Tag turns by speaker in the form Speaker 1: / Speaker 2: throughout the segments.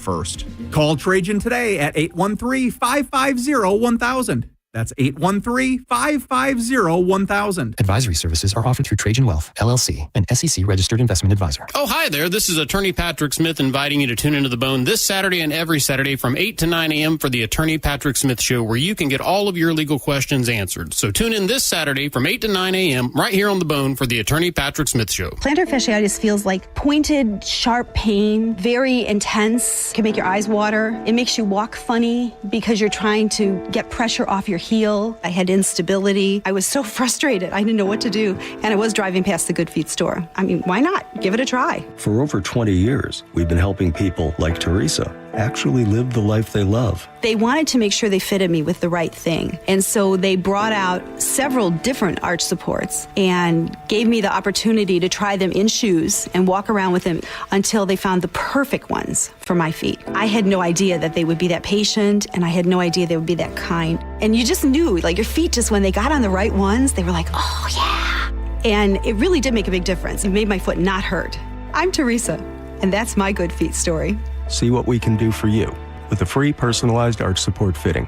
Speaker 1: 1st. Call Trajan today at 813-550-1000. That's 813-550-1000.
Speaker 2: Advisory services are offered through Trajan Wealth, LLC, an SEC-registered investment advisor.
Speaker 3: Oh, hi there. This is Attorney Patrick Smith inviting you to tune into The Bone this Saturday and every Saturday from 8 to 9 a.m. for the Attorney Patrick Smith Show, where you can get all of your legal questions answered. So tune in this Saturday from 8 to 9 a.m. right here on The Bone for the Attorney Patrick Smith Show.
Speaker 4: Plantar fasciitis feels like pointed, sharp pain, very intense, can make your eyes water. It makes you walk funny because you're trying to get pressure off your heel. I had instability. I was so frustrated. I didn't know what to do. And I was driving past the Good Feet store. I mean, why not? Give it a try.
Speaker 5: For over 20 years, we've been helping people like Teresa actually live the life they love.
Speaker 4: They wanted to make sure they fitted me with the right thing. And so they brought out several different arch supports and gave me the opportunity to try them in shoes and walk around with them until they found the perfect ones for my feet. I had no idea that they would be that patient, and I had no idea they would be that kind. And you just knew, like, your feet just, when they got on the right ones, they were like, oh yeah. And it really did make a big difference. It made my foot not hurt. I'm Teresa, and that's my Good Feet story.
Speaker 5: See what we can do for you with a free personalized arch support fitting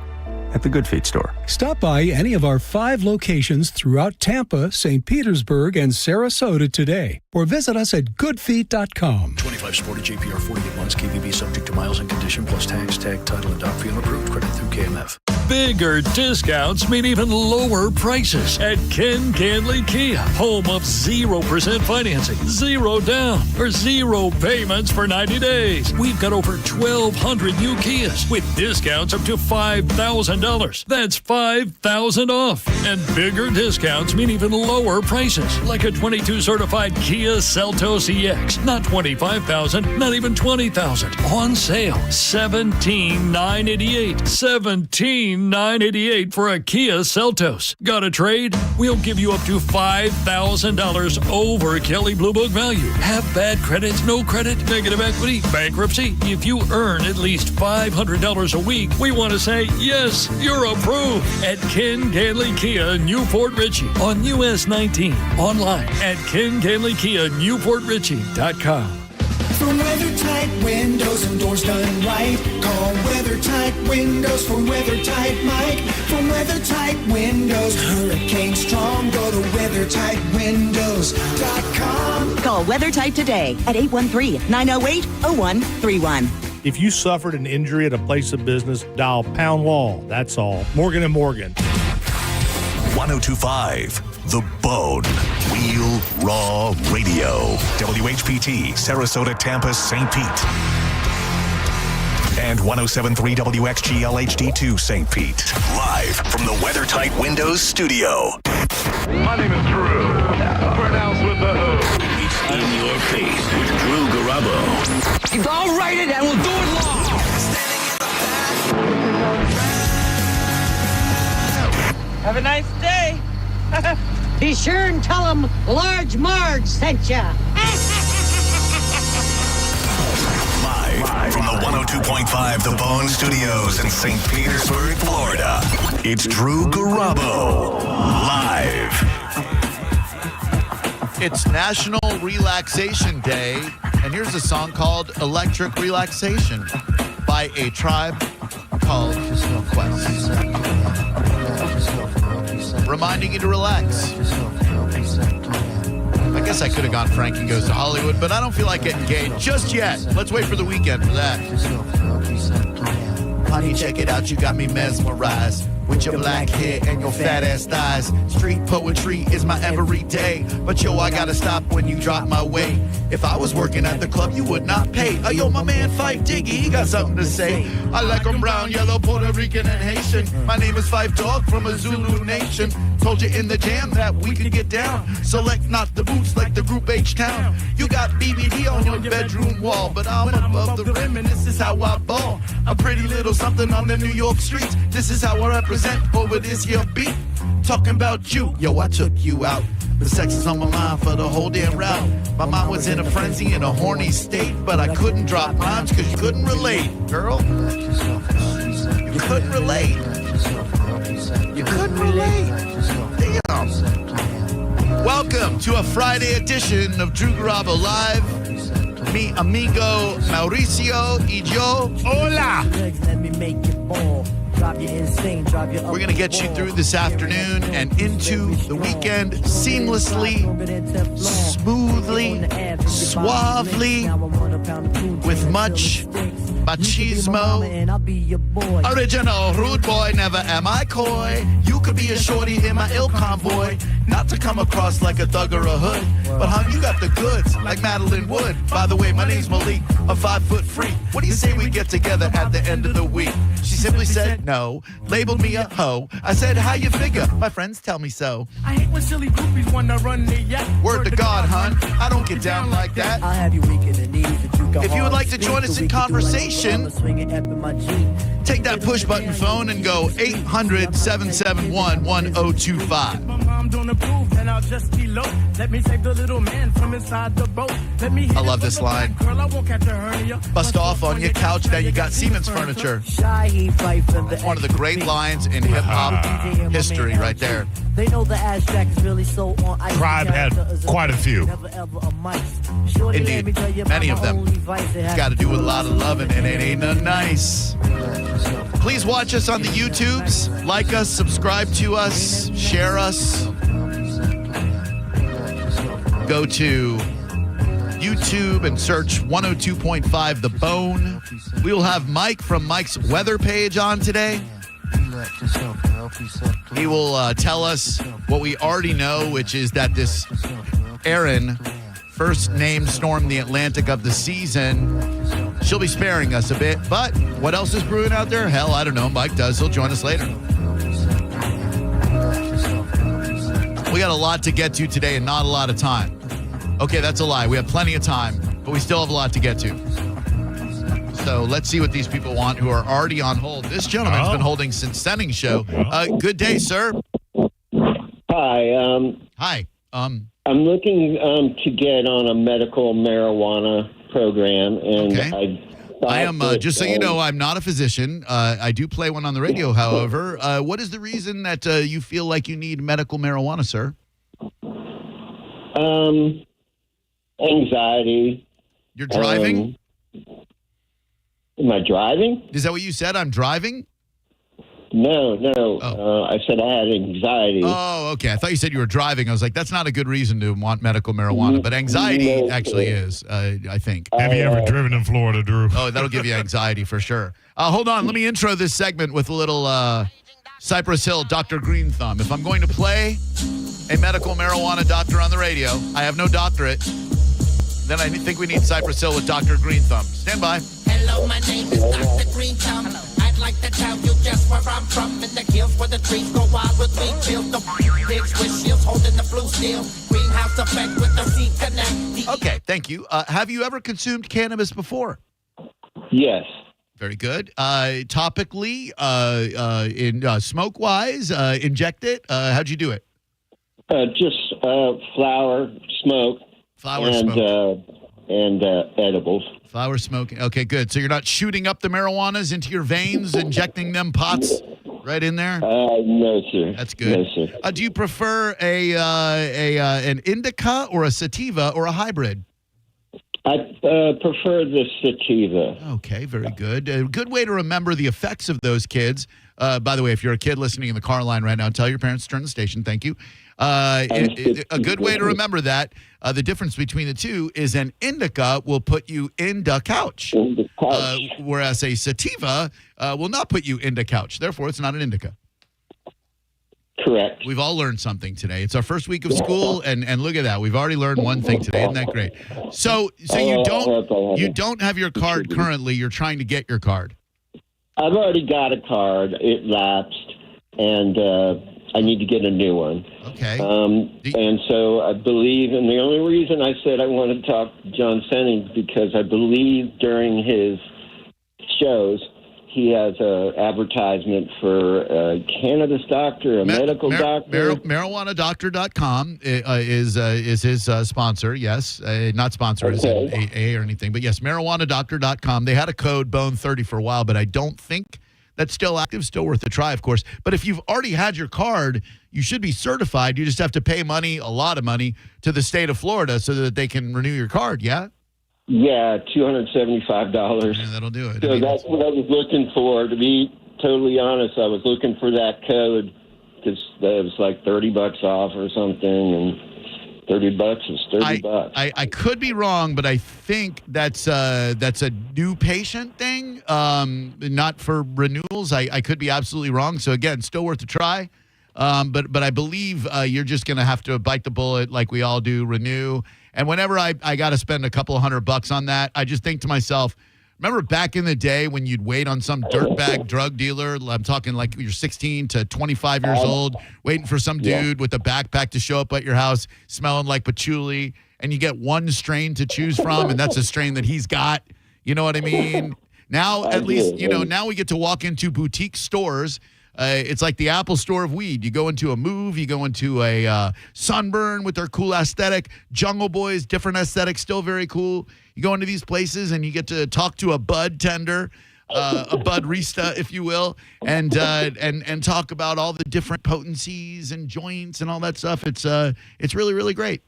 Speaker 5: at the Good Feet store.
Speaker 6: Stop by any of our 5 locations throughout Tampa, St. Petersburg, and Sarasota today, or visit us at goodfeet.com.
Speaker 7: 25 Sporty JPR 48 months KVB subject to miles and condition plus tax, tag, title, and doc fee approved. Credit through KMF.
Speaker 8: Bigger discounts mean even lower prices at Ken Canley Kia. Home of 0% financing, 0 down, or 0 payments for 90 days. We've got over 1,200 new Kias with discounts up to $5,000. That's $5,000 off. And bigger discounts mean even lower prices, like a 22 certified Kia Seltos EX. Not $25,000, not even $20,000. On sale, $17,988. $17,988 for a Kia Seltos. Got a trade? We'll give you up to $5,000 over Kelley Blue Book value. Have bad credit, no credit, negative equity, bankruptcy? If you earn at least $500 a week, we want to say, yes, you're approved at Ken Canley Kia, Newport Richey on US 19. Online at KenCanleyKia,
Speaker 9: For weather-tight windows and doors done right, call WeatherTight Windows for WeatherTight Mike. For weather-tight windows, hurricane strong, go to WeatherTightWindows.com.
Speaker 10: Call WeatherTight today at 813-908-0131.
Speaker 11: If you suffered an injury at a place of business, dial pound wall. That's all. Morgan & Morgan.
Speaker 12: 1025 The Bone. Real Raw Radio. WHPT, Sarasota, Tampa, St. Pete. And 1073 WXGL HD2 St. Pete. Live from the WeatherTight Windows studio.
Speaker 13: My name is Drew. Pronounced with the O.
Speaker 14: It's in your face with Drew Garabo.
Speaker 15: I'll write it and we'll do it long.
Speaker 16: Have a nice day.
Speaker 17: Be sure and tell them Large Marge sent ya.
Speaker 12: Live from the 102.5 The Bone Studios in St. Petersburg, Florida. It's Drew Garabo. Live.
Speaker 18: It's National Relaxation Day, and here's a song called Electric Relaxation by a tribe called Quest. Reminding you to relax. I guess I could have gone Frankie Goes to Hollywood, but I don't feel like getting gay just yet. Let's wait for the weekend for that. Honey, check it out, you got me mesmerized with your black hair and your fat ass thighs. Street poetry is my everyday, but yo, I gotta stop when you drop my way. If I was working at the club, you would not pay. Oh, yo, my man Fife Diggy, he got something to say. I like 'em brown, yellow, Puerto Rican, and Haitian. My name is Fife Dog from a Zulu nation. Told you in the jam that we could get down. Select not the boots like the group H-Town. You got BBD on your bedroom wall, but I'm above the rim and this is how I ball. A pretty little something on the New York streets. This is how I represent over this here beat. Talking about you, yo, I took you out. The sex is on my mind for the whole damn route. My mind was in a frenzy, in a horny state, but I couldn't drop rhymes because you couldn't relate, girl. You couldn't relate. You couldn't relate. Damn. Welcome to a Friday edition of Drew Garabo Live. Mi amigo Mauricio y yo. Hola! We're going to get you through this afternoon and into the weekend seamlessly, smoothly, suavely, with much machismo. Original, rude boy, never am I coy. You could be a shorty in my ill convoy. Not to come across like a thug or a hood, but hon, you got the goods, like Madeline Wood. By the way, my name's Malik, a 5-foot freak. What do you say we get together at the end of the week? She simply said no, labeled me a hoe. I said, how you figure? My friends tell me so.
Speaker 9: I hate when silly groupies wanna run their yak.
Speaker 18: Word to God, hun, I don't get down like that.
Speaker 9: I'll have you weak in the knees.
Speaker 18: If you would like to join us in conversation, take that push button phone and go 800-771-1025.
Speaker 9: My mom don't approve, and I'll just be low. Let me save the little man from inside the boat. Let me
Speaker 18: I love this line.
Speaker 9: Girl, I won't catch a hernia.
Speaker 18: Bust off on your couch, now you got Siemens furniture. One of the great lines in hip-hop history right there.
Speaker 9: They know the ass jack is really so on ice.
Speaker 10: Tribe had quite a few.
Speaker 18: Indeed, many of them. It's got to do with a lot of loving, and it ain't no nice. Please watch us on the YouTubes. Like us, subscribe to us, share us. Go to YouTube and search 102.5 The Bone. We will have Mike from Mike's weather page on today. He will tell us what we already know, which is that this Erin, first named storm in the Atlantic of the season, she'll be sparing us a bit. But what else is brewing out there? Hell, I don't know. Mike does. He'll join us later. We got a lot to get to today and not a lot of time. Okay, that's a lie. We have plenty of time, but we still have a lot to get to. So let's see what these people want who are already on hold. This gentleman's been holding since Senning's show. Good day, sir.
Speaker 19: Hi.
Speaker 18: Hi.
Speaker 19: I'm looking to get on a medical marijuana program, and
Speaker 18: I am, just so you know, I'm not a physician. I do play one on the radio, however. What is the reason that you feel like you need medical marijuana, sir?
Speaker 19: Anxiety.
Speaker 18: You're driving?
Speaker 19: Am I driving?
Speaker 18: Is that what you said? I'm driving?
Speaker 19: No. I said I had anxiety.
Speaker 18: Oh, okay. I thought you said you were driving. I was like, that's not a good reason to want medical marijuana, but anxiety actually is, I think.
Speaker 10: Have you ever driven in Florida, Drew?
Speaker 18: Oh, that'll give you anxiety for sure. Hold on. Let me intro this segment with a little Cypress Hill Dr. Green Thumb. If I'm going to play a medical marijuana doctor on the radio, I have no doctorate, then I think we need Cypress Hill with Dr. Green Thumb. Stand by.
Speaker 20: Hello, my name is Dr. Green Thumb. I'd like to tell you just where I'm from. In the hills where the trees go wild with weed fields. The pigs with shields holding the blue steel. Greenhouse effect with the seed connect.
Speaker 18: Okay, thank you. Have you ever consumed cannabis before?
Speaker 19: Yes.
Speaker 18: Very good. Topically, in smoke-wise, inject it. How'd you do it?
Speaker 19: Just flower, smoke.
Speaker 18: Flower, smoke.
Speaker 19: And edibles.
Speaker 18: Flower smoking. Okay, good. So you're not shooting up the marijuanas into your veins, injecting them pots right in there?
Speaker 19: No, sir.
Speaker 18: That's good.
Speaker 19: No, sir.
Speaker 18: Do you prefer an indica or a sativa or a hybrid?
Speaker 19: I prefer the sativa.
Speaker 18: Okay, very good. A good way to remember the effects of those kids. By the way, if you're a kid listening in the car line right now, tell your parents to turn the station. Thank you. A good way to remember that, the difference between the two is an indica will put you in the couch, whereas a sativa will not put you in the couch. Therefore, it's not an indica.
Speaker 19: Correct.
Speaker 18: We've all learned something today. It's our first week of school, and look at that. We've already learned one thing today. Isn't that great? So you don't have your card currently. You're trying to get your card.
Speaker 19: I've already got a card. It lapsed, and I need to get a new one.
Speaker 18: Okay.
Speaker 19: And so I believe, and the only reason I said I want to talk to John Senning because I believe during his shows he has an advertisement for a cannabis doctor, a medical doctor.
Speaker 18: MarijuanaDoctor.com is his sponsor, yes. Not sponsor as in AA or anything, but yes, MarijuanaDoctor.com. They had a code BONE30 for a while, but I don't think that's still active. Still worth a try, of course. But if you've already had your card, you should be certified. You just have to pay money, a lot of money, to the state of Florida so that they can renew your card, yeah?
Speaker 19: Yeah, $275.
Speaker 18: Yeah, that'll do it.
Speaker 19: So that's what I was looking for. To be totally honest, I was looking for that code because that was like $30 off or something, and $30 is $30.
Speaker 18: I could be wrong, but I think that's a new patient thing, not for renewals. I could be absolutely wrong. So again, still worth a try. But I believe you're just going to have to bite the bullet like we all do, renew. And whenever I got to spend a couple of $100 on that, I just think to myself, remember back in the day when you'd wait on some dirtbag drug dealer? I'm talking like you're 16 to 25 years old, waiting for some dude with a backpack to show up at your house smelling like patchouli, and you get one strain to choose from, and that's a strain that he's got. You know what I mean? Now, at least, now we get to walk into boutique stores. It's like the Apple store of weed. You go into a Move, you go into a Sunburn with their cool aesthetic. Jungle Boys, different aesthetic, still very cool. You go into these places and you get to talk to a bud tender, a budrista, if you will, and talk about all the different potencies and joints and all that stuff. It's really, really great.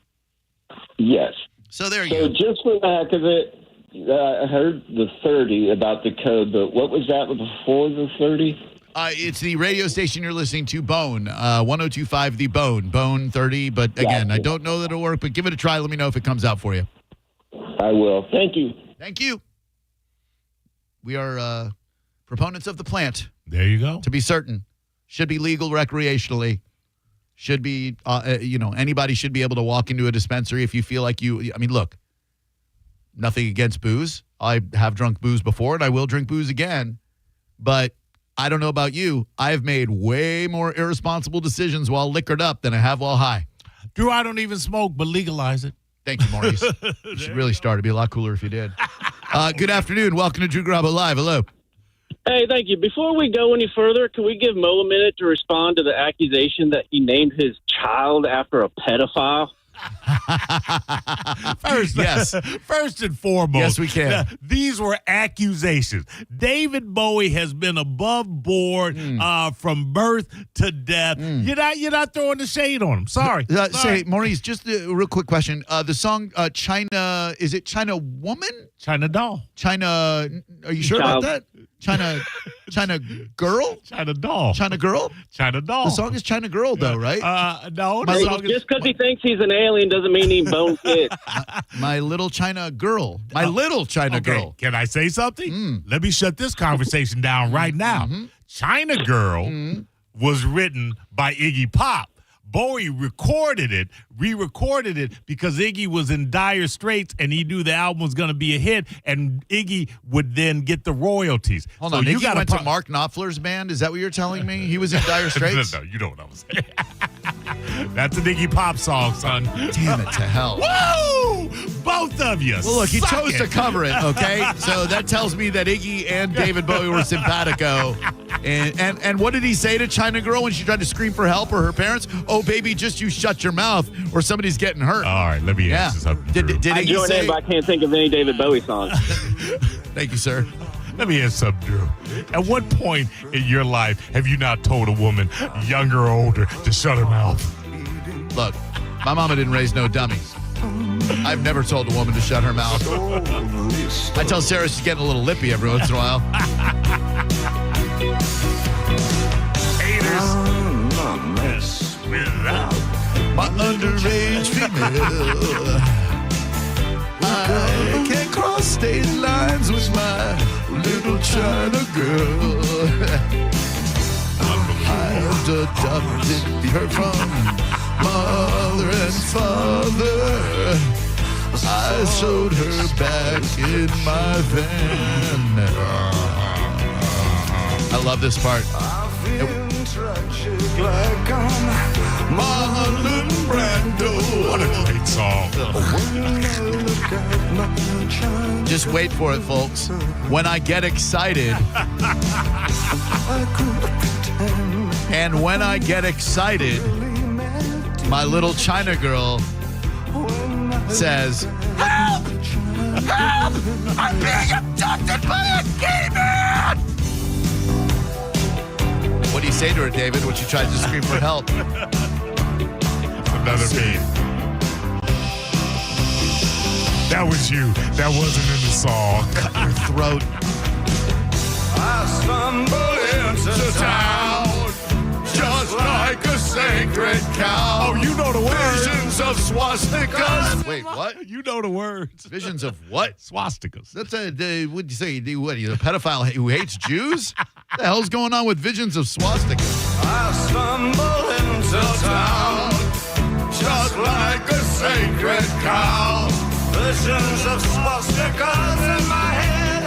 Speaker 19: Yes.
Speaker 18: So there you go.
Speaker 19: So just for the heck of it, I heard the 30 about the code, but what was that before the 30?
Speaker 18: It's the radio station you're listening to, Bone, 102.5 The Bone 30. But again, I don't know that it'll work, but give it a try. Let me know if it comes out for you.
Speaker 19: I will. Thank you.
Speaker 18: Thank you. We are proponents of the plant.
Speaker 10: There you go.
Speaker 18: To be certain. Should be legal recreationally. Should be, anybody should be able to walk into a dispensary if you feel like look, nothing against booze. I have drunk booze before, and I will drink booze again. But I don't know about you. I've made way more irresponsible decisions while liquored up than I have while high.
Speaker 10: Drew, I don't even smoke, but legalize it.
Speaker 18: Thank you, Maurice. You should really start. It'd be a lot cooler if you did. Good afternoon. Welcome to Drew Garabo Live. Hello.
Speaker 21: Hey, thank you. Before we go any further, can we give Mo a minute to respond to the accusation that he named his child after a pedophile?
Speaker 10: First and foremost,
Speaker 18: yes, we can.
Speaker 10: These were accusations. David Bowie has been above board from birth to death. You're not throwing the shade on him. Sorry.
Speaker 18: Say, Maurice, just a real quick question. The song China, is it China Woman?
Speaker 10: China Doll.
Speaker 18: China, are you sure about that? China Girl?
Speaker 10: China Doll.
Speaker 18: China Girl?
Speaker 10: China Doll.
Speaker 18: The song is China Girl, though, right?
Speaker 10: No.
Speaker 21: Just because he thinks he's an alien doesn't mean he bone kids.
Speaker 18: My little China Girl. My little China Girl.
Speaker 10: Can I say something? Let me shut this conversation down right now. China Girl was written by Iggy Pop. Bowie re-recorded it because Iggy was in dire straits and he knew the album was going to be a hit, and Iggy would then get the royalties.
Speaker 18: Hold on, Iggy went to Mark Knopfler's band? Is that what you're telling me? He was in dire straits?
Speaker 10: No, you know what I'm saying. That's an Iggy Pop song, son.
Speaker 18: Damn it to hell.
Speaker 10: Woo! Both of you.
Speaker 18: Well, look, he chose to cover it, okay? So that tells me that Iggy and David Bowie were simpatico. And what did he say to China Girl when she tried to scream for help or her parents? Oh, baby, just you shut your mouth or somebody's getting hurt.
Speaker 10: All right, let me ask you something.
Speaker 21: Did I join in, but I can't think of any David Bowie songs.
Speaker 18: Thank you, sir.
Speaker 10: Let me ask something, Drew. At what point in your life have you not told a woman, younger or older, to shut her mouth?
Speaker 18: Look, my mama didn't raise no dummies. I've never told a woman to shut her mouth. I tell Sarah she's getting a little lippy every once in a while.
Speaker 10: Haters. Mess without
Speaker 18: my underage female. I can't cross state lines with my little China girl. I've adopted her from mother and father. I showed her back in my van. I love this part.
Speaker 9: Like Marlon Brando.
Speaker 10: What a great song.
Speaker 18: Just wait for it, folks. When I get excited. And when I get excited, my little China Girl says, "Help! Help! I'm being abducted by a gay man!" What do you say to her, David, when she tries to scream for help?
Speaker 10: Another beat. That was you. That wasn't in the song.
Speaker 18: Cut your throat.
Speaker 9: I stumble into town, just like a sacred cow.
Speaker 10: Oh, you know the words.
Speaker 9: Visions of swastikas.
Speaker 18: Wait, what?
Speaker 10: You know the words.
Speaker 18: Visions of what?
Speaker 10: Swastikas.
Speaker 18: That's what'd you say? What, you a pedophile who hates Jews? What the hell's going on with visions of swastikas?
Speaker 9: I stumble into town, just like a sacred cow. Visions of swastikas in my head.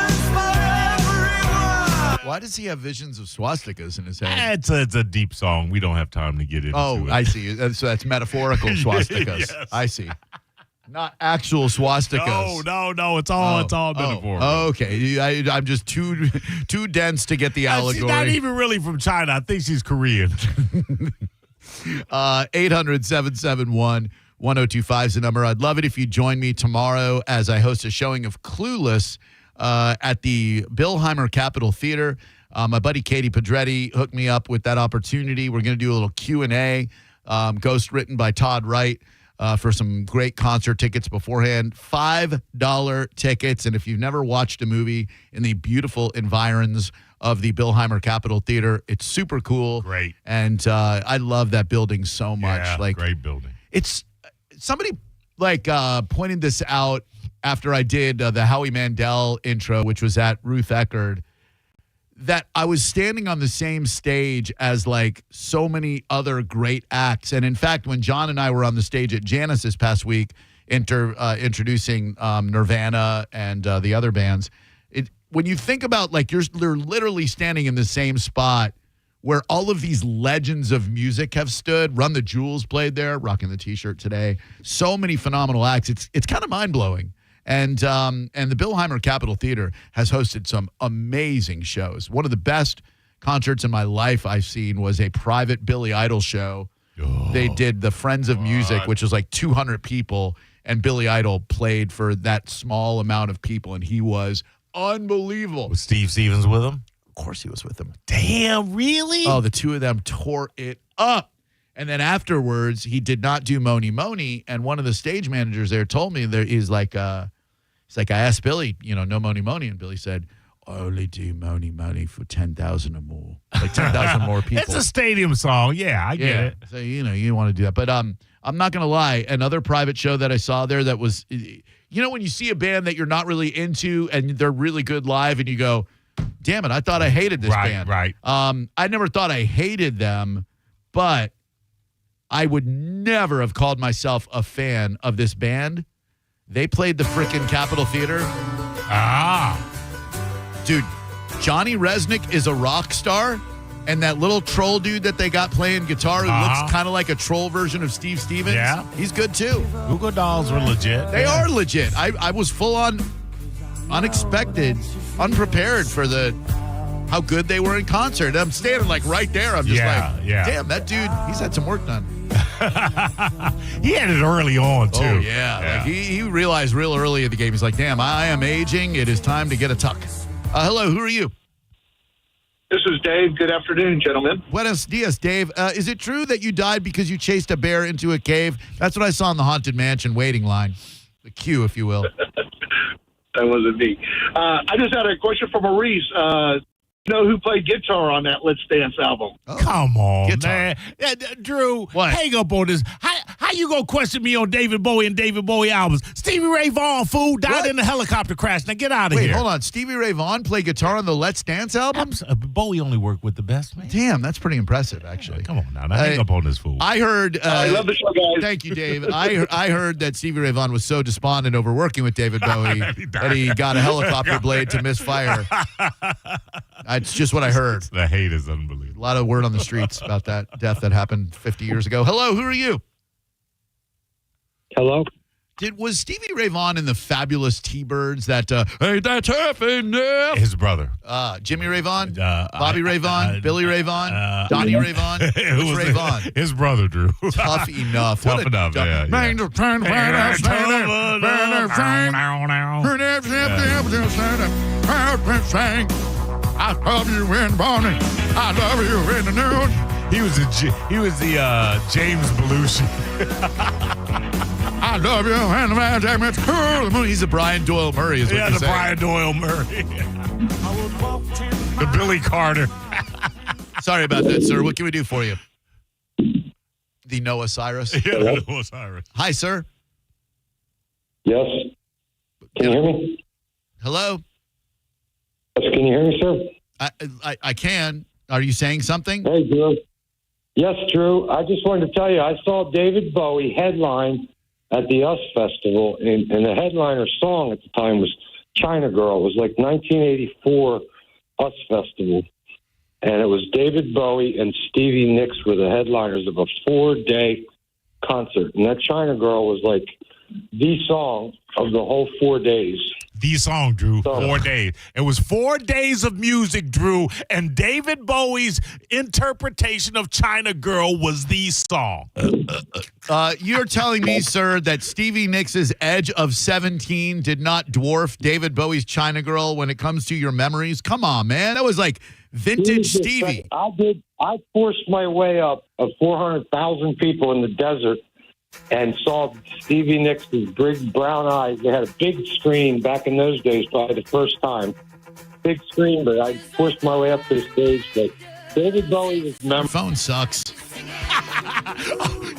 Speaker 9: It's for everyone.
Speaker 18: Why does he have visions of swastikas in his head?
Speaker 10: It's a deep song. We don't have time to get into it.
Speaker 18: Oh, I see. So that's metaphorical swastikas.
Speaker 10: Yes.
Speaker 18: I see. Not actual swastikas.
Speaker 10: No. It's all metaphorical.
Speaker 18: Okay. I'm just too dense to get the allegory.
Speaker 10: She's not even really from China. I think she's Korean.
Speaker 18: 800-771-1025 is the number. I'd love it if you join me tomorrow as I host a showing of Clueless at the Billheimer Capitol Theater. My buddy Katie Pedretti hooked me up with that opportunity. We're going to do a little Q&A, ghost written by Todd Wright, for some great concert tickets beforehand. $5 tickets. And if you've never watched a movie in the beautiful environs of the Billheimer Capitol Theater, it's super cool.
Speaker 10: Great.
Speaker 18: And I love that building so much.
Speaker 10: Yeah, great building.
Speaker 18: It's somebody pointed this out after I did the Howie Mandel intro, which was at Ruth Eckerd, that I was standing on the same stage as like so many other great acts. And in fact, when John and I were on the stage at Janus this past week, introducing Nirvana and the other bands, when you think about like you're literally standing in the same spot where all of these legends of music have stood. Run the Jewels played there, rocking the T-shirt today. So many phenomenal acts. It's kind of mind-blowing. And the Billheimer Capitol Theater has hosted some amazing shows. One of the best concerts in my life I've seen was a private Billy Idol show. They did the Friends of Music, which was like 200 people, and Billy Idol played for that small amount of people, and he was unbelievable.
Speaker 10: Was Steve Stevens with him?
Speaker 18: Of course he was with them.
Speaker 10: Damn, really?
Speaker 18: Oh, the two of them tore it up. And then afterwards, he did not do Moni Moni. And one of the stage managers there told me he's like, I asked Billy, no Moni Moni. And Billy said, I only do Moni Moni for 10,000 or more. Like 10,000 more people.
Speaker 10: It's a stadium song. Yeah, I get it.
Speaker 18: So, you want to do that. But I'm not going to lie. Another private show that I saw there that was, when you see a band that you're not really into and they're really good live and you go, damn it, I thought I hated this band.
Speaker 10: Right.
Speaker 18: I never thought I hated them, but I would never have called myself a fan of this band. They played the frickin' Capitol Theater. Dude, Johnny Resnick is a rock star, and that little troll dude that they got playing guitar who looks kind of like a troll version of Steve Stevens, he's good too.
Speaker 10: Goo Goo Dolls were legit.
Speaker 18: They are legit. I was full on unexpected, unprepared for how good they were in concert. I'm standing like right there. I'm just damn, that dude, he's had some work done.
Speaker 10: He had it early on, too.
Speaker 18: Oh, yeah. Like he realized real early in the game. He's like, damn, I am aging. It is time to get a tuck. Hello, who are you?
Speaker 1: This is Dave. Good afternoon, gentlemen.
Speaker 18: Buenos dias, Dave. Is it true that you died because you chased a bear into a cave? That's what I saw in the Haunted Mansion waiting line. The queue, if you will.
Speaker 1: That wasn't me. I just had a question for Maurice. You know who played guitar on that Let's Dance album?
Speaker 10: Oh. Come on, man. Drew,
Speaker 18: what?
Speaker 10: Hang up on this. How you going to question me on David Bowie and David Bowie albums? Stevie Ray Vaughan, fool, died in a helicopter crash. Now get out of here.
Speaker 18: Wait, hold on. Stevie Ray Vaughan played guitar on the Let's Dance album?
Speaker 10: Bowie only worked with the best, man.
Speaker 18: Damn, that's pretty impressive, actually.
Speaker 10: Come on now. Hang up on this fool.
Speaker 18: I heard...
Speaker 1: I love the show, guys.
Speaker 18: Thank you, Dave. I heard that Stevie Ray Vaughan was so despondent over working with David Bowie that he got a helicopter blade to misfire. It's just what I heard.
Speaker 10: The hate is unbelievable.
Speaker 18: A lot of word on the streets about that death that happened 50 years ago. Hello, who are you?
Speaker 1: Hello.
Speaker 18: Was Stevie Ray Vaughan in the Fabulous T-Birds that ain't that tough enough?
Speaker 10: His brother.
Speaker 18: Jimmy Ray Vaughan? Bobby Ray Vaughan? Billy Ray Vaughan? Donnie Ray Vaughan? Who's Ray Vaughan?
Speaker 10: His brother, Drew.
Speaker 18: Tough enough.
Speaker 10: Tough enough, yeah.
Speaker 18: I love you in the morning. I love you in the noon.
Speaker 10: He was the James Belushi.
Speaker 18: I love you, and it's cool. He's a Brian Doyle Murray, is what you're saying.
Speaker 10: Brian Doyle Murray. The Billy Carter.
Speaker 18: Sorry about that, sir. What can we do for you? The Noah Cyrus.
Speaker 10: Yeah, Noah Cyrus.
Speaker 18: Hi, sir.
Speaker 2: Yes. Can you hear me?
Speaker 18: Hello.
Speaker 2: Yes, can you hear me, sir?
Speaker 18: I can. Are you saying something?
Speaker 2: Hey, Drew. Yes, Drew. I just wanted to tell you, I saw David Bowie headline at the US Festival, and the headliner song at the time was China Girl. It was like 1984 US Festival. And it was David Bowie and Stevie Nicks were the headliners of a 4-day concert. And that China Girl was like the song of the whole 4 days.
Speaker 10: The song, Drew. 4 days. It was 4 days of music, Drew, and David Bowie's interpretation of China Girl was the song.
Speaker 18: You're telling me, sir, that Stevie Nicks' Edge of 17 did not dwarf David Bowie's China Girl when it comes to your memories? Come on, man. That was like vintage Stevie.
Speaker 2: I forced my way up of 400,000 people in the desert and saw Stevie Nicks' big brown eyes. They had a big screen back in those days, probably the first time. Big screen, but I forced my way up to the stage. But David Bowie was memorable.
Speaker 18: Phone sucks.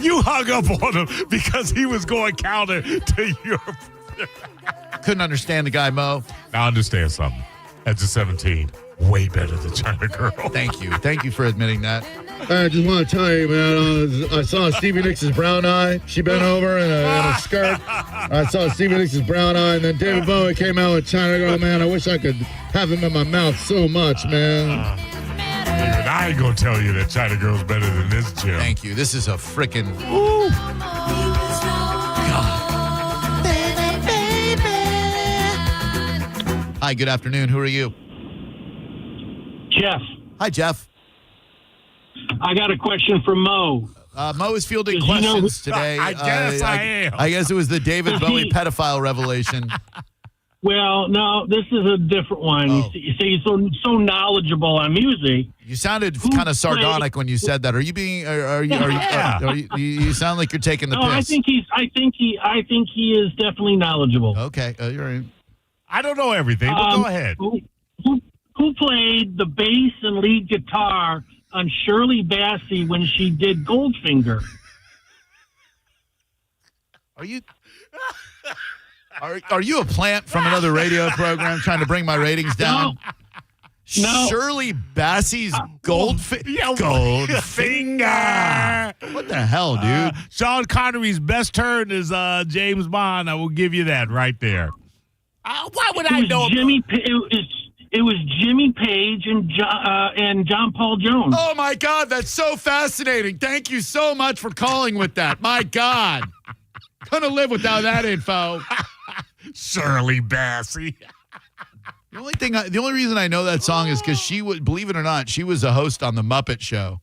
Speaker 10: You hung up on him because he was going counter to your...
Speaker 18: Couldn't understand the guy, Mo.
Speaker 10: Now understand something. Edge of 17, way better than China Girl.
Speaker 18: Thank you. Thank you for admitting that.
Speaker 22: I just want to tell you, man, I saw Stevie Nicks' brown eye. She bent over in a skirt. I saw Stevie Nicks' brown eye, and then David Bowie came out with China Girl, man. I wish I could have him in my mouth so much, man.
Speaker 10: I ain't going to tell you that China Girl's better than this, Jim.
Speaker 18: Thank you. This is a freaking... Hi, good afternoon. Who are you?
Speaker 23: Jeff.
Speaker 18: Hi, Jeff.
Speaker 23: I got a question for Mo.
Speaker 18: Mo is fielding questions today.
Speaker 10: I guess I am.
Speaker 18: I guess it was the David Bowie pedophile revelation.
Speaker 23: Well, no, this is a different one.
Speaker 18: Oh.
Speaker 23: You say you're so knowledgeable on music.
Speaker 18: You sounded kind of sardonic when you said that. Are you being? You sound like you're taking the
Speaker 23: No,
Speaker 18: piss.
Speaker 23: I think he is definitely knowledgeable.
Speaker 18: Okay, you're right.
Speaker 10: I don't know everything, but go ahead.
Speaker 23: Who played the bass and lead guitar on Shirley Bassey when she did Goldfinger?
Speaker 18: Are you a plant from another radio program trying to bring my ratings down?
Speaker 23: No.
Speaker 18: Shirley Bassey's Goldfinger. What the hell, dude?
Speaker 10: Sean Connery's best turn is James Bond. I will give you that right there. Why would I know?
Speaker 23: It was Jimmy Page and John Paul Jones.
Speaker 18: Oh, my God. That's so fascinating. Thank you so much for calling with that. My God. Couldn't live without that info.
Speaker 10: Shirley Bassey.
Speaker 18: The only reason I know that song is because she would, believe it or not, she was a host on the Muppet Show.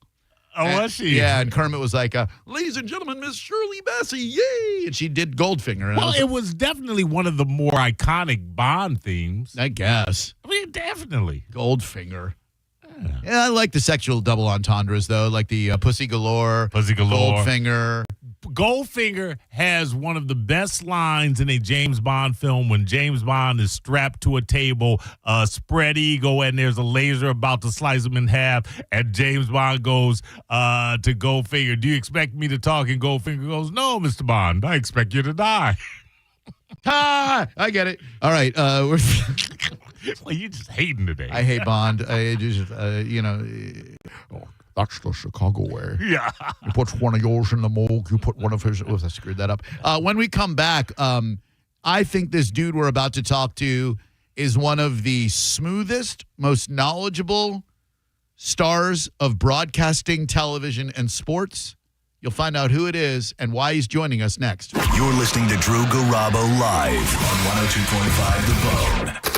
Speaker 10: Oh, was she?
Speaker 18: Yeah, and Kermit was like, ladies and gentlemen, Miss Shirley Bassey, yay! And she did Goldfinger.
Speaker 10: Well, it was definitely one of the more iconic Bond themes.
Speaker 18: I guess.
Speaker 10: I mean, definitely.
Speaker 18: Goldfinger. Yeah, I like the sexual double entendres, though, like the Pussy Galore, Goldfinger.
Speaker 10: Goldfinger has one of the best lines in a James Bond film when James Bond is strapped to a table, spread eagle, and there's a laser about to slice him in half, and James Bond goes to Goldfinger, do you expect me to talk? And Goldfinger goes, no, Mr. Bond, I expect you to die.
Speaker 18: I get it. All right. Well,
Speaker 10: you're just hating today.
Speaker 18: I hate Bond. I just, that's the Chicago way.
Speaker 10: Yeah.
Speaker 18: You put one of yours in the mold. You put one of his. Oh, I screwed that up. When we come back, I think this dude we're about to talk to is one of the smoothest, most knowledgeable stars of broadcasting, television, and sports. You'll find out who it is and why he's joining us next.
Speaker 12: You're listening to Drew Garabo live on 102.5 The Bone.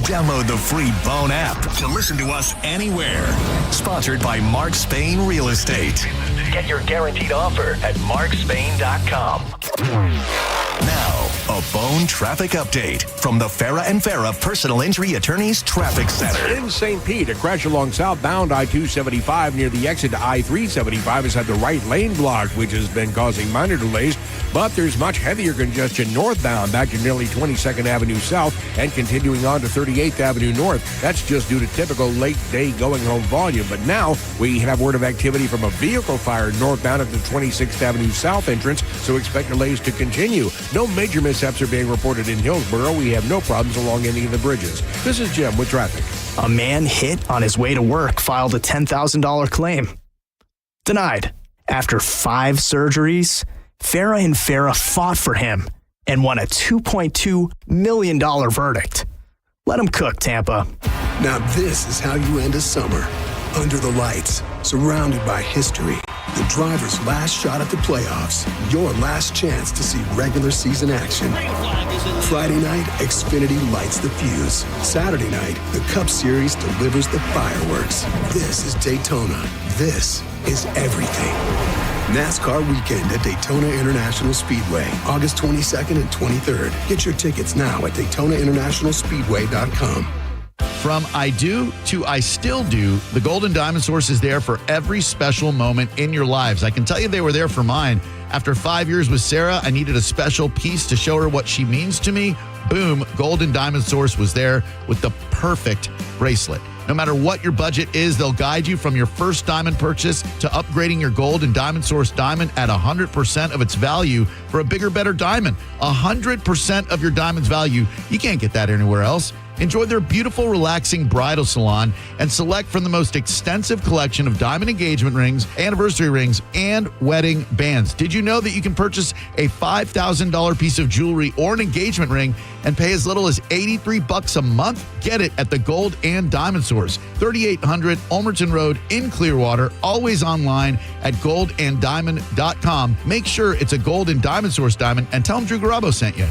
Speaker 12: Download the free Bone app to listen to us anywhere. Sponsored by Mark Spain Real Estate. Get your guaranteed offer at markspain.com. Now, a Bone traffic update from the Farah and Farah Personal Injury Attorneys Traffic Center.
Speaker 3: In St. Pete, a crash along southbound I-275 near the exit to I-375 has had the right lane blocked, which has been causing minor delays. But there's much heavier congestion northbound back to nearly 22nd Avenue South and continuing on to 38th Avenue North. That's just due to typical late day going home volume. But now we have word of activity from a vehicle fire northbound at the 26th Avenue South entrance, so expect delays to continue. No major mishaps are being reported in Hillsborough. We have no problems along any of the bridges. This is Jim with traffic.
Speaker 4: A man hit on his way to work filed a $10,000 claim. Denied. After 5 surgeries, Farah and Farah fought for him and won a $2.2 million verdict. Let him cook, Tampa.
Speaker 5: Now this is how you end a summer. Under the lights, surrounded by history. The driver's last shot at the playoffs. Your last chance to see regular season action. Friday night, Xfinity lights the fuse. Saturday night, the Cup Series delivers the fireworks. This is Daytona. This is everything. NASCAR weekend at Daytona International Speedway, August 22nd and 23rd. Get your tickets now at DaytonaInternationalSpeedway.com.
Speaker 18: From I do to I still do, the Golden Diamond Source is there for every special moment in your lives. I can tell you they were there for mine. After 5 years with Sarah, I needed a special piece to show her what she means to me. Boom, Golden Diamond Source was there with the perfect bracelet. No matter what your budget is, they'll guide you from your first diamond purchase to upgrading your gold and diamond source diamond at 100% of its value for a bigger, better diamond. 100% of your diamond's value. You can't get that anywhere else. Enjoy their beautiful, relaxing bridal salon and select from the most extensive collection of diamond engagement rings, anniversary rings, and wedding bands. Did you know that you can purchase a $5,000 piece of jewelry or an engagement ring and pay as little as $83 a month? Get it at the Gold and Diamond Source, 3800 Ulmerton Road in Clearwater, always online at goldanddiamond.com. Make sure it's a Gold and Diamond Source diamond and tell them Drew Garabo sent you.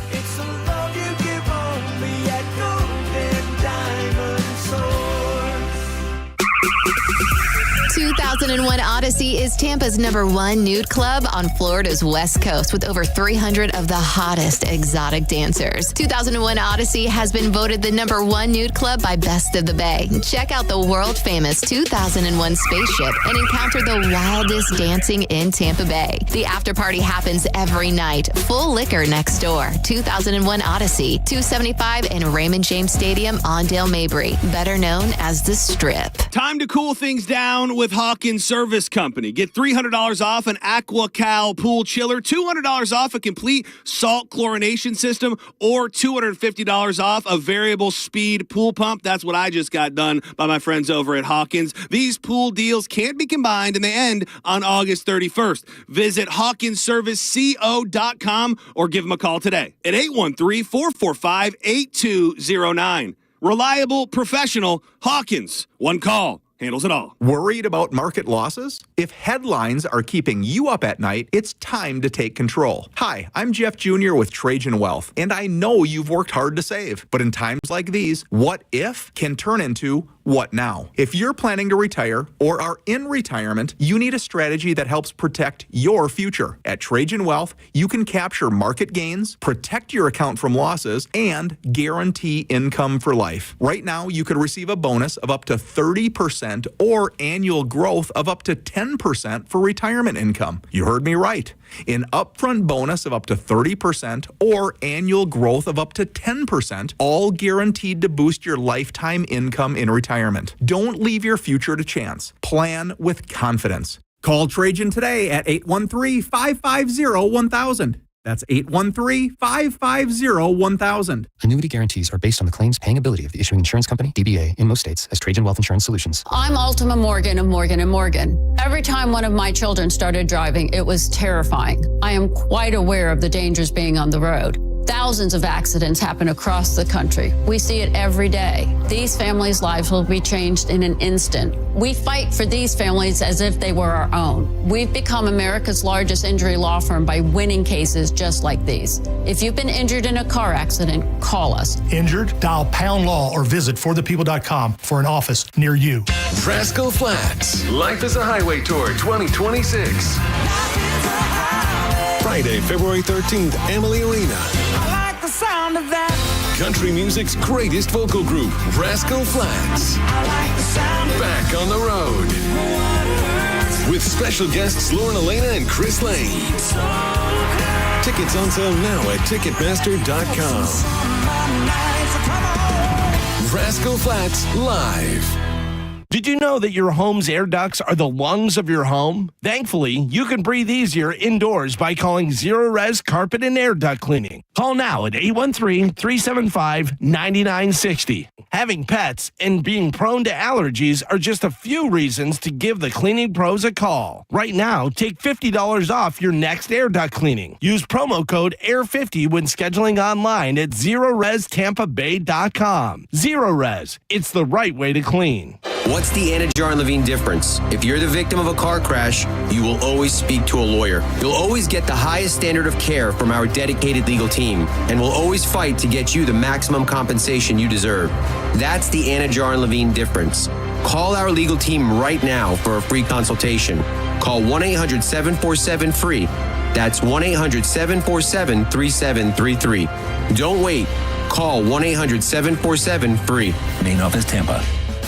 Speaker 24: 2001 Odyssey is Tampa's #1 nude club on Florida's West Coast with over 300 of the hottest exotic dancers. 2001 Odyssey has been voted the #1 nude club by Best of the Bay. Check out the world-famous 2001 spaceship and encounter the wildest dancing in Tampa Bay. The after party happens every night. Full liquor next door. 2001 Odyssey, 275 in Raymond James Stadium on Dale Mabry, better known as the Strip.
Speaker 25: Time to cool things down with Hawkins Service Company. Get $300 off an AquaCal pool chiller, $200 off a complete salt chlorination system, or $250 off a variable speed pool pump. That's what I just got done by my friends over at Hawkins. These pool deals can't be combined and they end on August 31st. Visit HawkinsServiceCO.com or give them a call today at 813-445-8209. Reliable, professional, Hawkins. One call handles it all.
Speaker 26: Worried about market losses? If headlines are keeping you up at night, it's time to take control. Hi, I'm Jeff Jr. with Trajan Wealth, and I know you've worked hard to save. But in times like these, what if can turn into what now? If you're planning to retire or are in retirement, you need a strategy that helps protect your future. At Trajan Wealth, you can capture market gains, protect your account from losses, and guarantee income for life. Right now, you could receive a bonus of up to 30% or annual growth of up to 10% for retirement income. You heard me right. An upfront bonus of up to 30% or annual growth of up to 10%, all guaranteed to boost your lifetime income in retirement. Don't leave your future to chance. Plan with confidence. Call Trajan today at 813-550-1000. That's 813-550-1000.
Speaker 27: Annuity guarantees are based on the claims paying ability of the issuing insurance company, DBA, in most states as Trajan Wealth Insurance Solutions.
Speaker 28: I'm Ultima Morgan of Morgan & Morgan. Every time one of my children started driving, it was terrifying. I am quite aware of the dangers being on the road. Thousands of accidents happen across the country. We see it every day. These families' lives will be changed in an instant. We fight for these families as if they were our own. We've become America's largest injury law firm by winning cases just like these. If you've been injured in a car accident, call us.
Speaker 11: Injured? Dial #law or visit forthepeople.com for an office near you.
Speaker 29: Frasco Flats. Life is a Highway Tour 2026.
Speaker 6: Friday, February 13th, Amalie Arena.
Speaker 9: I like the sound of that.
Speaker 6: Country music's greatest vocal group, Rascal Flatts.
Speaker 9: I like the sound of
Speaker 6: Back on the road. With special guests Lauren Elena and Chris Lane. Tickets on sale now at Ticketmaster.com. Rascal Flatts Live.
Speaker 3: Did you know that your home's air ducts are the lungs of your home? Thankfully, you can breathe easier indoors by calling Zero Res Carpet and Air Duct Cleaning. Call now at 813-375-9960. Having pets and being prone to allergies are just a few reasons to give the cleaning pros a call. Right now, take $50 off your next air duct cleaning. Use promo code AIR50 when scheduling online at ZeroResTampaBay.com. Zero Res, it's the right way to clean.
Speaker 7: What's the Anna Jar and Levine difference? If you're the victim of a car crash, you will always speak to a lawyer. You'll always get the highest standard of care from our dedicated legal team, and we'll always fight to get you the maximum compensation you deserve. That's the Anna Jar and Levine difference. Call our legal team right now for a free consultation. Call 1-800-747-FREE. That's 1-800-747-3733. Don't wait. Call 1-800-747-FREE.
Speaker 8: Main office, Tampa.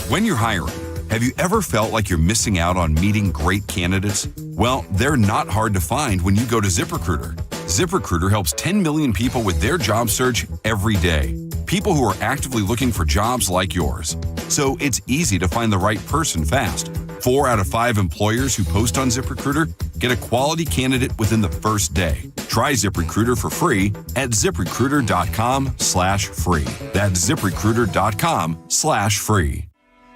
Speaker 8: When you're hiring, have you ever felt like you're missing out on meeting great candidates? Well, they're not hard to find when you go to ZipRecruiter. ZipRecruiter helps 10 million people with their job search every day. People who are actively looking for jobs like yours. So it's easy to find the right person fast. 4 out of 5 employers who post on ZipRecruiter get a quality candidate within the first day. Try ZipRecruiter for free at ZipRecruiter.com/free. That's ZipRecruiter.com/free.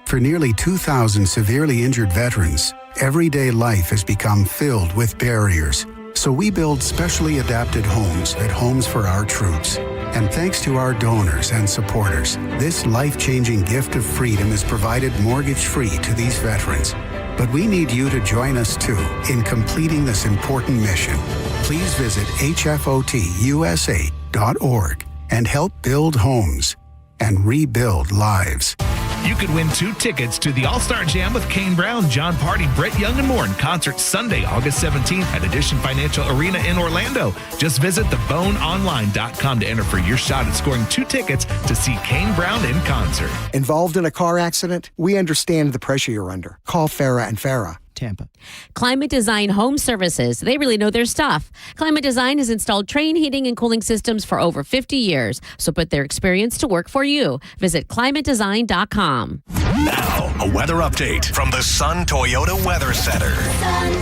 Speaker 13: For nearly 2,000 severely injured veterans, everyday life has become filled with barriers. So we build specially adapted homes at Homes for Our Troops. And thanks to our donors and supporters, this life-changing gift of freedom is provided mortgage-free to these veterans. But we need you to join us too in completing this important mission. Please visit hfotusa.org and help build homes and rebuild lives.
Speaker 4: You could win 2 tickets to the All-Star Jam with Kane Brown, John Party, Brett Young, and more in concert Sunday, August 17th at Edition Financial Arena in Orlando. Just visit theboneonline.com to enter for your shot at scoring 2 tickets to see Kane Brown in concert.
Speaker 14: Involved in a car accident? We understand the pressure you're under. Call Farah and Farah. Tampa.
Speaker 15: Climate Design Home Services. They really know their stuff. Climate Design has installed Trane heating and cooling systems for over 50 years. So put their experience to work for you. Visit climatedesign.com.
Speaker 12: Now, a weather update from the Sun Toyota Weather Center.
Speaker 9: Sun,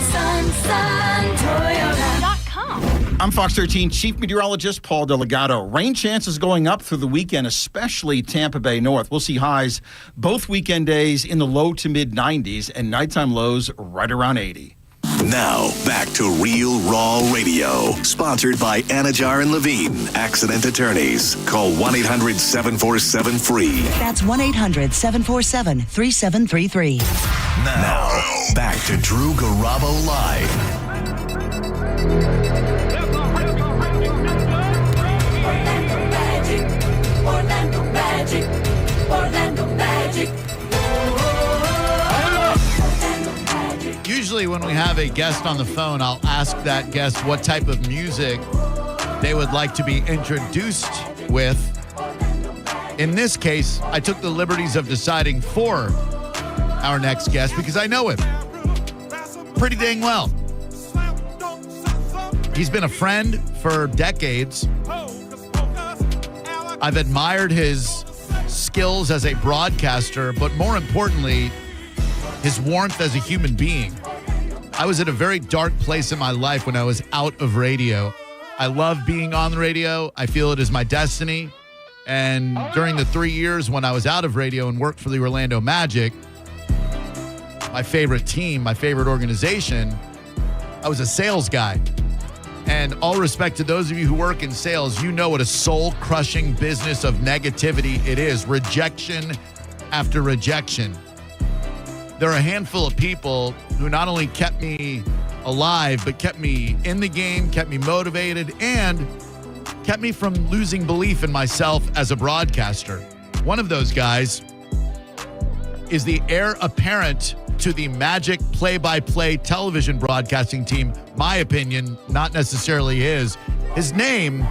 Speaker 9: Toyota.com.
Speaker 16: I'm Fox 13 Chief Meteorologist Paul Delgado. Rain chances going up through the weekend, especially Tampa Bay North. We'll see highs both weekend days in the low to mid 90s and nighttime lows right around 80.
Speaker 12: Now, back to Real Raw Radio. Sponsored by Anajar and Levine, Accident Attorneys. Call 1-800-747-FREE.
Speaker 17: That's 1-800-747-3733.
Speaker 12: Now, back to Drew Garabo Live.
Speaker 9: Orlando Magic, Orlando Magic.
Speaker 18: Usually when we have a guest on the phone, I'll ask that guest what type of music they would like to be introduced with. In this case, I took the liberties of deciding for our next guest because I know him pretty dang well. He's been a friend for decades. I've admired his skills as a broadcaster, but more importantly, his warmth as a human being. I was at a very dark place in my life when I was out of radio. I love being on the radio. I feel it is my destiny. And during the 3 years when I was out of radio and worked for the Orlando Magic, my favorite team, my favorite organization, I was a sales guy. And all respect to those of you who work in sales, you know what a soul-crushing business of negativity it is. Rejection after rejection. There are a handful of people who not only kept me alive, but kept me in the game, kept me motivated, and kept me from losing belief in myself as a broadcaster. One of those guys is the heir apparent to the Magic play-by-play television broadcasting team. My opinion, not necessarily his. His name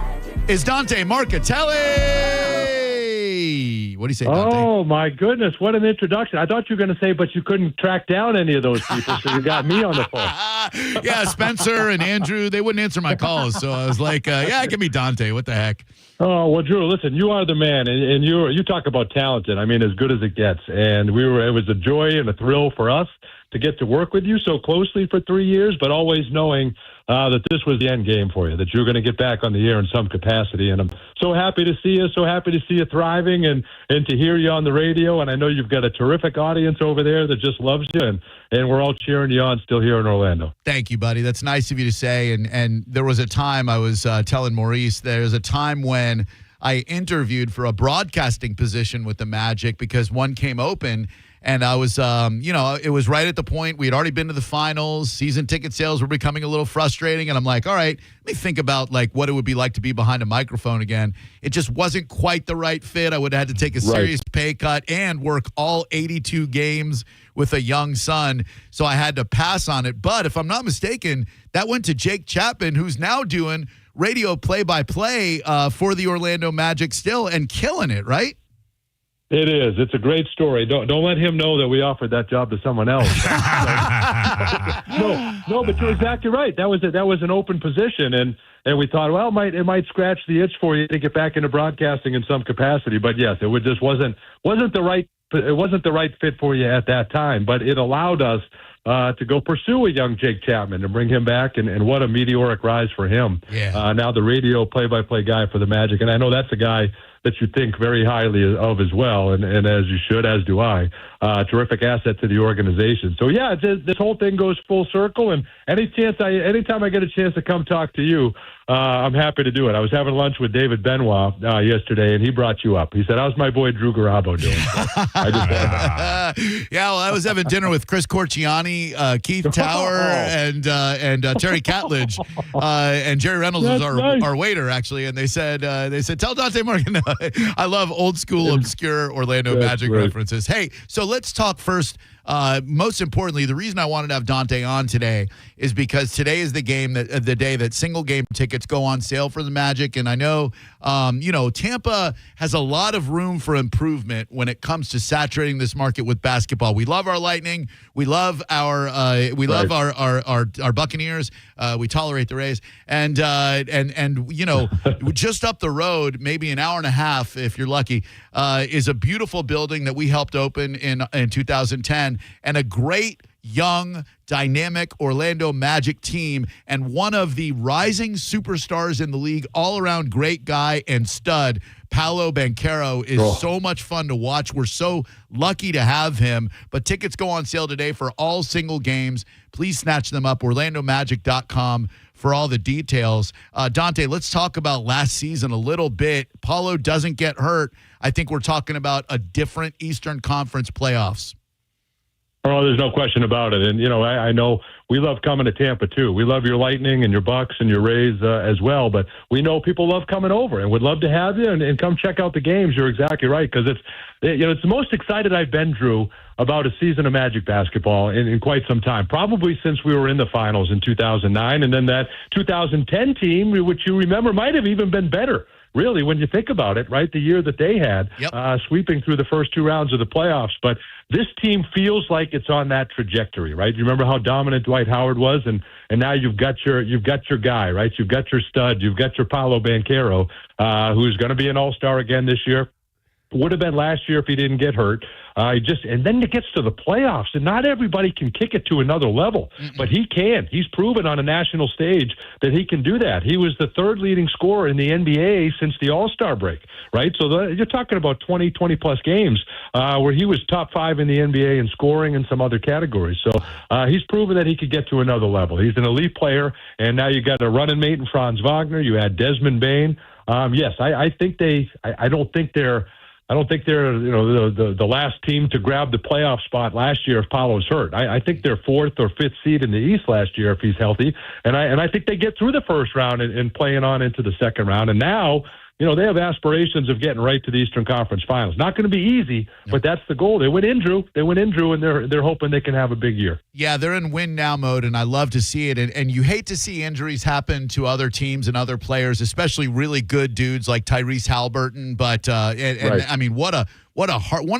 Speaker 18: is Dante Marchitelli. What do you say, Dante?
Speaker 1: Oh, my goodness. What an introduction. I thought you were going to say, but you couldn't track down any of those people, so you got me on the phone.
Speaker 18: Yeah, Spencer and Andrew, they wouldn't answer my calls, so I was like, yeah, give me Dante. What the heck?
Speaker 1: Oh, well, Drew, listen, you are the man, and you talk about talented. I mean, as good as it gets. And it was a joy and a thrill for us to get to work with you so closely for 3 years, but always knowing that this was the end game for you, that you're going to get back on the air in some capacity. And I'm so happy to see you, so happy to see you thriving and to hear you on the radio. And I know you've got a terrific audience over there that just loves you, and we're all cheering you on still here in Orlando.
Speaker 18: Thank you, buddy. That's nice of you to say. And there was a time I was telling Maurice, there's a time when I interviewed for a broadcasting position with the Magic because one came open. And I was, it was right at the point we had already been to the finals. Season ticket sales were becoming a little frustrating. And I'm like, all right, let me think about like what it would be like to be behind a microphone again. It just wasn't quite the right fit. I would have had to take a serious pay cut and work all 82 games with a young son. So I had to pass on it. But if I'm not mistaken, that went to Jake Chapman, who's now doing radio play-by-play for the Orlando Magic still and killing it, right?
Speaker 1: It is. It's a great story. Don't let him know that we offered that job to someone else. No, but you're exactly right. That was an open position, and we thought, well, it might scratch the itch for you to get back into broadcasting in some capacity. But yes, it just wasn't the right fit for you at that time. But it allowed us to go pursue a young Jake Chapman and bring him back, and what a meteoric rise for him.
Speaker 18: Yeah.
Speaker 1: Now the radio play-by-play guy for the Magic, and I know that's a guy that you think very highly of as well, and as you should, as do I. Terrific asset to the organization. So yeah, this whole thing goes full circle, and anytime I get a chance to come talk to you, I'm happy to do it. I was having lunch with David Benoit yesterday, and he brought you up. He said, "How's my boy Drew Garabo doing?" So
Speaker 18: Yeah, well, I was having dinner with Chris Corciani, Keith Tower, and Terry Catledge, and Jerry Reynolds was our waiter actually, and they said tell Dante Morgan. I love old school, obscure Orlando Magic references. Hey, so let's talk first. Most importantly, the reason I wanted to have Dante on today is because today is the day that single game tickets go on sale for the Magic, and I know, Tampa has a lot of room for improvement when it comes to saturating this market with basketball. We love our Lightning, we love our Buccaneers, we tolerate the Rays, and just up the road, maybe an hour and a half if you're lucky, is a beautiful building that we helped open in 2010. And a great, young, dynamic Orlando Magic team, and one of the rising superstars in the league, all-around great guy and stud, Paolo Banchero, is so much fun to watch. We're so lucky to have him. But tickets go on sale today for all single games. Please snatch them up, orlandomagic.com for all the details. Dante, let's talk about last season a little bit. Paolo doesn't get hurt. I think we're talking about a different Eastern Conference playoffs.
Speaker 1: Oh, there's no question about it. And, I know we love coming to Tampa, too. We love your Lightning and your Bucks and your Rays as well. But we know people love coming over and would love to have you and come check out the games. You're exactly right, because it's the most excited I've been, Drew, about a season of Magic basketball in quite some time, probably since we were in the finals in 2009. And then that 2010 team, which you remember might have even been better. Really, when you think about it, right? The year that they had, sweeping through the first two rounds of the playoffs. But this team feels like it's on that trajectory, right? You remember how dominant Dwight Howard was, and now you've got your guy, right? You've got your stud, you've got your Paolo Banchero, who's going to be an all-star again this year. Would have been last year if he didn't get hurt. And then it gets to the playoffs, and not everybody can kick it to another level, but he can. He's proven on a national stage that he can do that. He was the third leading scorer in the NBA since the All-Star break, right? So you're talking about 20-plus games where he was top 5 in the NBA in scoring and some other categories. So he's proven that he could get to another level. He's an elite player, and now you got a running mate in Franz Wagner. You had Desmond Bane. Yes, I think I don't think they're the last team to grab the playoff spot last year if Paolo's hurt. I think they're 4th or 5th seed in the East last year if he's healthy, and I think they get through the first round and playing on into the second round. And now, they have aspirations of getting right to the Eastern Conference Finals. Not going to be easy, but that's the goal. They went in, Drew, and they're hoping they can have a big year.
Speaker 2: Yeah, they're in win now mode, and I love to see it. And you hate to see injuries happen to other teams and other players, especially really good dudes like Tyrese Halliburton. But
Speaker 1: Right.
Speaker 2: I mean, one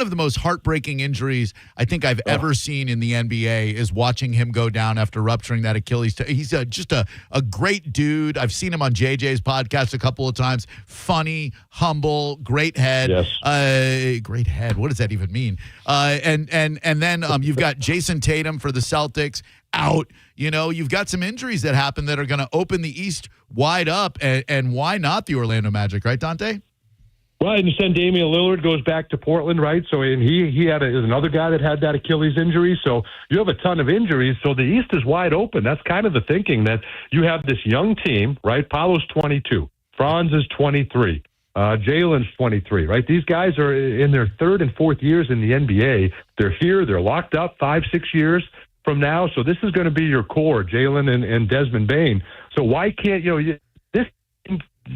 Speaker 2: of the most heartbreaking injuries I think I've ever seen in the NBA is watching him go down after rupturing that Achilles. He's just a great dude. I've seen him on JJ's podcast a couple of times. Funny, humble, great head.
Speaker 1: Yes.
Speaker 2: Great head. What does that even mean? And then you've got Jason Tatum for the Celtics out. You've got some injuries that happen that are going to open the East wide up. And why not the Orlando Magic, right, Dante?
Speaker 1: Well, and you send Damian Lillard goes back to Portland, right? So, and he is another guy that had that Achilles injury. So you have a ton of injuries. So the East is wide open. That's kind of the thinking, that you have this young team, right? Paolo's 22, Franz is 23, Jalen's 23, right? These guys are in their third and fourth years in the NBA. They're here. They're locked up 5-6 years from now. So this is going to be your core, Jalen and Desmond Bane. So why can't this?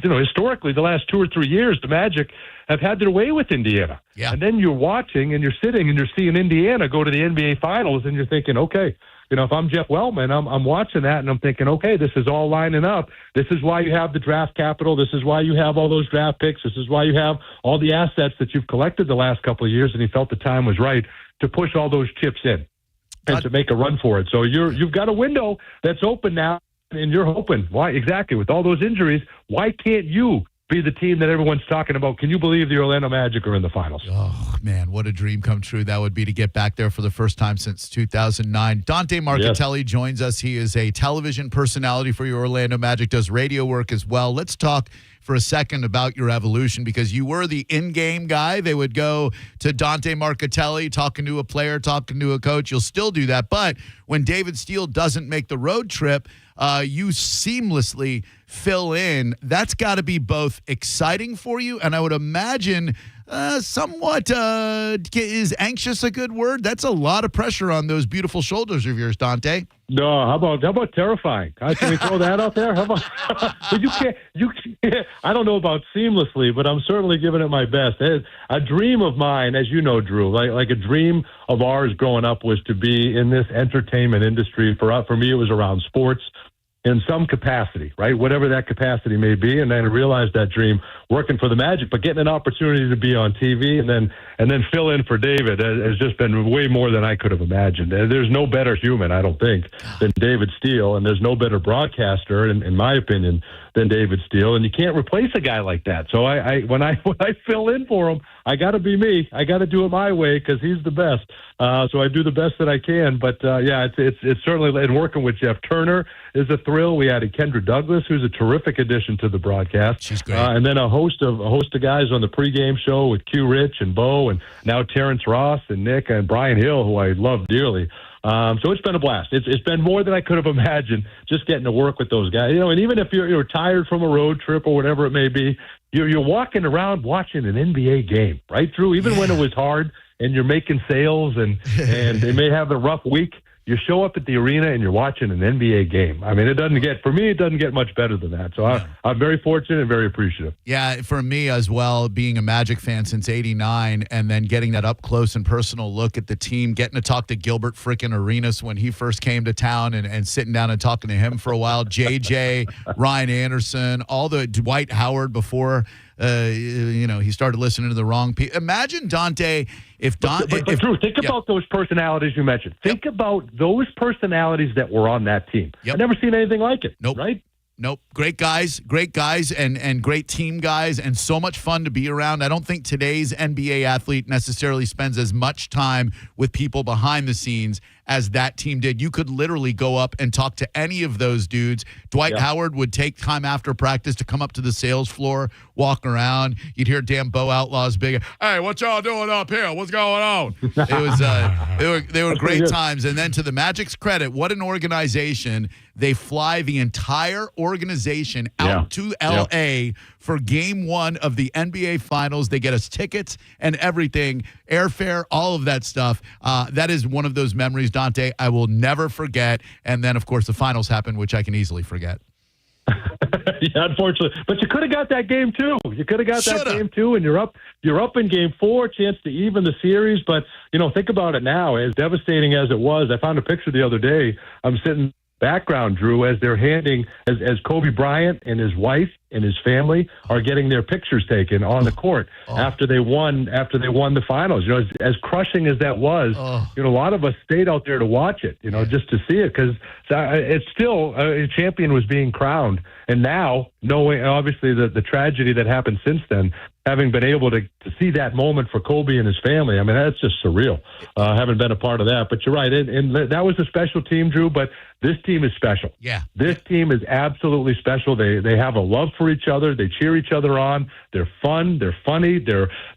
Speaker 1: Historically, the last 2 or 3 years, the Magic have had their way with Indiana.
Speaker 2: Yeah.
Speaker 1: And then you're watching and you're sitting and you're seeing Indiana go to the NBA Finals, and you're thinking, okay, if I'm Jeff Wellman, I'm watching that and I'm thinking, okay, this is all lining up. This is why you have the draft capital. This is why you have all those draft picks. This is why you have all the assets that you've collected the last couple of years, and he felt the time was right to push all those chips in and to make a run for it. So you've got a window that's open now. And you're hoping, why exactly, with all those injuries, why can't you be the team that everyone's talking about? Can you believe the Orlando Magic are in the finals?
Speaker 2: Oh, man, what a dream come true that would be, to get back there for the first time since 2009. Dante Marchitelli joins us. He is a television personality for your Orlando Magic, does radio work as well. Let's talk for a second about your evolution, because you were the in-game guy. They would go to Dante Marchitelli, talking to a player, talking to a coach. You'll still do that. But when David Steele doesn't make the road trip, you seamlessly fill in. That's got to be both exciting for you, and I would imagine somewhat, is anxious a good word? That's a lot of pressure on those beautiful shoulders of yours, Dante.
Speaker 1: No, how about terrifying? Can we throw that out there? How about? But you can't. I don't know about seamlessly, but I'm certainly giving it my best. A dream of mine, as you know, Drew, like a dream of ours growing up, was to be in this entertainment industry. For me, it was around sports in some capacity, right? Whatever that capacity may be. And then I realized that dream working for the Magic, but getting an opportunity to be on TV and then fill in for David has just been way more than I could have imagined. And there's no better human, I don't think, than David Steele, and there's no better broadcaster, in my opinion, than David Steele. And you can't replace a guy like that. So when I fill in for him, I got to be me. I got to do it my way, because he's the best. So I do the best that I can. But it's certainly, and working with Jeff Turner is a thrill. We added Kendra Douglas, who's a terrific addition to the broadcast. She's great. And then a host of guys on the pregame show with Q Rich and Bo, and now Terrence Ross and Nick and Brian Hill, who I love dearly. So it's been a blast. It's been more than I could have imagined, just getting to work with those guys. And even if you're tired from a road trip or whatever it may be, you're walking around watching an NBA game, right, Drew? Even when it was hard and you're making sales and they may have a rough week, you show up at the arena and you're watching an NBA game. I mean, it doesn't get much better than that. So I'm very fortunate and very appreciative.
Speaker 2: Yeah, for me as well, being a Magic fan since '89, and then getting that up close and personal look at the team, getting to talk to Gilbert frickin' Arenas when he first came to town, and sitting down and talking to him for a while. JJ, Ryan Anderson, all the Dwight Howard before he started listening to the wrong people. Imagine, Dante, But Drew, think about those personalities you mentioned. Think about those personalities that were on that team. I've never seen anything like it. Nope. Right? Nope. Great guys, and great team guys, and so much fun to be around. I don't think today's NBA athlete necessarily spends as much time with people behind the scenes as that team did. You could literally go up and talk to any of those dudes. Dwight Howard would take time after practice to come up to the sales floor, walk around. You'd hear damn Bo Outlaw's big, "Hey, what y'all doing up here? What's going on?" It was they were great times. And then to the Magic's credit, what an organization. They fly the entire organization out to L.A. for Game 1 of the NBA Finals. They get us tickets and everything, airfare, all of that stuff. That is one of those memories, Dante, I will never forget. And then, of course, the finals happened, which I can easily forget.
Speaker 1: Yeah, unfortunately, but you could have got that game too. You could have got that game too, and you're up in game 4, chance to even the series. But think about it now. As devastating as it was, I found a picture the other day. I'm sitting background, Drew, as they're handing as Kobe Bryant and his wife and his family are getting their pictures taken on the court after they won the finals. As crushing as that was, a lot of us stayed out there to watch it, just to see it, because it's still a champion was being crowned. And now, knowing obviously the tragedy that happened since then, having been able to see that moment for Kobe and his family, I mean, that's just surreal. Haven't been a part of that. But you're right. And that was a special team, Drew, but this team is special.
Speaker 2: Yeah.
Speaker 1: This team is absolutely special. They have a love for each other. They cheer each other on. They're fun. They're funny.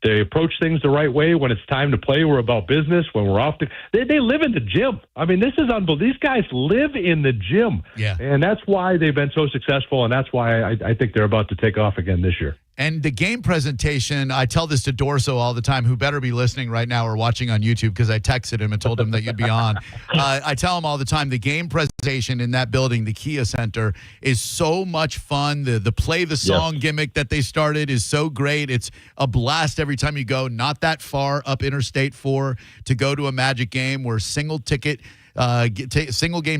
Speaker 1: They approach things the right way. When it's time to play, we're about business. When we're off, they live in the gym. I mean, this is unbelievable. These guys live in the gym.
Speaker 2: Yeah.
Speaker 1: And that's why they've been so successful, and that's why I think they're about to take off again this year.
Speaker 2: And the game presentation, I tell this to Dorso all the time, who better be listening right now or watching on YouTube, because I texted him and told him that you'd be on. I tell him all the time, the game presentation in that building, the Kia Center, is so much fun. The play the song gimmick that they started is so great. It's a blast every time you go. Not that far up Interstate 4 to go to a Magic game where single game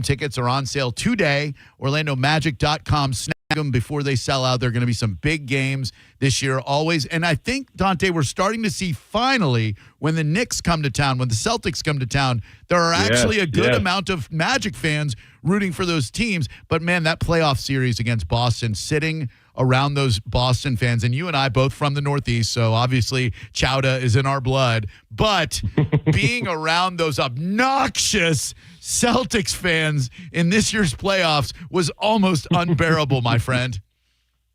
Speaker 2: tickets are on sale today. OrlandoMagic.com. Snag them before they sell out. There are going to be some big games this year always. And I think, Dante, we're starting to see finally when the Knicks come to town, when the Celtics come to town, there are actually a good amount of Magic fans rooting for those teams. But, man, that playoff series against Boston, sitting around those Boston fans, and you and I both from the Northeast, so obviously Chowda is in our blood, but being around those obnoxious Celtics fans in this year's playoffs was almost unbearable, my friend.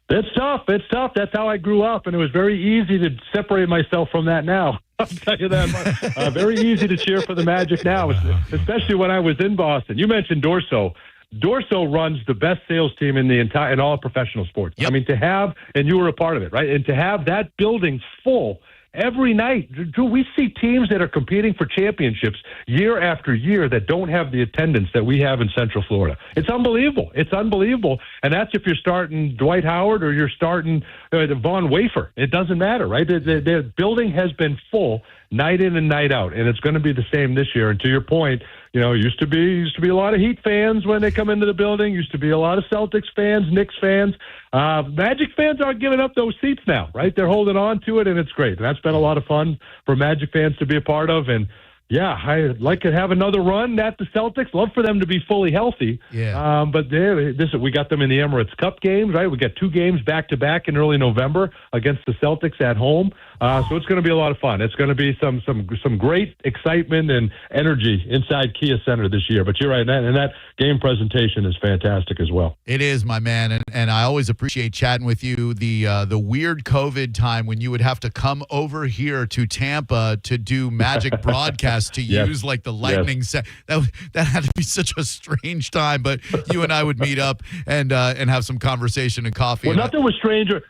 Speaker 1: It's tough. That's how I grew up, and it was very easy to separate myself from that now. I'll tell you that. Very easy to cheer for the Magic now, especially when I was in Boston. You mentioned Dorso. Dorso runs the best sales team in all professional sports. Yep. I mean, to have, and you were a part of it, right? And to have that building full every night. Drew, we see teams that are competing for championships year after year that don't have the attendance that we have in Central Florida. It's unbelievable. And that's if you're starting Dwight Howard or you're starting Von Wafer. It doesn't matter, right? The building has been full night in and night out, and it's going to be the same this year. And to your point, used to be a lot of Heat fans when they come into the building. Used to be a lot of Celtics fans, Knicks fans. Magic fans aren't giving up those seats now, right? They're holding on to it, and it's great. And that's been a lot of fun for Magic fans to be a part of. And yeah, I'd like to have another run at the Celtics. Love for them to be fully healthy.
Speaker 2: Yeah.
Speaker 1: But we got them in the Emirates Cup games, right? We got 2 games back-to-back in early November against the Celtics at home. So it's going to be a lot of fun. It's going to be some great excitement and energy inside Kia Center this year. But you're right, and that game presentation is fantastic as well.
Speaker 2: It is, my man, and I always appreciate chatting with you. The weird COVID time when you would have to come over here to Tampa to do Magic broadcasts to use like the lightning set. That had to be such a strange time. But you and I would meet up and have some conversation and coffee.
Speaker 1: Well, nothing was stranger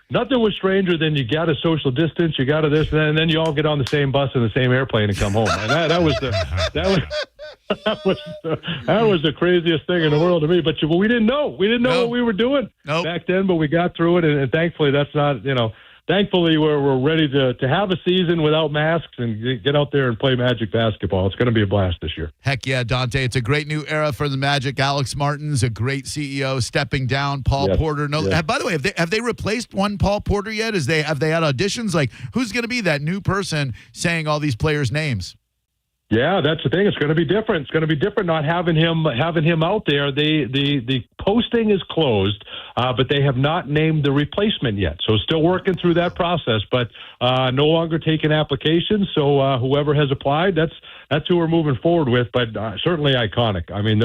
Speaker 1: than you got a social distance. You got to this, and then you all get on the same bus and the same airplane and come home. And that was the craziest thing in the world to me. But we didn't know. We didn't know what we were doing back then, but we got through it. And thankfully, that's not, thankfully we're ready to have a season without masks and get out there and play Magic basketball. It's going to be a blast this year.
Speaker 2: Heck yeah, Dante. It's a great new era for the Magic. Alex Martin's a great CEO stepping down. Paul Porter. By the way, have they replaced one Paul Porter yet? Have they had auditions? Like, who's going to be that new person saying all these players' names?
Speaker 1: Yeah, that's the thing. It's going to be different. It's going to be different not having him out there. The posting is closed, but they have not named the replacement yet. So still working through that process, but no longer taking applications. So whoever has applied, that's who we're moving forward with. But certainly iconic. I mean,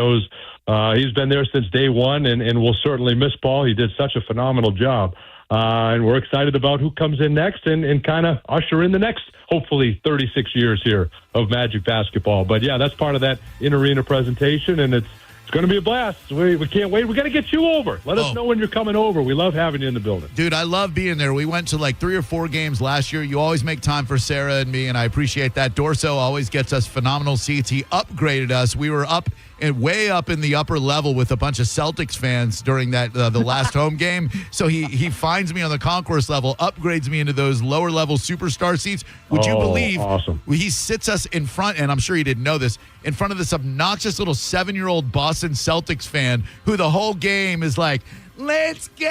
Speaker 1: he's been there since day one, and we'll certainly miss Paul. He did such a phenomenal job. And we're excited about who comes in next and kind of usher in the next, hopefully, 36 years here of Magic basketball. But, yeah, that's part of that in-arena presentation, and it's It's going to be a blast. We can't wait. We got to get you over. Let us know when you're coming over. We love having you in the building.
Speaker 2: Dude, I love being there. We went to like 3 or 4 games last year. You always make time for Sarah and me, and I appreciate that. Dorso always gets us phenomenal seats. He upgraded us. We were up and way up in the upper level with a bunch of Celtics fans during that the last home game. So he finds me on the concourse level, upgrades me into those lower level superstar seats. Would you believe?
Speaker 1: Awesome.
Speaker 2: He sits us in front, and I'm sure he didn't know this, in front of this obnoxious little 7-year-old Boston Celtics fan who the whole game is like, let's go!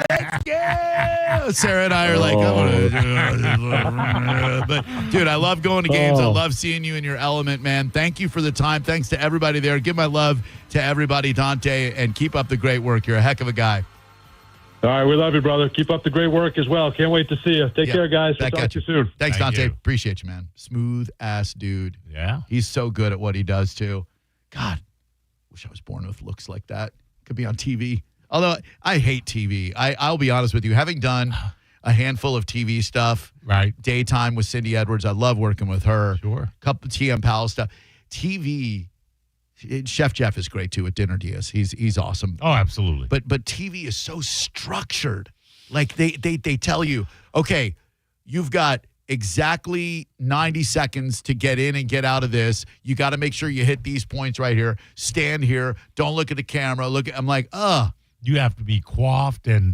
Speaker 2: Let's go! Sarah and I are like, but dude, I love going to games. I love seeing you in your element, man. Thank you for the time. Thanks to everybody there. Give my love to everybody, Dante, and keep up the great work. You're a heck of a guy.
Speaker 1: All right, we love you, brother. Keep up the great work as well. Can't wait to see you. Take care, guys. We'll talk to you soon.
Speaker 2: Thanks, Dante. Appreciate you, man. Smooth ass dude.
Speaker 5: Yeah.
Speaker 2: He's so good at what he does, too. God, wish I was born with looks like that. Could be on TV. Although I hate TV. I'll be honest with you. Having done a handful of TV stuff,
Speaker 5: right?
Speaker 2: Daytime with Cindy Edwards. I love working with her.
Speaker 5: Sure.
Speaker 2: Couple of TM Powell stuff. TV. Chef Jeff is great too at Dinner Diaz. He's awesome.
Speaker 5: Oh, absolutely.
Speaker 2: But TV is so structured. Like they tell you, okay, you've got exactly 90 seconds to get in and get out of this. You got to make sure you hit these points right here. Stand here. Don't look at the camera. I'm like,
Speaker 5: you have to be coiffed and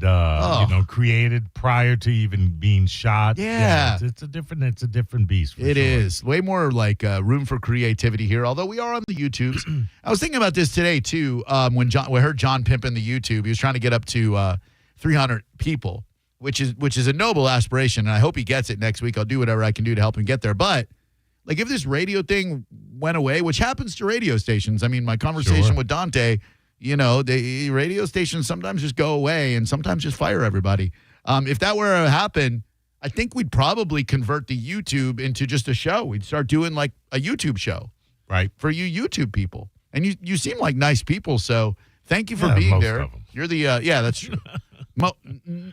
Speaker 5: created prior to even being shot.
Speaker 2: Yeah.
Speaker 5: It's a different beast.
Speaker 2: It is way more like room for creativity here. Although we are on the YouTubes. I was thinking about this today too. When we heard John pimping the YouTube, he was trying to get up to 300 people, which is a noble aspiration, and I hope he gets it next week. I'll do whatever I can do to help him get there. But like, if this radio thing went away, which happens to radio stations, I mean, my conversation with Dante. The radio stations sometimes just go away and sometimes just fire everybody. If that were to happen, I think we'd probably convert the YouTube into just a show. We'd start doing like a YouTube show.
Speaker 5: Right.
Speaker 2: For you YouTube people. And you seem like nice people, so thank you for being there.
Speaker 5: Of them.
Speaker 2: You're the, that's true.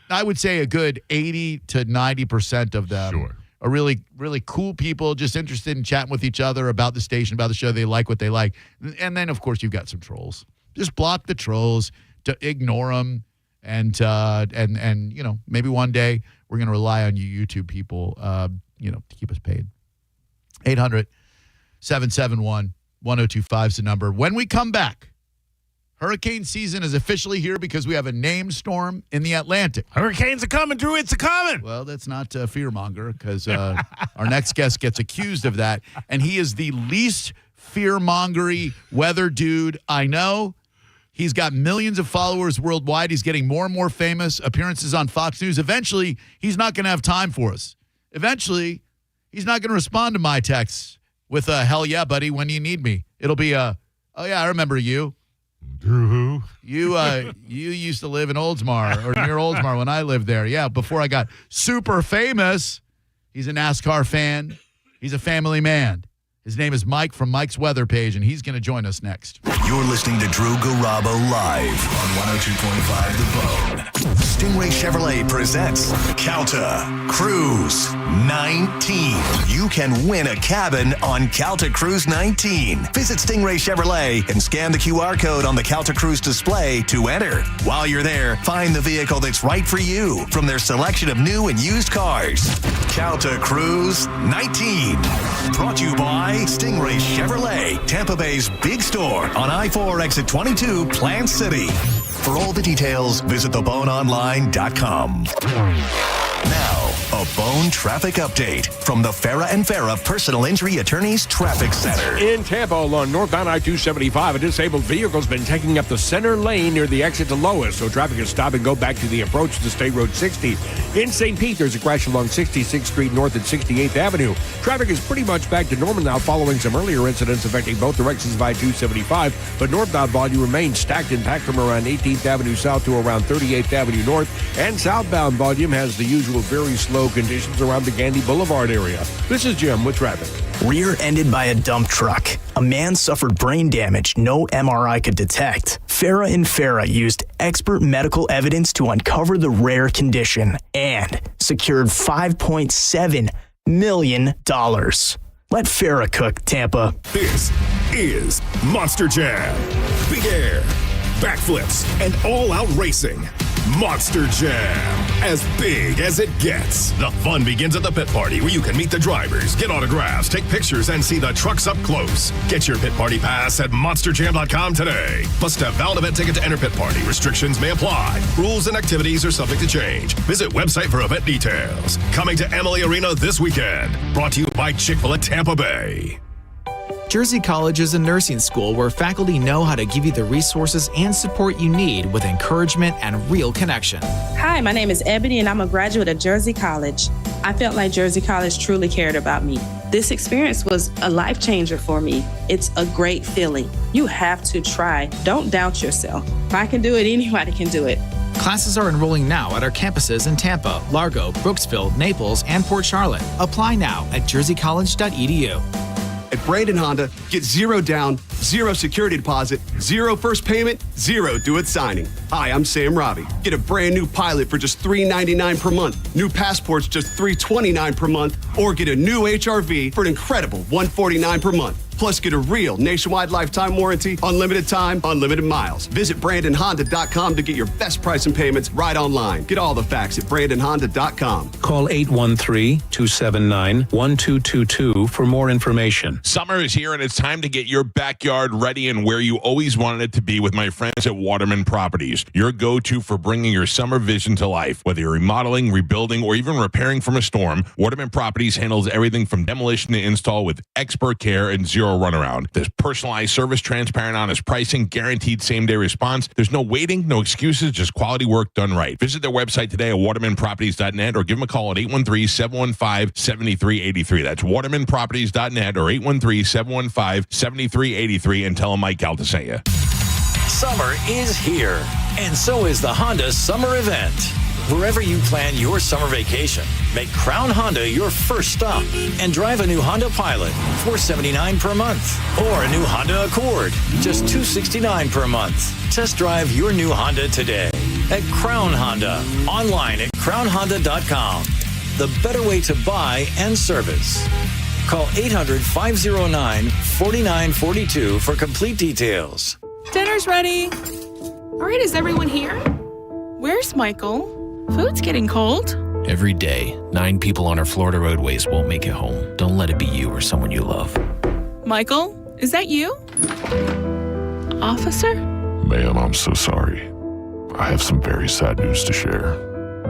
Speaker 2: I would say a good 80 to 90% of them are really, really cool people, just interested in chatting with each other about the station, about the show. They like what they like. And then, of course, you've got some trolls. Just block the trolls, to ignore them, and maybe one day we're going to rely on you YouTube people, to keep us paid. 800-771-1025 is the number. When we come back, hurricane season is officially here because we have a named storm in the Atlantic.
Speaker 5: Hurricanes are coming, Drew. It's a coming.
Speaker 2: Well, that's not fearmonger because our next guest gets accused of that, and he is the least fearmongery weather dude I know. He's got millions of followers worldwide. He's getting more and more famous, appearances on Fox News. Eventually, he's not going to have time for us. Eventually, he's not going to respond to my texts with a hell yeah, buddy, when you need me. It'll be oh yeah, I remember you.
Speaker 5: Drew who?
Speaker 2: You used to live in Oldsmar or near Oldsmar when I lived there. Yeah, before I got super famous. He's a NASCAR fan. He's a family man. His name is Mike from Mike's Weather Page, and he's going to join us next.
Speaker 12: You're listening to Drew Garabo live on 102.5 The Bone. Stingray Chevrolet presents Calta Cruise 19. You can win a cabin on Calta Cruise 19. Visit Stingray Chevrolet and scan the QR code on the Calta Cruise display to enter. While you're there, find the vehicle that's right for you from their selection of new and used cars. Calta Cruise 19. Brought to you by Stingray Chevrolet, Tampa Bay's big store on I-4 exit 22, Plant City. For all the details, visit theboneonline.com. Now, a Bone traffic update from the Farah and Farah Personal Injury Attorneys Traffic Center.
Speaker 3: In Tampa along northbound I-275, a disabled vehicle's been taking up the center lane near the exit to Lois, so traffic is stop and go back to the approach to State Road 60. In St. Pete, there's a crash along 66th Street North and 68th Avenue. Traffic is pretty much back to normal now following some earlier incidents affecting both directions of I-275, but northbound volume remains stacked and packed from around 18th Avenue South to around 38th Avenue North, and southbound volume has the usual very slow conditions around the Gandy Boulevard area. This is Jim with traffic.
Speaker 4: Rear-ended by a dump truck. A man suffered brain damage no MRI could detect. Farah and Farah used expert medical evidence to uncover the rare condition and secured $5.7 million. Let Farrah cook, Tampa.
Speaker 10: This is Monster Jam. Big air, backflips, and all-out racing. Monster Jam. As big as it gets. The fun begins at the pit party, where you can meet the drivers, get autographs, take pictures, and see the trucks up close. Get your pit party pass at monsterjam.com today. Must have valid event ticket to enter pit party. Restrictions may apply. Rules and activities are subject to change. Visit website for event details. Coming to Emily Arena this weekend. Brought to you by Chick-fil-A Tampa Bay.
Speaker 17: Jersey College is a nursing school where faculty know how to give you the resources and support you need with encouragement and real connection.
Speaker 19: Hi, my name is Ebony and I'm a graduate of Jersey College. I felt like Jersey College truly cared about me. This experience was a life changer for me. It's a great feeling. You have to try. Don't doubt yourself. If I can do it, anybody can do it.
Speaker 17: Classes are enrolling now at our campuses in Tampa, Largo, Brooksville, Naples, and Port Charlotte. Apply now at jerseycollege.edu.
Speaker 20: At Brandon Honda, get 0 down, 0 security deposit, 0 first payment, 0 do-it signing. Hi, I'm Sam Robbie. Get a brand new Pilot for just $399 per month, new passports just $329 per month, or get a new HRV for an incredible $149 per month. Plus, get a real nationwide lifetime warranty, unlimited time, unlimited miles. Visit BrandonHonda.com to get your best price and payments right online. Get all the facts at BrandonHonda.com.
Speaker 21: Call 813-279-1222 for more information.
Speaker 22: Summer is here, and it's time to get your backyard ready and where you always wanted it to be with my friends at Waterman Properties. Your go-to for bringing your summer vision to life. Whether you're remodeling, rebuilding, or even repairing from a storm, Waterman Properties handles everything from demolition to install with expert care and zero runaround. There's personalized service, transparent, honest pricing, guaranteed same-day response. There's no waiting, no excuses, just quality work done right. Visit their website today at watermanproperties.net or give them a call at 813-715-7383. That's watermanproperties.net or 813-715-7383 and tell them Mike Calta sent you.
Speaker 23: Summer is here, and so is the Honda Summer Event. Wherever you plan your summer vacation, make Crown Honda your first stop and drive a new Honda Pilot, $479 per month, or a new Honda Accord, just $269 per month. Test drive your new Honda today at Crown Honda, online at crownhonda.com. The better way to buy and service. Call 800-509-4942 for complete details.
Speaker 24: Dinner's ready. All right, is everyone here? Where's Michael? Food's getting cold.
Speaker 29: Every day, 9 people on our Florida roadways won't make it home. Don't let it be you or someone you love.
Speaker 24: Michael, is that you? Officer?
Speaker 10: Ma'am, I'm so sorry. I have some very sad news to share.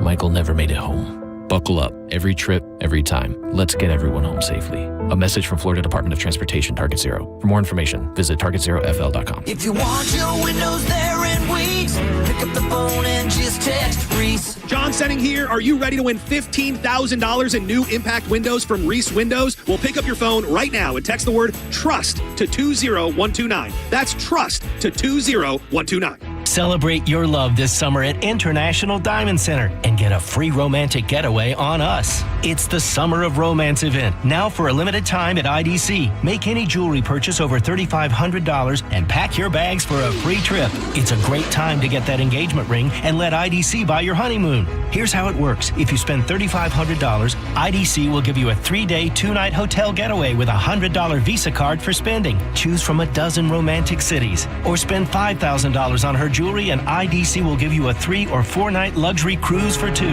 Speaker 29: Michael never made it home. Buckle up. Every trip, every time. Let's get everyone home safely. A message from Florida Department of Transportation, Target Zero. For more information, visit targetzerofl.com.
Speaker 9: If you want your windows there in weeks, pick up the phone and just text Reese.
Speaker 25: John Senning here. Are you ready to win $15,000 in new impact windows from Reese Windows? Well, pick up your phone right now and text the word TRUST to 20129. That's TRUST to 20129.
Speaker 30: Celebrate your love this summer at International Diamond Center and get a free romantic getaway on us. It's the Summer of Romance event, now for a limited time at IDC. Make any jewelry purchase over $3,500 and pack your bags for a free trip. It's a great time to get that engagement ring and let IDC buy your honeymoon. Here's how it works. If you spend $3,500, IDC will give you a 3-day, 2-night hotel getaway with a $100 Visa card for spending. Choose from a dozen romantic cities. Or spend $5,000 on her jewelry and IDC will give you a 3- or 4-night luxury cruise for 2.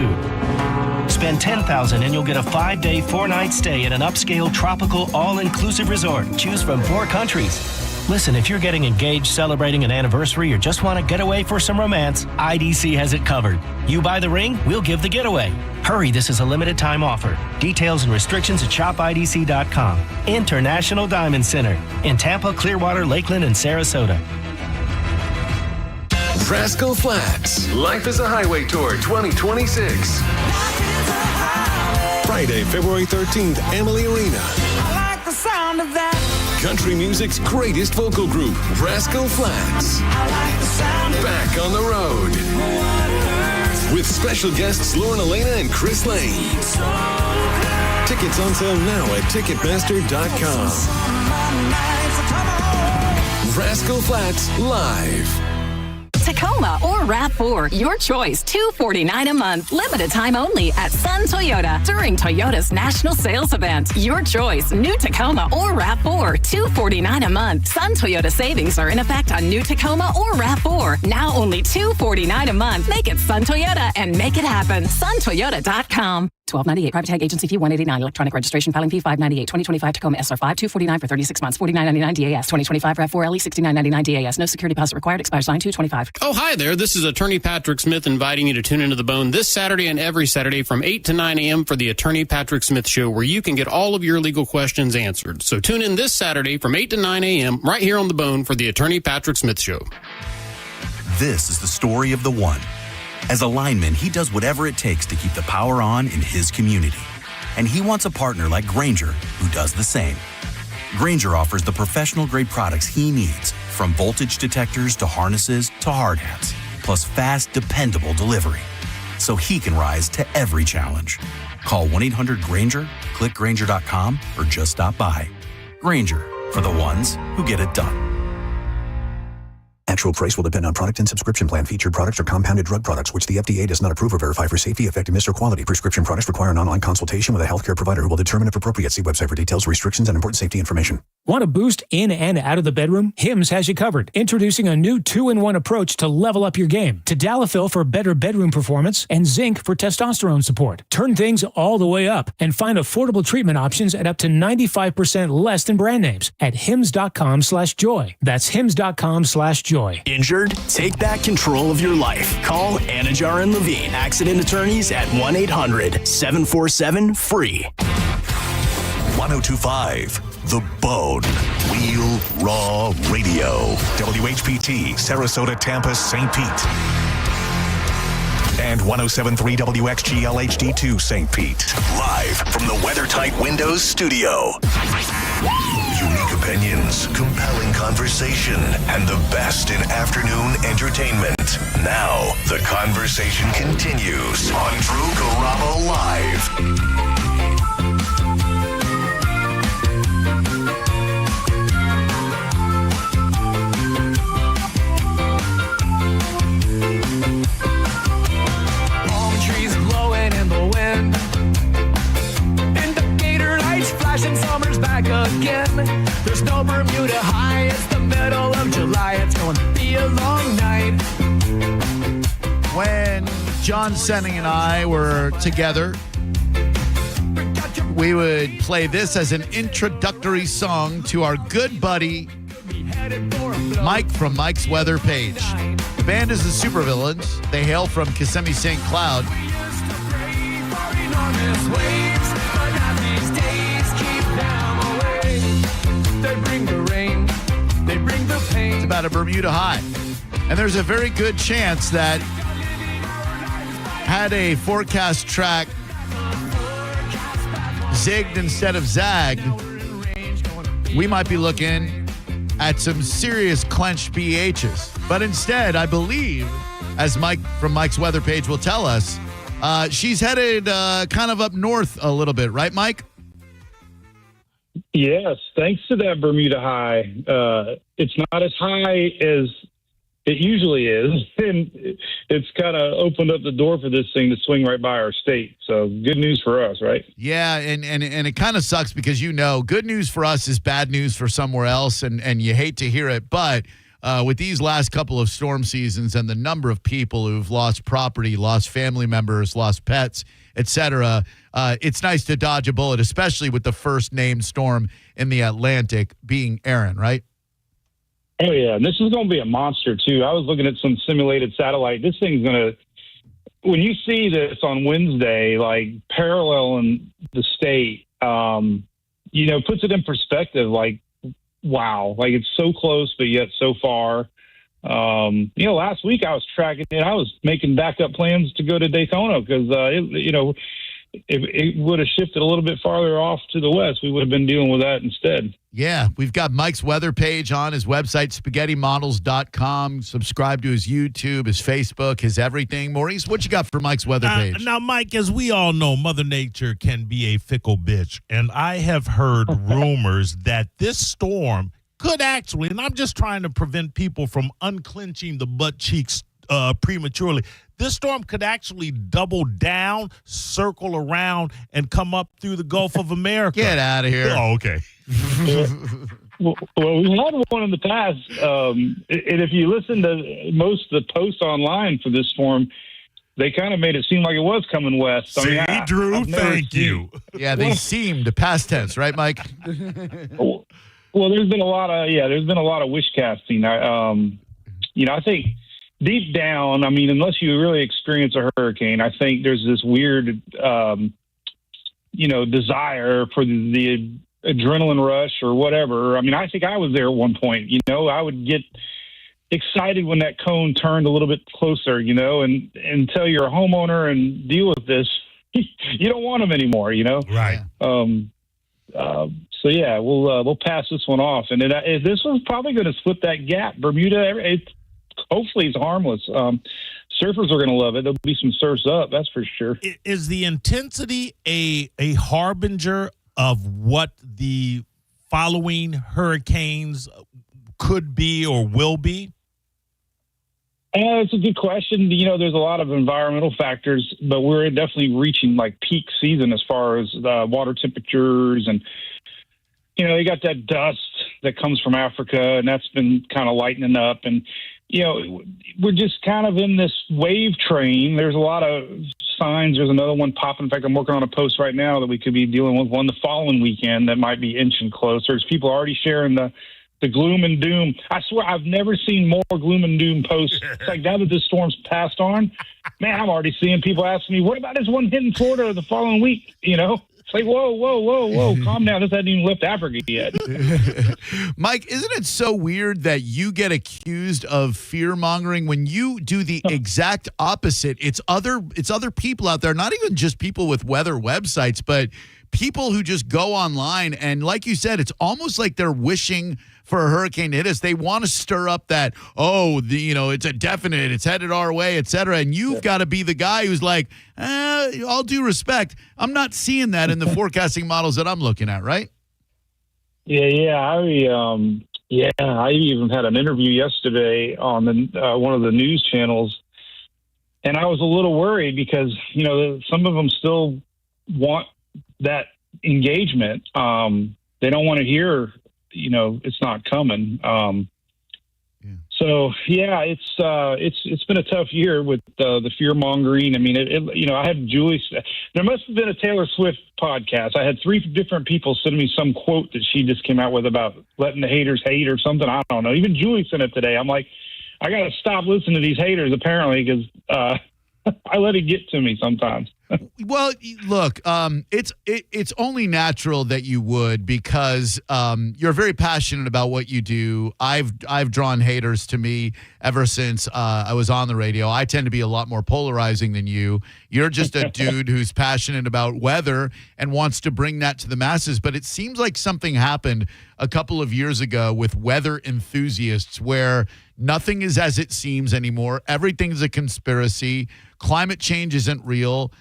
Speaker 30: Spend $10,000 and you'll get a 5-day, 4-night stay at an upscale tropical all-inclusive resort. Choose from 4 countries. Listen, if you're getting engaged, celebrating an anniversary, or just want to get away for some romance, IDC has it covered. You buy the ring, we'll give the getaway. Hurry, this is a limited time offer. Details and restrictions at shopidc.com. International Diamond Center in Tampa, Clearwater, Lakeland, and Sarasota.
Speaker 6: Rascal Flats, Life is a Highway Tour 2026. Friday, February 13th, Emily Arena.
Speaker 9: I like the sound of that.
Speaker 6: Country music's greatest vocal group, Rascal Flats.
Speaker 9: I like the sound of
Speaker 6: Back on the road. With special guests Lauren Elena and Chris Lane. Tickets on sale now at Ticketmaster.com.
Speaker 9: my nights. Come on.
Speaker 6: Rascal Flats Live.
Speaker 7: Tacoma or RAV4. Your choice, $249 a month. Limited time only at Sun Toyota during Toyota's national sales event. Your choice, new Tacoma or RAV4, $249 a month. Sun Toyota savings are in effect on new Tacoma or RAV4. Now only $249 a month. Make it Sun Toyota and make it happen. SunToyota.com. $12.98 private tag agency fee $189 electronic registration filing fee $598 2025 Tacoma SR5 $249 for 36 months $49.99 DAS 2025 RAV4 LE $69.99 DAS no security deposit required expires 9/2/25.
Speaker 8: Oh, hi there. This is Attorney Patrick Smith inviting you to tune into The Bone this Saturday and every Saturday from 8 to 9 a.m. for the Attorney Patrick Smith Show, where you can get all of your legal questions answered. So tune in this Saturday from 8 to 9 a.m. right here on The Bone for the Attorney Patrick Smith Show.
Speaker 11: This is the story of the one. As a lineman, he does whatever it takes to keep the power on in his community. And he wants a partner like Grainger who does the same. Grainger offers the professional-grade products he needs, from voltage detectors to harnesses to hard hats, plus fast, dependable delivery, so he can rise to every challenge. Call 1-800-GRAINGER, click Grainger.com, or just stop by. Grainger, for the ones who get it done.
Speaker 13: Actual price will depend on product and subscription plan. Featured products are compounded drug products, which the FDA does not approve or verify for safety, effectiveness, or quality. Prescription products require an online consultation with a healthcare provider who will determine if appropriate. See website for details, restrictions, and important safety information.
Speaker 14: Want a boost in and out of the bedroom? Hims has you covered. Introducing a new 2-in-1 approach to level up your game. Tadalafil for better bedroom performance and zinc for testosterone support. Turn things all the way up and find affordable treatment options at up to 95% less than brand names at hims.com/joy. That's hims.com/joy.
Speaker 4: Injured? Take back control of your life. Call Anajar and Levine, accident attorneys at 1-800-747-FREE.
Speaker 12: 1025 The Bone. Wheel Raw Radio. WHPT, Sarasota, Tampa, St. Pete. And 1073 WXGL HD2 St. Pete. Live from the WeatherTight Windows studio. Unique opinions, compelling conversation, and the best in afternoon entertainment. Now, the conversation continues on Drew Garabo Live.
Speaker 9: Flashing summer's back again. There's no Bermuda high. It's the middle of July. It's going to be a long night.
Speaker 2: When John Senning and I were together, we would play this as an introductory song to our good buddy Mike from Mike's Weather Page. The band is the Supervillains. They hail from Kissimmee St. Cloud.
Speaker 9: They bring the rain, they bring the pain.
Speaker 2: It's about a Bermuda high. And there's a very good chance that had a forecast track zigged instead of zagged, we might be looking at some serious clenched BHs. But instead, I believe, as Mike from Mike's Weather Page will tell us, she's headed kind of up north a little bit, right, Mike?
Speaker 15: Yes, thanks to that Bermuda high. It's not as high as it usually is, and it's kind of opened up the door for this thing to swing right by our state. So good news for us, right?
Speaker 2: Yeah, and it kind of sucks because, good news for us is bad news for somewhere else, and you hate to hear it, but with these last couple of storm seasons and the number of people who've lost property, lost family members, lost pets, etc., it's nice to dodge a bullet, especially with the first named storm in the Atlantic being Aaron, right?
Speaker 15: Oh, yeah. And this is going to be a monster, too. I was looking at some simulated satellite. This thing's going to, when you see this on Wednesday, like paralleling the state, puts it in perspective, like, wow, like it's so close, but yet so far. Last week I was tracking it. I was making backup plans to go to Daytona because, if it would have shifted a little bit farther off to the west, we would have been dealing with that instead.
Speaker 2: Yeah, we've got Mike's weather page on his website, spaghettimodels.com. Subscribe to his YouTube, his Facebook, his everything. Maurice, what you got for Mike's weather page?
Speaker 5: Now, Mike, as we all know, Mother Nature can be a fickle bitch. And I have heard rumors that this storm could actually, and I'm just trying to prevent people from unclenching the butt cheeks prematurely. This storm could actually double down, circle around, and come up through the Gulf of America.
Speaker 2: Get out of here.
Speaker 5: Oh, okay.
Speaker 15: Well, we've had one in the past, and if you listen to most of the posts online for this storm, they kind of made it seem like it was coming west.
Speaker 5: See, Drew, thank you.
Speaker 2: Yeah, they seemed past tense, right, Mike?
Speaker 15: Well, there's been a lot of wish casting. I think deep down, I mean, unless you really experience a hurricane, I think there's this weird, desire for the adrenaline rush or whatever. I mean, I think I was there at one point. I would get excited when that cone turned a little bit closer, and until you're a homeowner and deal with this, you don't want them anymore,
Speaker 5: Right.
Speaker 15: So yeah, we'll pass this one off, and this one's probably going to split that gap. Bermuda, hopefully it's harmless. Surfers are going to love it. There'll be some surfs up, that's for sure.
Speaker 5: Is the intensity a harbinger of what the following hurricanes could be or will be?
Speaker 15: It's a good question. There's a lot of environmental factors, but we're definitely reaching like peak season as far as water temperatures. And, you got that dust that comes from Africa, and that's been kind of lightening up. And, we're just kind of in this wave train. There's a lot of signs. There's another one popping. In fact, I'm working on a post right now that we could be dealing with one the following weekend that might be inching closer. There's people already sharing the gloom and doom. I swear I've never seen more gloom and doom posts. It's like now that this storm's passed on, man, I'm already seeing people asking me, what about this one hitting Florida the following week? It's like, whoa, calm down. This hasn't even left Africa yet.
Speaker 2: Mike, isn't it so weird that you get accused of fear-mongering when you do the exact opposite? It's other people out there, not even just people with weather websites, but people who just go online, and like you said, it's almost like they're wishing for a hurricane to hit us. They want to stir up that, it's a definite, it's headed our way, et cetera. And you've got to be the guy who's like, all due respect, I'm not seeing that in the forecasting models that I'm looking at, right?
Speaker 15: Yeah. I even had an interview yesterday on one of the news channels, and I was a little worried because, some of them still want that engagement. They don't want to hear, it's not coming. So yeah, it's been a tough year with the fear mongering. I mean, I had Julie. There must have been a Taylor Swift podcast. I had 3 different people send me some quote that she just came out with about letting the haters hate or something. I don't know. Even Julie sent it today. I'm like, I got to stop listening to these haters apparently because I let it get to me sometimes.
Speaker 2: Well, look, it's only natural that you would because you're very passionate about what you do. I've drawn haters to me ever since I was on the radio. I tend to be a lot more polarizing than you. You're just a dude who's passionate about weather and wants to bring that to the masses. But it seems like something happened a couple of years ago with weather enthusiasts where nothing is as it seems anymore. Everything's a conspiracy. Climate change isn't real.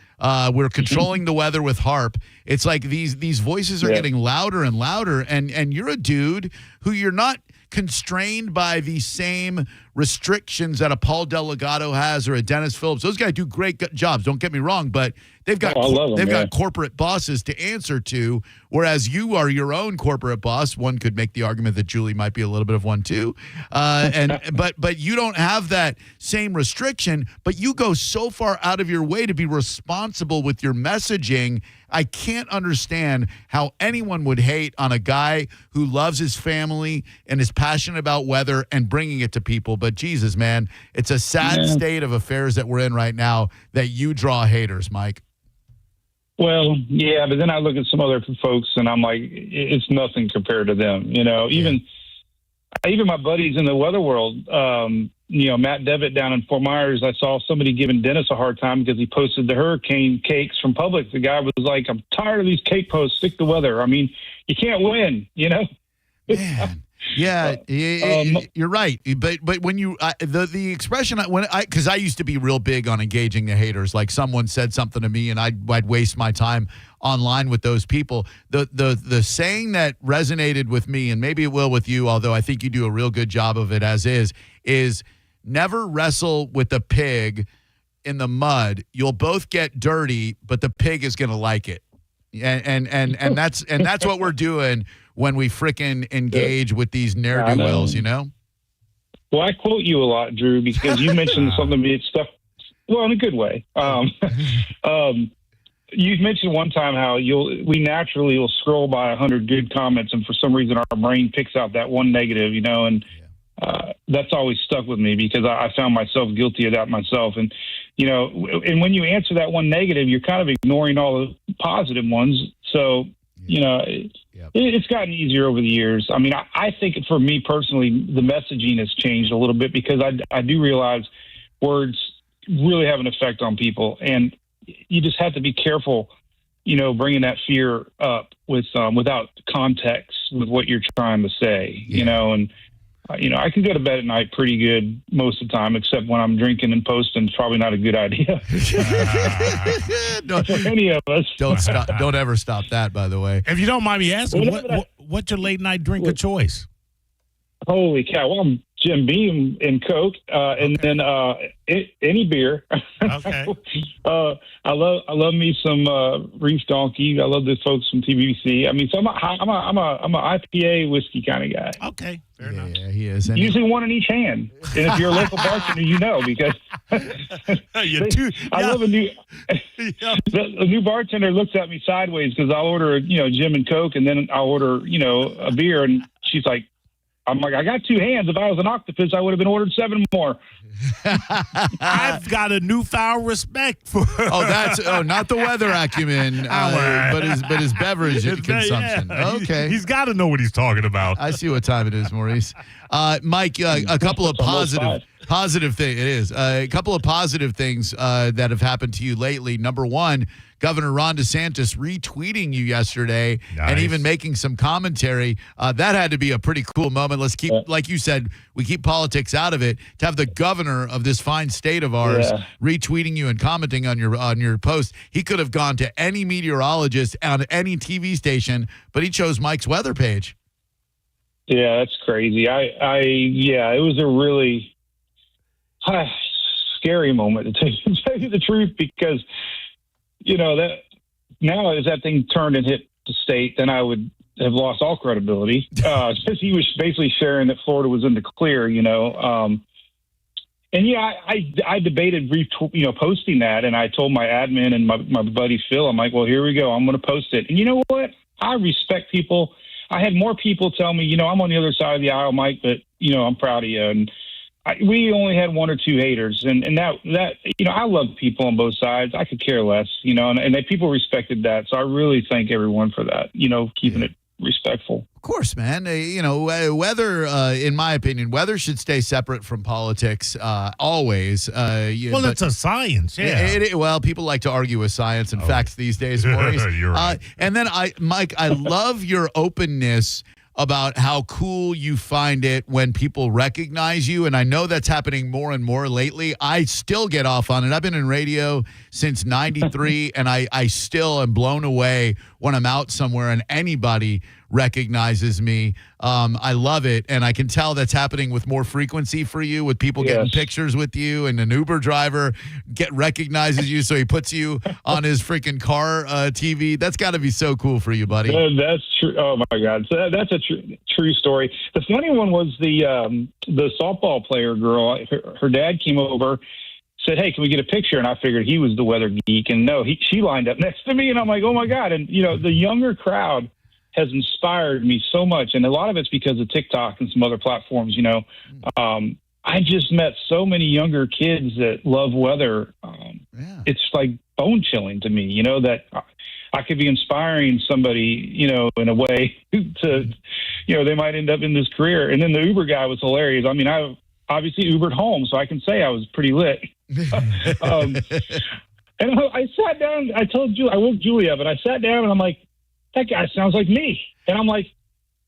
Speaker 2: We're controlling the weather with HARP. It's like these voices are getting louder and louder, and you're a dude who you're not constrained by the same restrictions that a Paul Delgado has or a Dennis Phillips. Those guys do great jobs, don't get me wrong, but they've got got corporate bosses to answer to, whereas you are your own corporate boss. One could make the argument that Julie might be a little bit of one too. But you don't have that same restriction, but you go so far out of your way to be responsible with your messaging. I can't understand how anyone would hate on a guy who loves his family and is passionate about weather and bringing it to people. But Jesus, man, it's a sad state of affairs that we're in right now that you draw haters, Mike.
Speaker 15: Well, yeah, but then I look at some other folks and I'm like, it's nothing compared to them. Even my buddies in the weather world, Matt Devitt down in Fort Myers, I saw somebody giving Dennis a hard time because he posted the hurricane cakes from Publix. The guy was like, I'm tired of these cake posts. Stick to weather. I mean, you can't win,
Speaker 2: Man. Yeah, you're right. But when you the expression because I used to be real big on engaging the haters. Like someone said something to me, and I'd waste my time online with those people. The saying that resonated with me, and maybe it will with you, although I think you do a real good job of it as is never wrestle with the pig in the mud. You'll both get dirty, but the pig is going to like it. And that's what we're doing when we frickin' engage with these ne'er-do-wells, you know?
Speaker 15: Well, I quote you a lot, Drew, because you mentioned something to me. It's stuff, well, in a good way. You mentioned one time how we naturally will scroll by 100 good comments, and for some reason our brain picks out that one negative, you know, and that's always stuck with me because I found myself guilty of that myself. And, you know, and when you answer that one negative, you're kind of ignoring all the positive ones. So, you know, it's gotten easier over the years. I mean, I think for me personally, the messaging has changed a little bit because I do realize words really have an effect on people, and you just have to be careful, you know, bringing that fear up with without context with what you're trying to say, you know, and you know, I can go to bed at night pretty good most of the time, except when I'm drinking and posting. It's probably not a good idea for any of us.
Speaker 2: Don't ever stop that, by the way.
Speaker 5: If you don't mind me asking, what's your late night drink of choice?
Speaker 15: Holy cow! Well, I'm Jim Beam and Coke, and then any beer.
Speaker 5: Okay.
Speaker 15: I love me some Reef Donkey. I love the folks from TBC. I mean, so I'm a IPA whiskey kind of guy.
Speaker 5: Okay, fair enough.
Speaker 2: Yeah, he is.
Speaker 15: Usually one in each hand. And if you're a local bartender, you know, because I love a new a new bartender looks at me sideways because I'll order Jim and Coke, and then I'll order a beer, and she's like, I'm like, I got two hands. If I was an octopus, I would have been ordered 7 more.
Speaker 5: I've got a newfound respect for.
Speaker 2: Not the weather acumen, but his beverage consumption.
Speaker 5: Yeah.
Speaker 2: Okay,
Speaker 5: he's got to know what he's talking about.
Speaker 2: I see what time it is, Maurice. Mike, a couple of positive things. It is a couple of positive things that have happened to you lately. Number one, Governor Ron DeSantis retweeting you yesterday and even making some commentary. That had to be a pretty cool moment. Let's keep, like you said, we keep politics out of it. To have the governor of this fine state of ours retweeting you and commenting on your post, he could have gone to any meteorologist on any TV station, but he chose Mike's weather page.
Speaker 15: Yeah, that's crazy. It was a really scary moment to tell you the truth, because that now as that thing turned and hit the state, then I would have lost all credibility because he was basically sharing that Florida was in the clear, and I debated posting that, and I told my admin and my buddy Phil, I'm like, well, here we go, I'm going to post it. And you know what? I respect people. I had more people tell me, I'm on the other side of the aisle, Mike, but I'm proud of you. And we only had 1 or 2 haters, and that I love people on both sides. I could care less, and people respected that. So I really thank everyone for that, keeping it respectful.
Speaker 2: Of course, man. Weather, in my opinion, weather should stay separate from politics always.
Speaker 5: It's a science, yeah.
Speaker 2: Well, people like to argue with science and facts these days, Maurice.
Speaker 5: You're right.
Speaker 2: And then, Mike, I love your openness about how cool you find it when people recognize you. And I know that's happening more and more lately. I still get off on it. I've been in radio since 93, and I still am blown away when I'm out somewhere and anybody recognizes me. I love it, and I can tell that's happening with more frequency for you, with people getting pictures with you, and an Uber driver recognizes you, so he puts you on his freaking car TV. That's got to be so cool for you, buddy.
Speaker 15: That's true. Oh my God, so that's a true story. The funny one was the softball player girl. Her dad came over, said, hey, can we get a picture? And I figured he was the weather geek, and no, she lined up next to me, and I'm like, oh my God. And the younger crowd has inspired me so much, and a lot of it's because of TikTok and some other platforms. I just met so many younger kids that love weather. It's like bone chilling to me, that I could be inspiring somebody, in a way to, they might end up in this career. And then the Uber guy was hilarious. I mean, I obviously Ubered home, so I can say I was pretty lit. And I sat down. I told Julia, I woke Julia up, and I sat down, and I'm like, that guy sounds like me. And I'm like,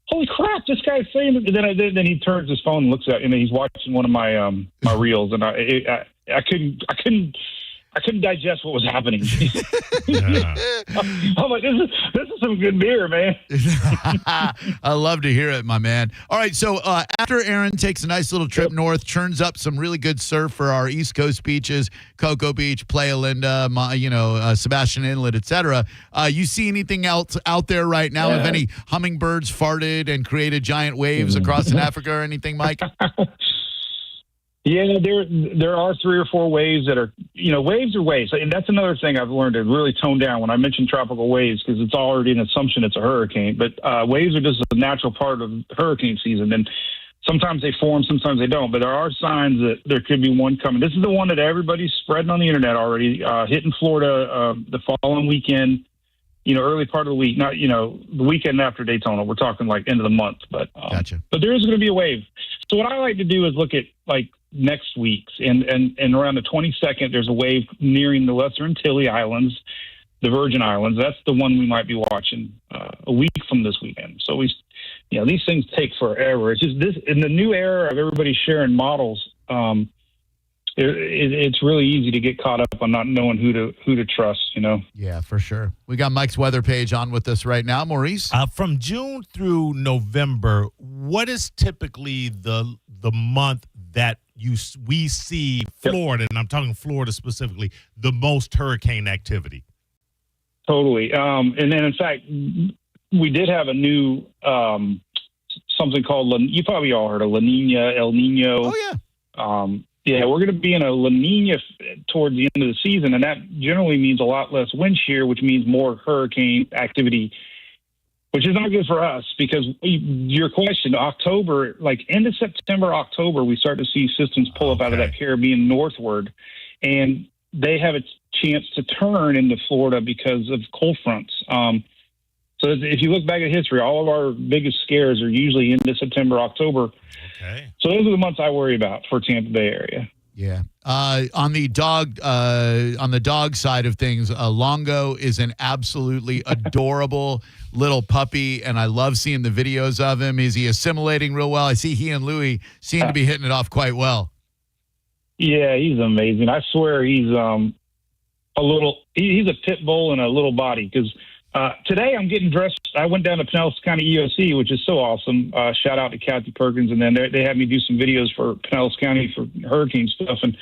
Speaker 15: holy crap, this guy's saying it. And then he turns his phone and looks at it, and he's watching one of my my reels, and I couldn't digest what was happening. I'm like, this is some good beer, man.
Speaker 2: I love to hear it, my man. All right, so after Aaron takes a nice little trip north, churns up some really good surf for our East Coast beaches, Cocoa Beach, Playa Linda, Sebastian Inlet, etc. You see anything else out there right now? Have any hummingbirds farted and created giant waves across in Africa or anything, Mike?
Speaker 15: Yeah, there are 3 or 4 waves that are, waves are waves. And that's another thing I've learned to really tone down when I mention tropical waves, because it's already an assumption it's a hurricane. But waves are just a natural part of hurricane season. And sometimes they form, sometimes they don't. But there are signs that there could be one coming. This is the one that everybody's spreading on the internet already, hitting Florida the following weekend, early part of the week, not, the weekend after Daytona. We're talking like end of the month. But
Speaker 2: gotcha.
Speaker 15: But there is going to be a wave. So what I like to do is look at like next week's and around the 22nd, there's a wave nearing the Lesser Antilles Islands, the Virgin Islands. That's the one we might be watching a week from this weekend. So these things take forever. It's just this in the new era of everybody sharing models. It's really easy to get caught up on not knowing who to trust.
Speaker 2: Yeah, for sure. We got Mike's weather page on with us right now, Maurice.
Speaker 5: From June through November, what is typically the month that we see Florida, and I'm talking Florida specifically, the most hurricane activity?
Speaker 15: Totally. And then, in fact, we did have a new something called, you probably all heard of La Nina, El Nino.
Speaker 2: Oh, yeah.
Speaker 15: Yeah, we're going to be in a La Nina towards the end of the season, and that generally means a lot less wind shear, which means more hurricane activity, which is not good for us because your question, October, like end of September, October, we start to see systems pull up out of that Caribbean northward, and they have a chance to turn into Florida because of cold fronts. So if you look back at history, all of our biggest scares are usually into September, October.
Speaker 5: Okay.
Speaker 15: So those are the months I worry about for Tampa Bay area.
Speaker 2: Yeah. On the dog side of things, Longo is an absolutely adorable little puppy, and I love seeing the videos of him. Is he assimilating real well? I see he and Louie seem to be hitting it off quite well.
Speaker 15: Yeah, he's amazing. I swear he's he's a pit bull in a little body because today I'm getting dressed. I went down to Pinellas County EOC, which is so awesome. Shout out to Kathy Perkins. And then they had me do some videos for Pinellas County for hurricane stuff. And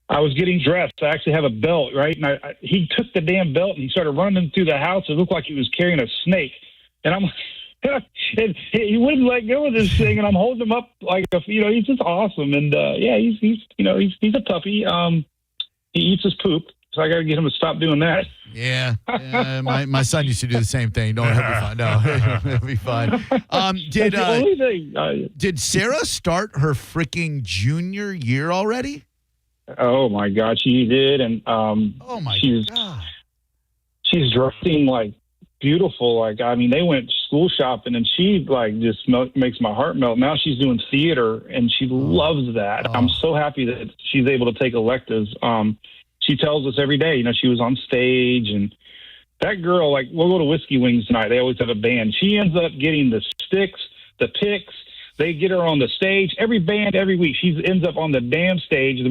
Speaker 15: I was getting dressed. I actually have a belt, right? And he took the damn belt and he started running through the house. It looked like he was carrying a snake. And I'm and he wouldn't let go of this thing. And I'm holding him up like, he's just awesome. And he's a puppy. He eats his poop. So I got to get him to stop doing that.
Speaker 2: Yeah. My son used to do the same thing. No, he'll be fine. No, he'll be fine. Did Sarah start her freaking junior year already?
Speaker 15: Oh my God, she did. And she's dressing like beautiful. Like, I mean, they went school shopping and she like just makes my heart melt. Now she's doing theater and she loves that. I'm so happy that she's able to take electives. She tells us every day, she was on stage, and that girl, like, we'll go to Whiskey Wings tonight. They always have a band. She ends up getting the sticks, the picks. They get her on the stage. Every band, every week, she ends up on the damn stage.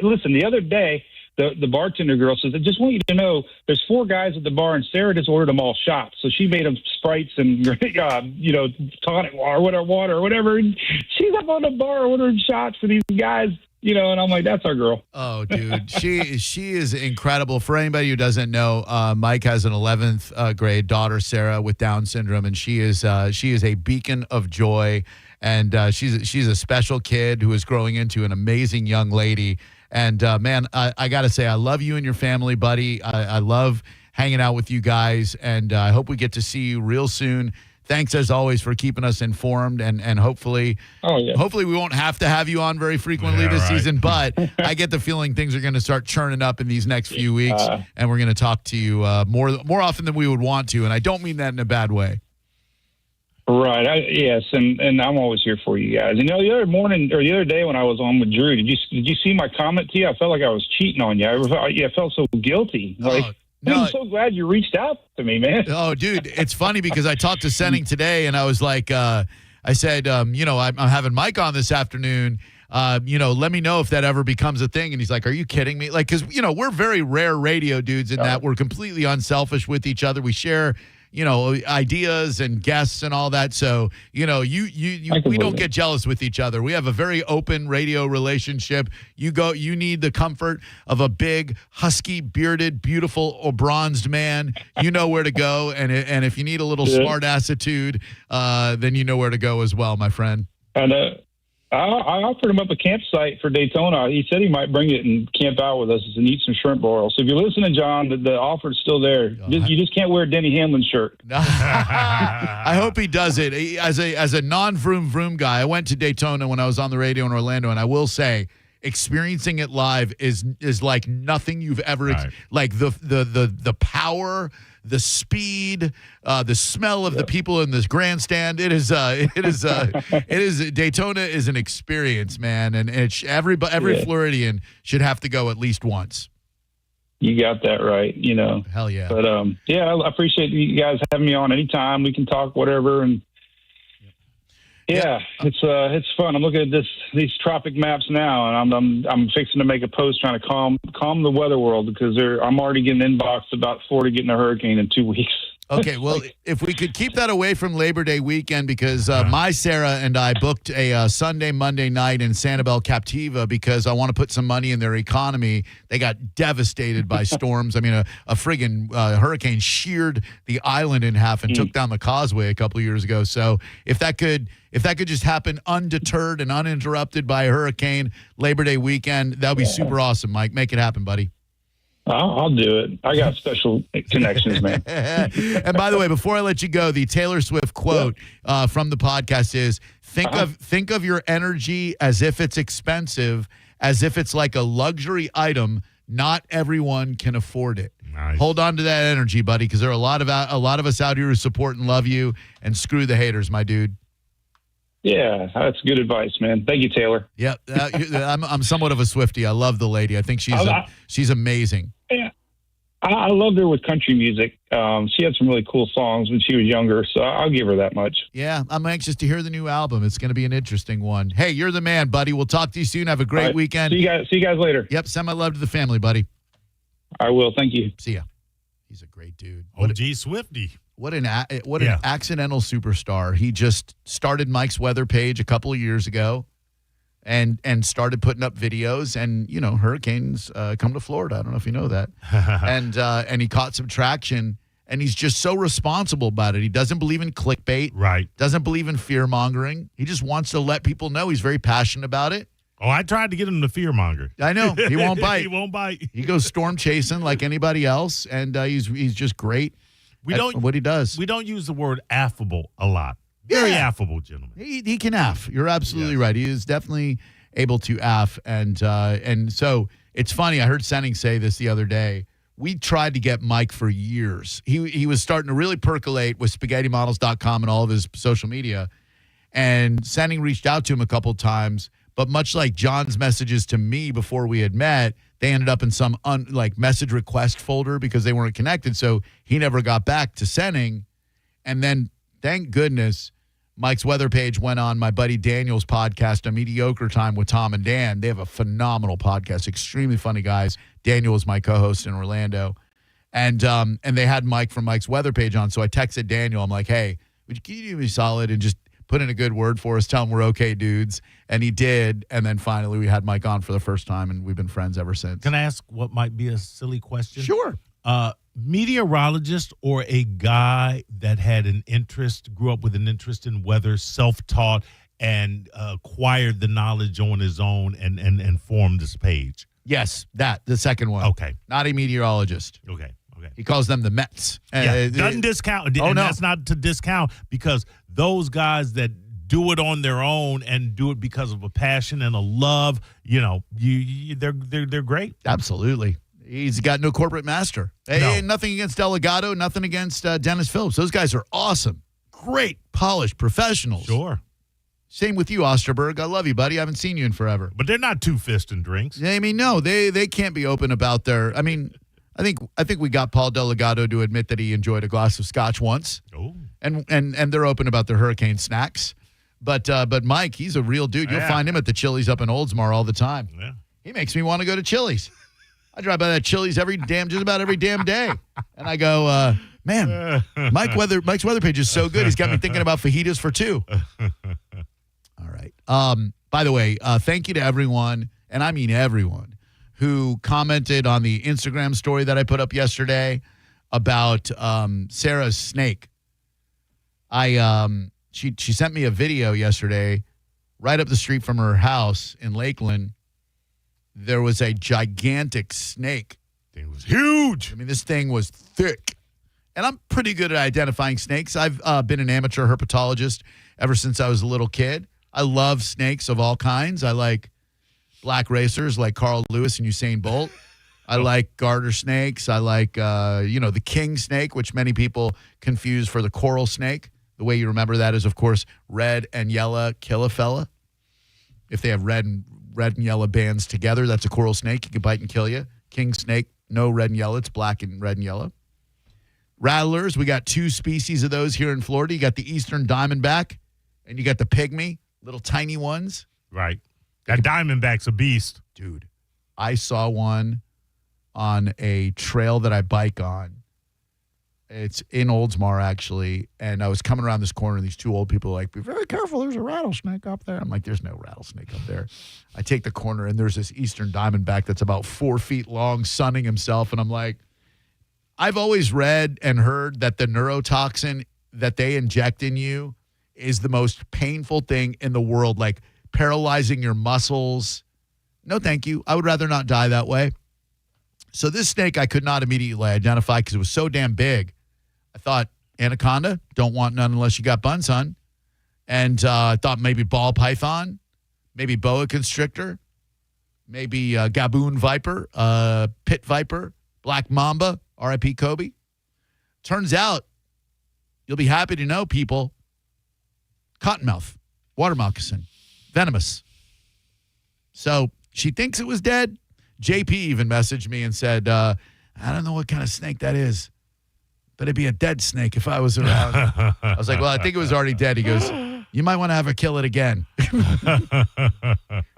Speaker 15: Listen, the other day, the bartender girl says, I just want you to know there's 4 guys at the bar, and Sarah just ordered them all shots. So she made them Sprites and, tonic water or whatever. And she's up on the bar ordering shots for these guys. And I'm like, that's our girl.
Speaker 2: Oh, dude. She is incredible. For anybody who doesn't know, Mike has an 11th grade daughter, Sarah, with Down syndrome, and she is a beacon of joy. And she's a special kid who is growing into an amazing young lady. And, man, I got to say, I love you and your family, buddy. I love hanging out with you guys, and I hope we get to see you real soon. Thanks, as always, for keeping us informed, and hopefully we won't have to have you on very frequently this season, but I get the feeling things are going to start churning up in these next few weeks, and we're going to talk to you more often than we would want to, and I don't mean that in a bad way.
Speaker 15: Right. Yes, and I'm always here for you guys. And the other morning or the other day when I was on with Drew, did you see my comment to you? I felt like I was cheating on you. I felt so guilty. I'm so glad you reached out to me, man.
Speaker 2: Oh, dude, it's funny because I talked to Senning today, and I was like, I said, I'm having Mike on this afternoon. Let me know if that ever becomes a thing. And he's like, are you kidding me? Like, because, we're very rare radio dudes in that we're completely unselfish with each other. We share, ideas and guests and all that. So, we don't get jealous with each other. We have a very open radio relationship. You need the comfort of a big, husky, bearded, beautiful, or bronzed man. You know where to go. And if you need a little smart attitude, then you know where to go as well, my friend.
Speaker 15: And I offered him up a campsite for Daytona. He said he might bring it and camp out with us and eat some shrimp boil. So if you're listening, John, the offer's still there. You just can't wear a Denny Hamlin shirt.
Speaker 2: I hope he does it. As a non-vroom vroom guy, I went to Daytona when I was on the radio in Orlando, and I will say, experiencing it live is like nothing you've ever like the power, the speed, the smell of the people in this grandstand. It is Daytona is an experience, man, and every Floridian should have to go at least once.
Speaker 15: You got that right,
Speaker 2: Hell yeah.
Speaker 15: But I appreciate you guys having me on anytime. We can talk whatever, and it's fun. I'm looking at these tropic maps now, and I'm fixing to make a post trying to calm the weather world because I'm already getting inboxed about Florida getting a hurricane in 2 weeks.
Speaker 2: Okay, well, if we could keep that away from Labor Day weekend, because my Sarah and I booked a Sunday, Monday night in Sanibel Captiva because I want to put some money in their economy. They got devastated by storms. I mean, a friggin' hurricane sheared the island in half and took down the causeway a couple of years ago. So if that could just happen undeterred and uninterrupted by a hurricane Labor Day weekend, that would be super awesome, Mike. Make it happen, buddy.
Speaker 15: I'll do it. I got special connections, man.
Speaker 2: And by the way, before I let you go, the Taylor Swift quote from the podcast is, think of your energy as if it's expensive, as if it's like a luxury item. Not everyone can afford it. Nice. Hold on to that energy, buddy, because there are a lot of us out here who support and love you, and screw the haters, my dude.
Speaker 15: Yeah, that's good advice, man. Thank you, Taylor.
Speaker 2: Yeah, I'm somewhat of a Swiftie. I love the lady. I think she's amazing.
Speaker 15: Yeah, I loved her with country music. She had some really cool songs when she was younger, so I'll give her that much.
Speaker 2: Yeah, I'm anxious to hear the new album. It's going to be an interesting one. Hey, you're the man, buddy. We'll talk to you soon. Have a great weekend.
Speaker 15: See you guys later.
Speaker 2: Yep, send my love to the family, buddy.
Speaker 15: I will. Thank you.
Speaker 2: See ya. He's a great dude.
Speaker 5: OG Swiftie.
Speaker 2: What an accidental superstar. He just started Mike's weather page a couple of years ago and started putting up videos, and hurricanes come to Florida. I don't know if you know that. And he caught some traction, and he's just so responsible about it. He doesn't believe in clickbait.
Speaker 5: Right.
Speaker 2: Doesn't believe in fear-mongering. He just wants to let people know he's very passionate about it.
Speaker 5: Oh, I tried to get him to fear-monger.
Speaker 2: I know. He won't bite.
Speaker 5: He won't bite.
Speaker 2: He goes storm chasing like anybody else, and he's just great. What he does.
Speaker 5: We don't use the word affable a lot. Very affable gentleman.
Speaker 2: He can aff. You're absolutely right. He is definitely able to aff, and so it's funny. I heard Senning say this the other day. We tried to get Mike for years. He was starting to really percolate with SpaghettiModels.com and all of his social media, and Senning reached out to him a couple of times. But much like John's messages to me before we had met, they ended up in some message request folder because they weren't connected. So he never got back to Senning. And then, thank goodness, Mike's weather page went on my buddy Daniel's podcast, A Mediocre Time with Tom and Dan. They have a phenomenal podcast, extremely funny guys. Daniel is my co-host in Orlando. And they had Mike from Mike's weather page on. So I texted Daniel. I'm like, hey, can you do me solid and just put in a good word for us, tell him we're okay dudes. And he did. And then finally we had Mike on for the first time, and we've been friends ever since.
Speaker 5: Can I ask what might be a silly question?
Speaker 2: Sure.
Speaker 5: Meteorologist or a guy that had an interest, grew up with an interest in weather, self-taught, and acquired the knowledge on his own and formed this page?
Speaker 2: Yes, the second one.
Speaker 5: Okay.
Speaker 2: Not a meteorologist.
Speaker 5: Okay.
Speaker 2: He calls them the Mets.
Speaker 5: Doesn't discount.
Speaker 2: Oh, no.
Speaker 5: That's not to discount, because those guys that do it on their own and do it because of a passion and a love, they're great.
Speaker 2: Absolutely. He's got no corporate master. Hey, nothing against Delgado, nothing against Dennis Phillips. Those guys are awesome. Great, polished professionals.
Speaker 5: Sure.
Speaker 2: Same with you, Osterberg. I love you, buddy. I haven't seen you in forever.
Speaker 5: But they're not two-fisting drinks.
Speaker 2: I mean, no, they can't be open about their – I mean – I think we got Paul Delgado to admit that he enjoyed a glass of scotch once.
Speaker 5: Oh.
Speaker 2: And they're open about their hurricane snacks. But Mike, he's a real dude. You'll find him at the Chili's up in Oldsmar all the time.
Speaker 5: Yeah.
Speaker 2: He makes me want to go to Chili's. I drive by that Chili's just about every damn day. And I go, man, Mike's weather page is so good. He's got me thinking about fajitas for two. All right. By the way, thank you to everyone, and I mean everyone, who commented on the Instagram story that I put up yesterday about Sarah's snake. She sent me a video yesterday right up the street from her house in Lakeland. There was a gigantic snake.
Speaker 5: It was huge.
Speaker 2: I mean, this thing was thick. And I'm pretty good at identifying snakes. I've been an amateur herpetologist ever since I was a little kid. I love snakes of all kinds. I like black racers like Carl Lewis and Usain Bolt. I like garter snakes. I like, the king snake, which many people confuse for the coral snake. The way you remember that is, of course, red and yellow kill a fella. If they have red and yellow bands together, that's a coral snake. You can bite and kill you. King snake, no red and yellow. It's black and red and yellow. Rattlers, we got 2 species of those here in Florida. You got the eastern diamondback, and you got the pygmy, little tiny ones.
Speaker 5: Right. That diamondback's a beast.
Speaker 2: Dude, I saw one on a trail that I bike on. It's in Oldsmar, actually, and I was coming around this corner, and these 2 old people are like, be very careful, there's a rattlesnake up there. I'm like, there's no rattlesnake up there. I take the corner, and there's this eastern diamondback that's about 4 feet long, sunning himself, and I'm like, I've always read and heard that the neurotoxin that they inject in you is the most painful thing in the world, like paralyzing your muscles. No, thank you. I would rather not die that way. So this snake I could not immediately identify because it was so damn big. I thought, anaconda, don't want none unless you got buns, hun. And I thought maybe ball python, maybe boa constrictor, maybe gaboon viper, pit viper, black mamba, R.I.P. Kobe. Turns out, you'll be happy to know, people, cottonmouth, water moccasin, venomous. So she thinks it was dead. JP even messaged me and said, I don't know what kind of snake that is, but it'd be a dead snake if I was around. I was like, well, I think it was already dead. He goes, you might want to have her kill it again,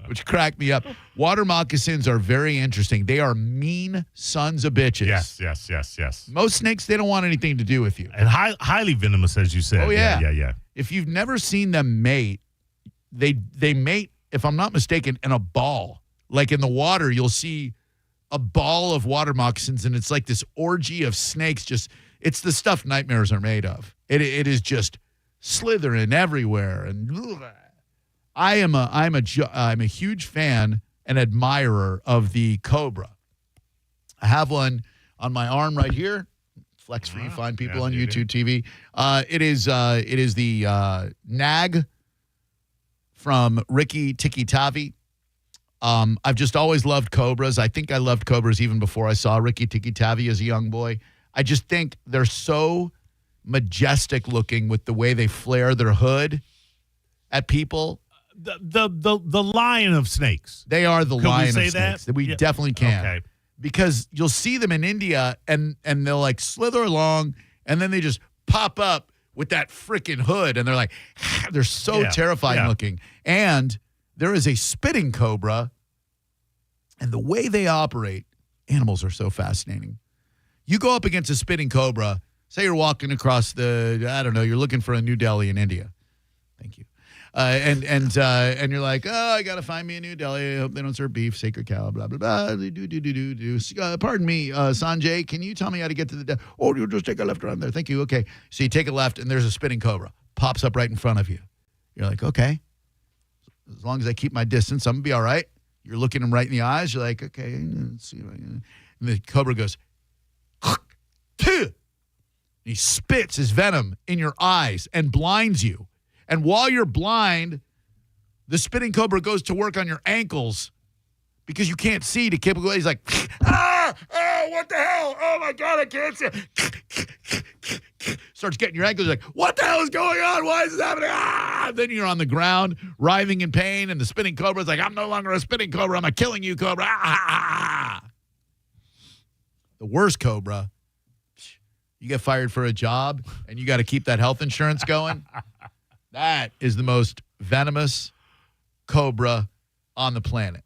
Speaker 2: which cracked me up. Water moccasins are very interesting. They are mean sons of bitches.
Speaker 5: Yes.
Speaker 2: Most snakes, they don't want anything to do with you.
Speaker 5: And highly venomous, as you said.
Speaker 2: Oh, yeah.
Speaker 5: Yeah.
Speaker 2: If you've never seen them mate, they mate, if I'm not mistaken, in a ball. Like in the water, you'll see a ball of water moccasins, and it's like this orgy of snakes. It's the stuff nightmares are made of. It is just slithering everywhere, and I'm a huge fan and admirer of the cobra. I have one on my arm right here. Flex for you fine people on YouTube TV. It is the nag from Ricky Tikitavi. I've just always loved cobras. I think I loved cobras even before I saw Ricky Tikitavi as a young boy. I just think they're so majestic looking with the way they flare their hood at people.
Speaker 5: The lion of snakes.
Speaker 2: They are the lion of snakes.
Speaker 5: That?
Speaker 2: We definitely can.
Speaker 5: Okay.
Speaker 2: Because you'll see them in India and they'll like slither along and then they just pop up with that freaking hood and they're like, they're so terrifying looking. And there is a spitting cobra, and the way they operate, animals are so fascinating. You go up against a spitting cobra, say you're walking across you're looking for a New Delhi in India. Thank you. And you're like, oh, I got to find me a New Delhi. I hope they don't serve beef, sacred cow, blah, blah, blah. Pardon me, Sanjay, can you tell me how to get to the Oh, you'll just take a left around there. Thank you. Okay. So you take a left, and there's a spitting cobra. Pops up right in front of you. You're like, okay. As long as I keep my distance, I'm going to be all right. You're looking him right in the eyes. You're like, okay, let's see. And the cobra goes, he spits his venom in your eyes and blinds you. And while you're blind, the spitting cobra goes to work on your ankles because you can't see to keep it going. He's like, what the hell? Oh, my God, I can't see. Starts getting your ankles. Like, what the hell is going on? Why is this happening? Then you're on the ground, writhing in pain, and the spitting cobra's like, I'm no longer a spitting cobra. I'm a killing you cobra. The worst cobra. You get fired for a job and you got to keep that health insurance going. That is the most venomous cobra on the planet.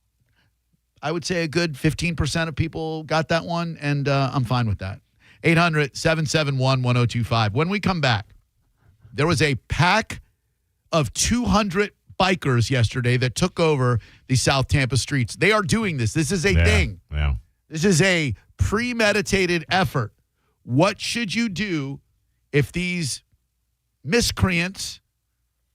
Speaker 2: I would say a good 15% of people got that one, and I'm fine with that. 800-771-1025. When we come back, there was a pack of 200 bikers yesterday that took over the South Tampa streets. They are doing this. This is a thing.
Speaker 5: Yeah.
Speaker 2: This is a premeditated effort. What should you do if these miscreants,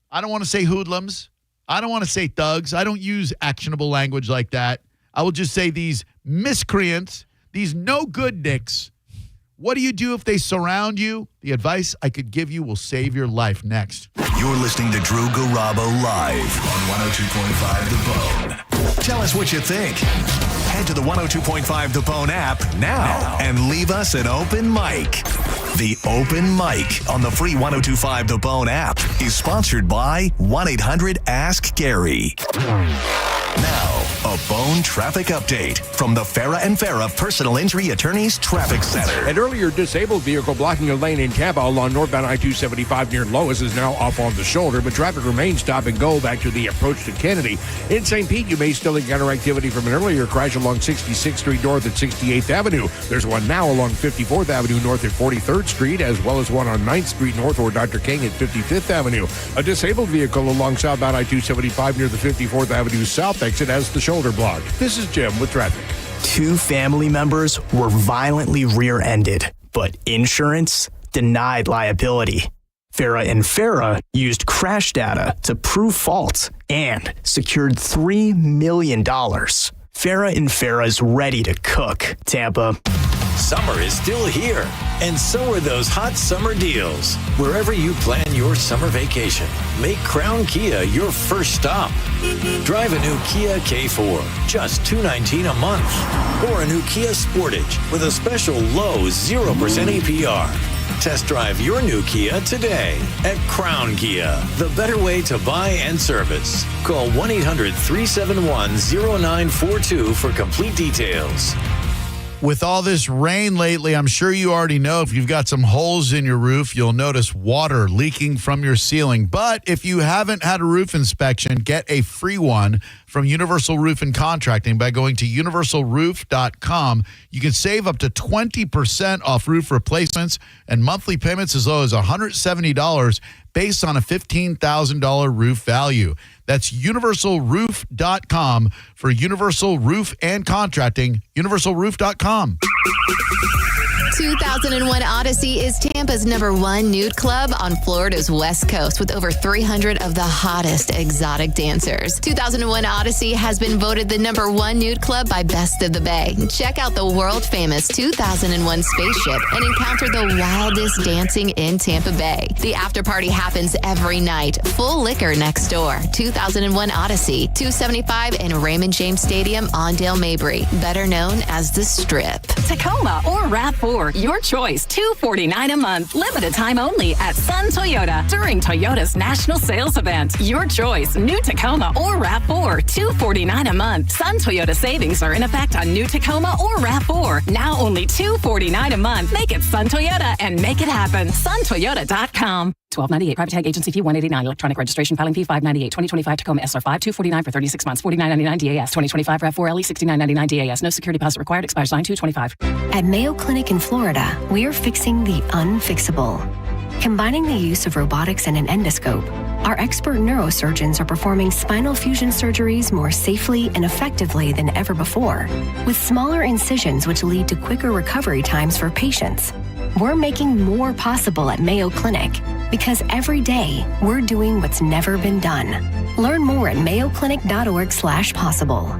Speaker 2: I don't want to say hoodlums, I don't want to say thugs, I don't use actionable language like that. I will just say these miscreants, these no good dicks, what do you do if they surround you? The advice I could give you will save your life. Next.
Speaker 12: You're listening to Drew Garabo live on 102.5 The Bone. Tell us what you think. Head to the 102.5 The Bone app now and leave us an open mic. The Open Mic on the free 102.5 The Bone app is sponsored by 1-800-ASK-GARY. Now, a Bone traffic update from the Farah and Farah Personal Injury Attorneys Traffic Center.
Speaker 1: An earlier disabled vehicle blocking a lane in Tampa along northbound I-275 near Lois is now off on the shoulder, but traffic remains stop and go back to the approach to Kennedy. In St. Pete, you may still encounter activity from an earlier crash along 66th Street North at 68th Avenue. There's one now along 54th Avenue North at 43rd Street, as well as one on 9th Street North or Dr. King at 55th Avenue. A disabled vehicle along southbound I-275 near the 54th Avenue South exit has the shoulder blocked. This is Jim with traffic.
Speaker 4: 2 family members were violently rear-ended, but insurance denied liability. Farah and Farah used crash data to prove fault and secured $3 million. Farah and Farah is ready to cook, Tampa.
Speaker 23: Summer is still here, and so are those hot summer deals. Wherever you plan your summer vacation, make Crown Kia your first stop. Drive a new Kia K4, just $219 a month. Or a new Kia Sportage with a special low 0% APR. Test drive your new Kia today at Crown Kia, the better way to buy and service. Call 1-800-371-0942 for complete details.
Speaker 2: With all this rain lately, I'm sure you already know if you've got some holes in your roof, you'll notice water leaking from your ceiling. But if you haven't had a roof inspection, get a free one from Universal Roof and Contracting by going to universalroof.com. You can save up to 20% off roof replacements and monthly payments as low as $170 based on a $15,000 roof value. That's universalroof.com for Universal Roof and Contracting, universalroof.com.
Speaker 3: 2001 Odyssey is Tampa's #1 nude club on Florida's West Coast with over 300 of the hottest exotic dancers. 2001 Odyssey has been voted the #1 nude club by Best of the Bay. Check out the world-famous 2001 spaceship and encounter the wildest dancing in Tampa Bay. The after party happens every night. Full liquor next door. 2001 Odyssey, 275 in Raymond James Stadium on Dale Mabry, better known as the Strip.
Speaker 7: Tacoma or RAV4, your choice, $249 a month. Limited time only at Sun Toyota during Toyota's national sales event. Your choice, new Tacoma or RAV4, $249 a month. Sun Toyota savings are in effect on new Tacoma or RAV4. Now only $249 a month. Make it Sun Toyota and make it happen. SunToyota.com. $12.98 private tag agency fee $189 electronic registration filing fee $598 2025 Tacoma SR5 $249 for 36 months $49.99 DAS 2025 RAV4 LE $69.99 DAS no security deposit required expires 9/2/25.
Speaker 16: At Mayo Clinic in Florida, we are fixing the unfixable. Combining the use of robotics and an endoscope, our expert neurosurgeons are performing spinal fusion surgeries more safely and effectively than ever before, with smaller incisions which lead to quicker recovery times for patients. We're making more possible at Mayo Clinic because every day we're doing what's never been done. Learn more at mayoclinic.org/possible.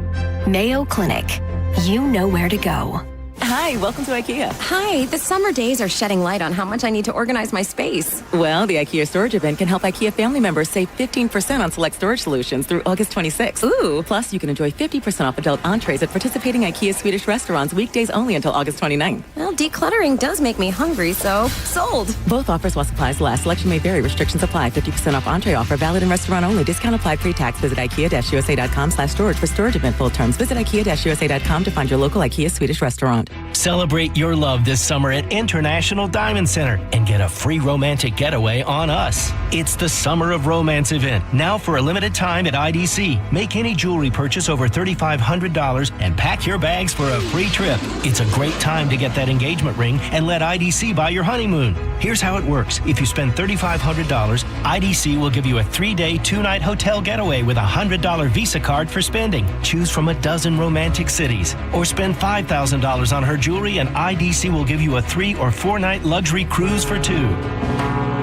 Speaker 16: Mayo Clinic. You know where to go.
Speaker 17: Hi, welcome to IKEA. Hi, the summer days are shedding light on how much I need to organize my space. Well, the IKEA storage event can help IKEA family members save 15% on select storage solutions through August 26th. Ooh. Plus, you can enjoy 50% off adult entrees at participating IKEA Swedish restaurants weekdays only until August 29th.
Speaker 18: Well, decluttering does make me hungry, so sold.
Speaker 17: Both offers while supplies last. Selection may vary. Restrictions apply. 50% off entree offer valid in restaurant only. Discount applied pre-tax. Visit IKEA-USA.com/storage for storage event full terms. Visit IKEA-USA.com to find your local IKEA Swedish restaurant.
Speaker 30: Celebrate your love this summer at International Diamond Center and get a free romantic getaway on us. It's the Summer of Romance event, now for a limited time at IDC. Make any jewelry purchase over $3,500 and pack your bags for a free trip. It's a great time to get that engagement ring and let IDC buy your honeymoon. Here's how it works. If you spend $3,500, IDC will give you a 3-day, 2-night hotel getaway with a $100 Visa card for spending. Choose from a dozen romantic cities. Or spend $5,000 on her jewelry and IDC will give you a 3 or 4-night luxury cruise for 2.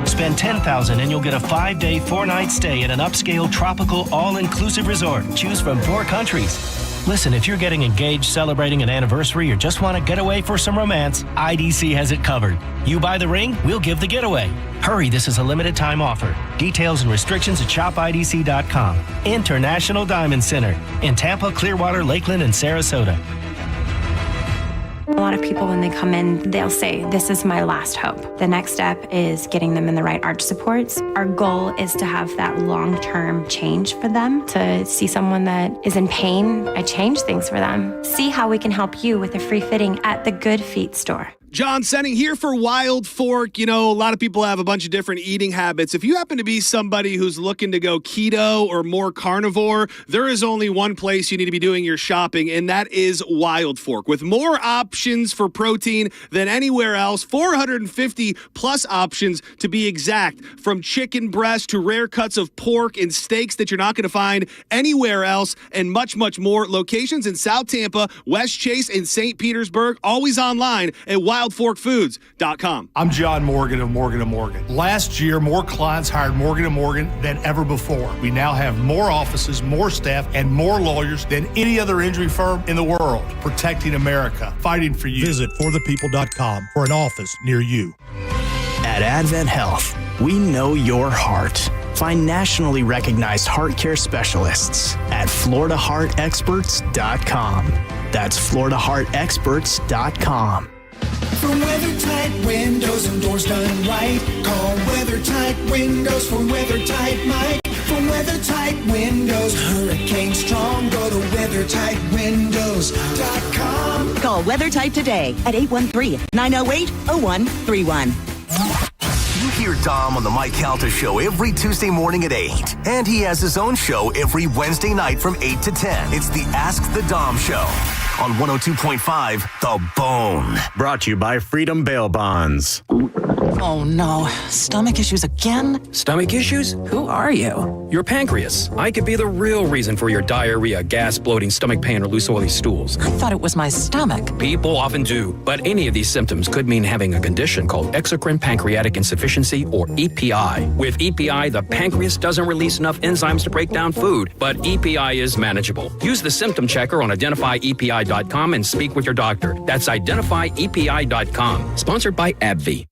Speaker 30: Spend $10,000 and you'll get a 5-day, 4-night stay at an upscale tropical all-inclusive resort. Choose from 4 countries. Listen, if you're getting engaged, celebrating an anniversary, or just want to get away for some romance, IDC has it covered. You buy the ring, we'll give the getaway. Hurry, this is a limited time offer. Details and restrictions at shopidc.com. International Diamond Center in Tampa, Clearwater, Lakeland, and Sarasota.
Speaker 19: A lot of people, when they come in, they'll say, this is my last hope. The next step is getting them in the right arch supports. Our goal is to have that long-term change for them, to see someone that is in pain. I change things for them. See how we can help you with a free fitting at the Good Feet store.
Speaker 25: John Senning here for Wild Fork. You know, a lot of people have a bunch of different eating habits. If you happen to be somebody who's looking to go keto or more carnivore, there is only one place you need to be doing your shopping, and that is Wild Fork. With more options for protein than anywhere else, 450 plus options to be exact, from chicken breast to rare cuts of pork and steaks that you're not going to find anywhere else, and much, much more. Locations in South Tampa, West Chase, and St. Petersburg, always online at wildforkfoods.com.
Speaker 20: I'm John Morgan of Morgan & Morgan. Last year, more clients hired Morgan & Morgan than ever before. We now have more offices, more staff, and more lawyers than any other injury firm in the world. Protecting America, fighting for you. Visit forthepeople.com for an office near you.
Speaker 4: At Advent Health, we know your heart. Find nationally recognized heart care specialists at floridaheartexperts.com. That's floridaheartexperts.com.
Speaker 9: For WeatherTight windows and doors done right, call WeatherTight Windows for WeatherTight Mike. For WeatherTight Windows, hurricane strong, go to WeatherTightWindows.com.
Speaker 21: Call WeatherTight today at 813-908-0131.
Speaker 12: You hear Dom on the Mike Calta Show every Tuesday morning at 8. And he has his own show every Wednesday night from 8 to 10. It's the Ask the Dom Show on 102.5 The Bone.
Speaker 22: Brought to you by Freedom Bail Bonds.
Speaker 24: Oh no, stomach issues again?
Speaker 29: Stomach issues?
Speaker 24: Who are you?
Speaker 29: Your pancreas. I could be the real reason for your diarrhea, gas, bloating, stomach pain, or loose oily stools.
Speaker 24: I thought it was my stomach.
Speaker 29: People often do, but any of these symptoms could mean having a condition called exocrine pancreatic insufficiency, or EPI. With EPI, the pancreas doesn't release enough enzymes to break down food, but EPI is manageable. Use the symptom checker on identifyepi.com and speak with your doctor. That's identifyepi.com. Sponsored by AbbVie.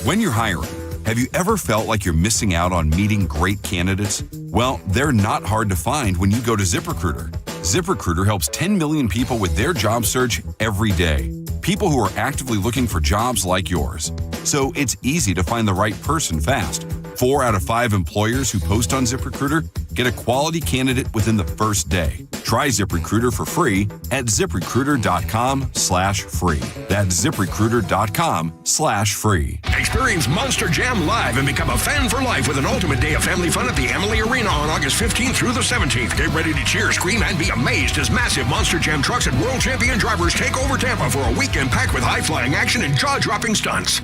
Speaker 26: When you're hiring, have you ever felt like you're missing out on meeting great candidates? Well, they're not hard to find when you go to ZipRecruiter. ZipRecruiter helps 10 million people with their job search every day. People who are actively looking for jobs like yours. So it's easy to find the right person fast. 4 out of 5 employers who post on ZipRecruiter get a quality candidate within the first day. Try ZipRecruiter for free at ZipRecruiter.com/free. That's ZipRecruiter.com/free.
Speaker 1: Experience Monster Jam live and become a fan for life with an ultimate day of family fun at the Amalie Arena on August 15th through the 17th. Get ready to cheer, scream, and be amazed as massive Monster Jam trucks and world champion drivers take over Tampa for a weekend packed with high-flying action and jaw-dropping stunts.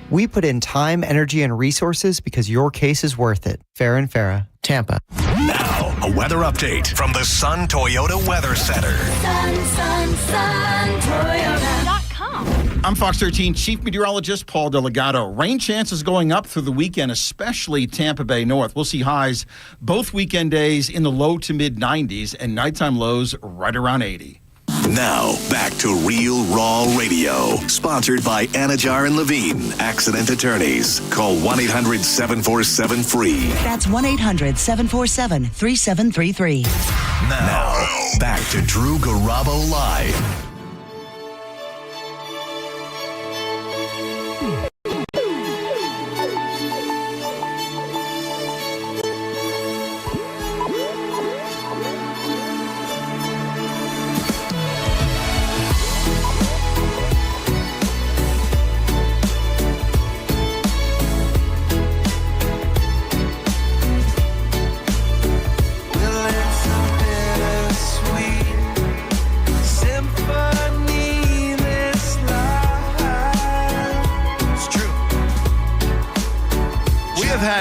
Speaker 27: We put in time, energy, and resources because your case is worth it. Farah and Farah, Tampa.
Speaker 12: Now, a weather update from the Sun Toyota Weather Center.
Speaker 28: SunToyota.com. I'm Fox 13 Chief Meteorologist Paul Delgado. Rain chances going up through the weekend, especially Tampa Bay North. We'll see highs both weekend days in the low to mid 90s and nighttime lows right around 80.
Speaker 12: Now, back to Real Raw Radio. Sponsored by Anajar and Levine, Accident Attorneys. Call 1-800-747-FREE.
Speaker 5: That's 1-800-747-3733.
Speaker 12: Now, back to Drew Garabo Live.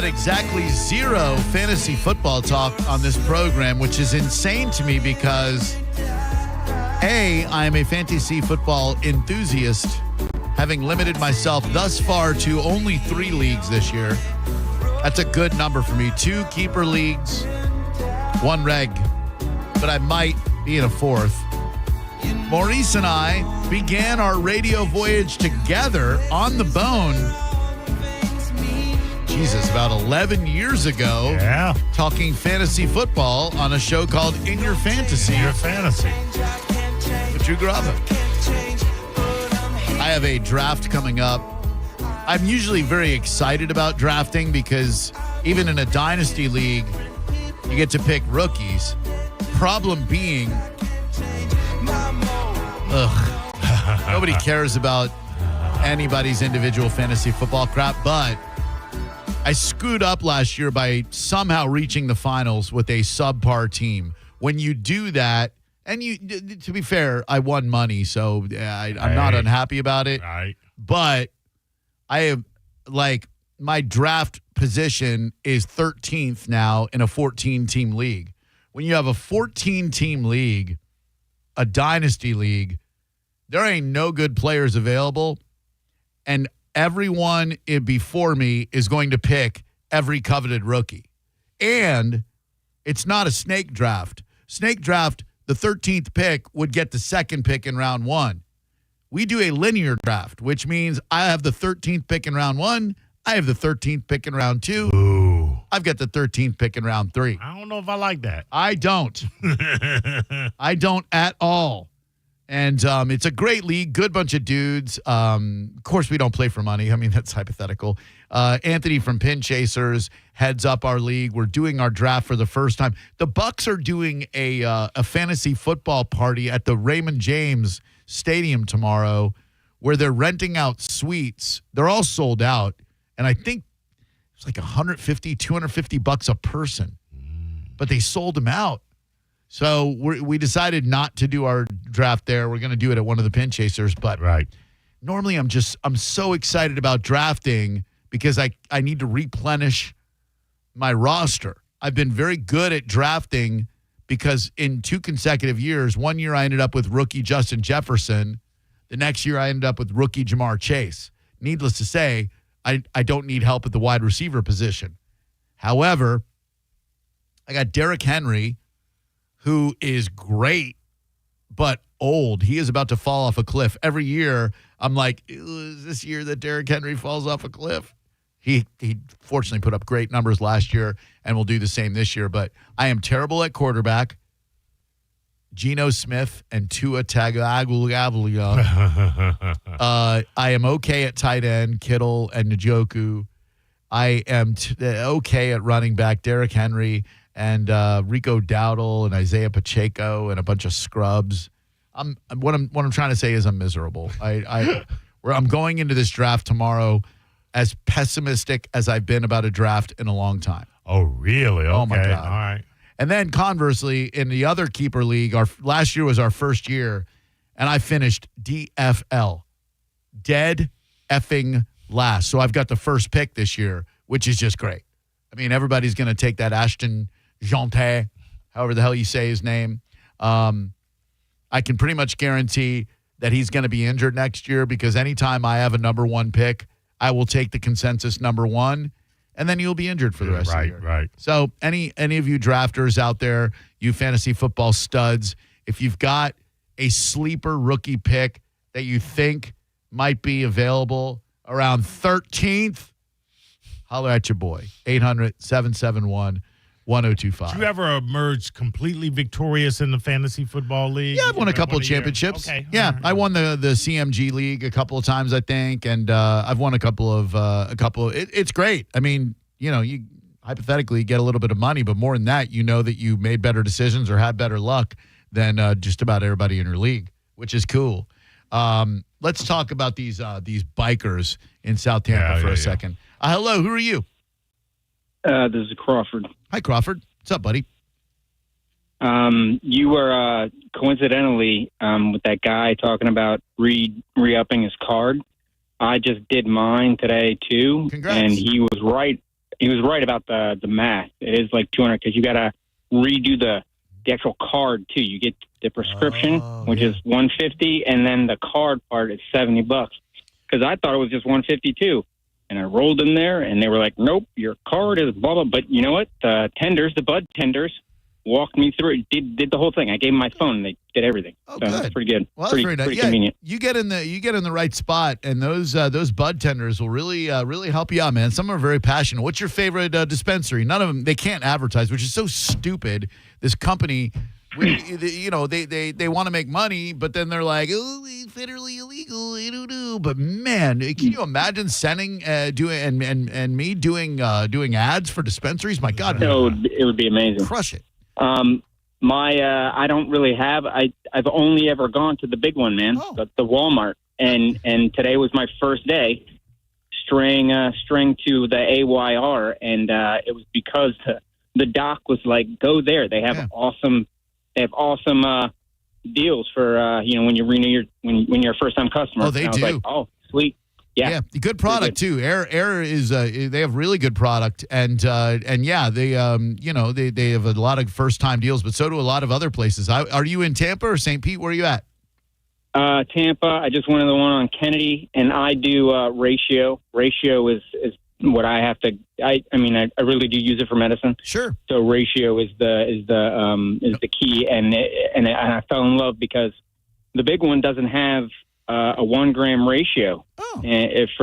Speaker 2: Exactly 0 fantasy football talk on this program, which is insane to me because A, I am a fantasy football enthusiast, having limited myself thus far to only 3 leagues this year. That's a good number for me. 2 keeper leagues, 1 reg, but I might be in a 4th. Maurice and I began our radio voyage together on the bone. Jesus, about 11 years ago.
Speaker 6: Yeah.
Speaker 2: Talking fantasy football on a show called In Your Fantasy.
Speaker 6: In Your Fantasy.
Speaker 2: With Drew Garabo. I have a draft coming up. I'm usually very excited about drafting because even in a dynasty league, you get to pick rookies. Problem being, nobody cares about anybody's individual fantasy football crap, but I screwed up last year by somehow reaching the finals with a subpar team. When you do that, and to be fair, I won money, so I'm not unhappy about it.
Speaker 6: Right.
Speaker 2: But I have, my draft position is 13th now in a 14-team league. When you have a 14-team league, a dynasty league, there ain't no good players available, and everyone before me is going to pick every coveted rookie. And it's not a snake draft. Snake draft, the 13th pick would get the 2nd pick in round 1. We do a linear draft, which means I have the 13th pick in round 1. I have the 13th pick in round 2.
Speaker 6: Ooh.
Speaker 2: I've got the 13th pick in round 3.
Speaker 6: I don't know if I like that.
Speaker 2: I don't. I don't at all. And it's a great league, good bunch of dudes. Of course, we don't play for money. I mean, that's hypothetical. Anthony from Pin Chasers heads up our league. We're doing our draft for the first time. The Bucks are doing a fantasy football party at the Raymond James Stadium tomorrow where they're renting out suites. They're all sold out. And I think it's like $150, $250 a person. But they sold them out. So we decided not to do our draft there. We're going to do it at one of the Pin Chasers. But normally I'm so excited about drafting because I need to replenish my roster. I've been very good at drafting because in 2 consecutive years, one year I ended up with rookie Justin Jefferson. The next year I ended up with rookie Jamar Chase. Needless to say, I don't need help at the wide receiver position. However, I got Derrick Henry, who is great, but old. He is about to fall off a cliff. Every year, I'm like, is this year that Derrick Henry falls off a cliff? He fortunately put up great numbers last year and will do the same this year, but I am terrible at quarterback. Geno Smith and Tua Tagovailoa. I am okay at tight end, Kittle and Njoku. I am okay at running back, Derrick Henry and Rico Dowdle and Isaiah Pacheco and a bunch of scrubs. What I'm trying to say is I'm miserable. I'm going into this draft tomorrow as pessimistic as I've been about a draft in a long time.
Speaker 6: Oh, really? Okay.
Speaker 2: Oh my God.
Speaker 6: All right.
Speaker 2: And then conversely, in the other keeper league, last year was our first year, and I finished DFL, dead effing last. So I've got the first pick this year, which is just great. I mean, everybody's going to take that Ashton Jeantet, however the hell you say his name. I can pretty much guarantee that he's going to be injured next year because anytime I have a number 1 pick, I will take the consensus number 1, and then you'll be injured for the rest of the year.
Speaker 6: Right.
Speaker 2: So any of you drafters out there, you fantasy football studs, if you've got a sleeper rookie pick that you think might be available around 13th, holler at your boy. 800-771-1025.
Speaker 6: Did you ever emerge completely victorious in the fantasy football league?
Speaker 2: Yeah, I've won a couple of championships.
Speaker 6: Okay.
Speaker 2: Yeah, I won the CMG league a couple of times, I think, and I've won a couple of. It's great. I mean, you hypothetically get a little bit of money, but more than that, you know that you made better decisions or had better luck than just about everybody in your league, which is cool. Let's talk about these bikers in South Tampa for a second. Hello, who are you?
Speaker 3: This is Crawford.
Speaker 2: Hi, Crawford. What's up, buddy?
Speaker 3: You were coincidentally with that guy talking about re-upping his card. I just did mine today too.
Speaker 2: Congrats.
Speaker 3: And he was right. He was right about the math. It is like 200 because you got to redo the actual card too. You get the prescription, which is 150, and then the card part is $70. Because I thought it was just 152. And I rolled in there, and they were like, nope, your card is blah, blah. But you know what? The bud tenders, walked me through it, did the whole thing. I gave them my phone, and they did everything.
Speaker 2: Oh,
Speaker 3: so
Speaker 2: good.
Speaker 3: That's pretty good.
Speaker 2: Well,
Speaker 3: pretty,
Speaker 2: that's very nice.
Speaker 3: pretty convenient.
Speaker 2: You get in the right spot, and those bud tenders will really help you out, man. Some are very passionate. What's your favorite dispensary? None of them, they can't advertise, which is so stupid. This company, they want to make money, but then they're like, oh, it's federally illegal. But man, can you imagine sending doing ads for dispensaries? My God,
Speaker 3: It would be amazing.
Speaker 2: Crush it.
Speaker 3: I don't really have. I've only ever gone to the big one, man, the Walmart, and today was my first day straying to the AYR, and it was because the doc was like, go there. They have awesome deals for when you renew when you're a first time customer.
Speaker 2: Oh, they
Speaker 3: and I was
Speaker 2: do.
Speaker 3: like, oh, sweet. Yeah,
Speaker 2: good product too. Air is they have really good product, and yeah, they they have a lot of first time deals, but so do a lot of other places. Are you in Tampa or St. Pete? Where are you at?
Speaker 3: Tampa. I just went to the one on Kennedy, and I do Ratio. Ratio is what I have to. I really do use it for medicine.
Speaker 2: Sure.
Speaker 3: So Ratio is the key, and I fell in love because the big one doesn't have a 1 gram ratio for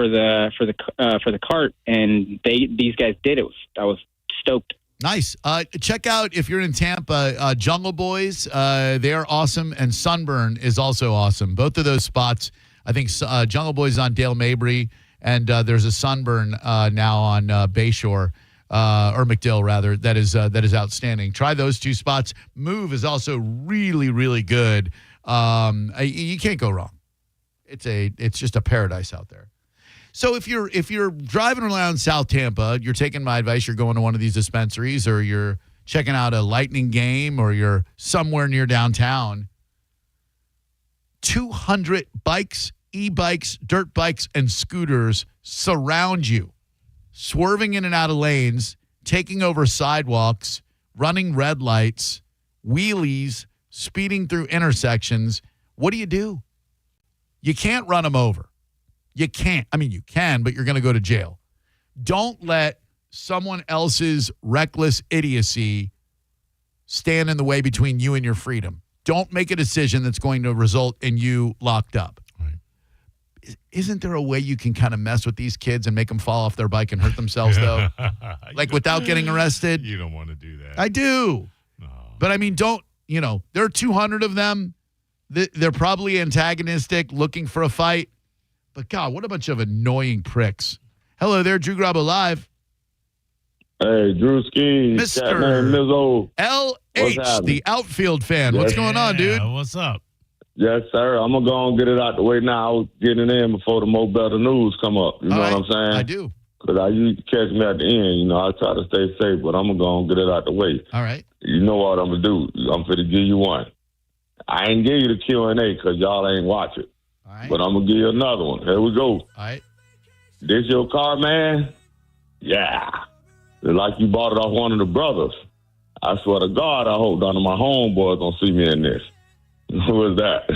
Speaker 3: the cart, and these guys did it. I was stoked.
Speaker 2: Nice. Check out, if you're in Tampa, Jungle Boys. They are awesome, and Sunburn is also awesome. Both of those spots, I think Jungle Boys is on Dale Mabry, and there's a Sunburn now on Bayshore, or McDill rather. That is outstanding. Try those two spots. Move is also really, really good. You can't go wrong. It's just a paradise out there. So if you're driving around South Tampa, you're taking my advice, you're going to one of these dispensaries, or you're checking out a Lightning game, or you're somewhere near downtown, 200 bikes, e-bikes, dirt bikes, and scooters surround you, swerving in and out of lanes, taking over sidewalks, running red lights, wheelies, speeding through intersections. What do? You can't run them over. You can't. I mean, you can, but you're going to go to jail. Don't let someone else's reckless idiocy stand in the way between you and your freedom. Don't make a decision that's going to result in you locked up. Right. Isn't there a way you can kind of mess with these kids and make them fall off their bike and hurt themselves, though? Like without getting arrested?
Speaker 6: You don't want to do that.
Speaker 2: I do. No. But I mean, there are 200 of them. They're probably antagonistic, looking for a fight. But, God, what a bunch of annoying pricks. Hello there, Drew Garabo Live.
Speaker 5: Hey, Drewski.
Speaker 2: Mr.
Speaker 5: Mizzo.
Speaker 2: LH, the outfield fan.
Speaker 5: Yes.
Speaker 2: What's going on, dude?
Speaker 6: What's up?
Speaker 5: Yes, sir. I'm going to go and get it out the way now. I was getting in before the Mo Better News come up. You know what I'm saying?
Speaker 2: I do.
Speaker 5: Because I usually catch me at the end. I try to stay safe, but I'm going to go and get it out the way.
Speaker 2: All right.
Speaker 5: You know what I'm going to do. I'm going to give you one. I ain't give you the Q&A because y'all ain't watch it.
Speaker 2: All right.
Speaker 5: But I'm going to give you another one. Here we go.
Speaker 2: All right.
Speaker 5: This your car, man? Yeah. It's like you bought it off one of the brothers. I swear to God, I hope none of my homeboys don't see me in this. Who is that?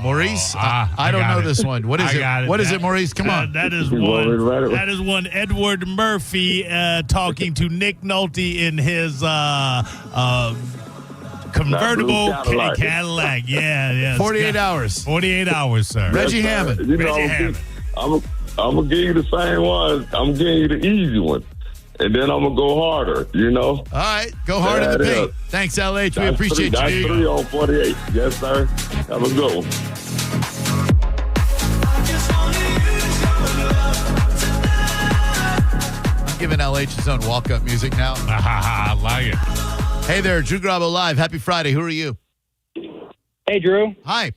Speaker 2: Maurice? I don't know this one. What is it? What is it, Maurice? Come on.
Speaker 6: That is one Edward Murphy talking to Nick Nolte in his convertible
Speaker 5: Cadillac.
Speaker 6: Cadillac. Yeah.
Speaker 2: 48 hours.
Speaker 6: 48 hours, sir.
Speaker 2: Reggie Hammond.
Speaker 5: You know,
Speaker 6: Reggie Hammond.
Speaker 5: I'm gonna give you the same one. I'm giving you the easy one, and then I'm gonna go harder. You know.
Speaker 2: All right, go hard in the
Speaker 5: That
Speaker 2: paint.
Speaker 5: is.
Speaker 2: Thanks, LH. We
Speaker 5: That's
Speaker 2: appreciate
Speaker 5: That's
Speaker 2: you.
Speaker 5: 3 on 48. Yes, sir. Have a good one.
Speaker 2: I'm giving LH his own walk-up music now.
Speaker 6: I like it.
Speaker 2: Hey there, Drew Garabo Live. Happy Friday. Who are you?
Speaker 7: Hey, Drew.
Speaker 2: Hi.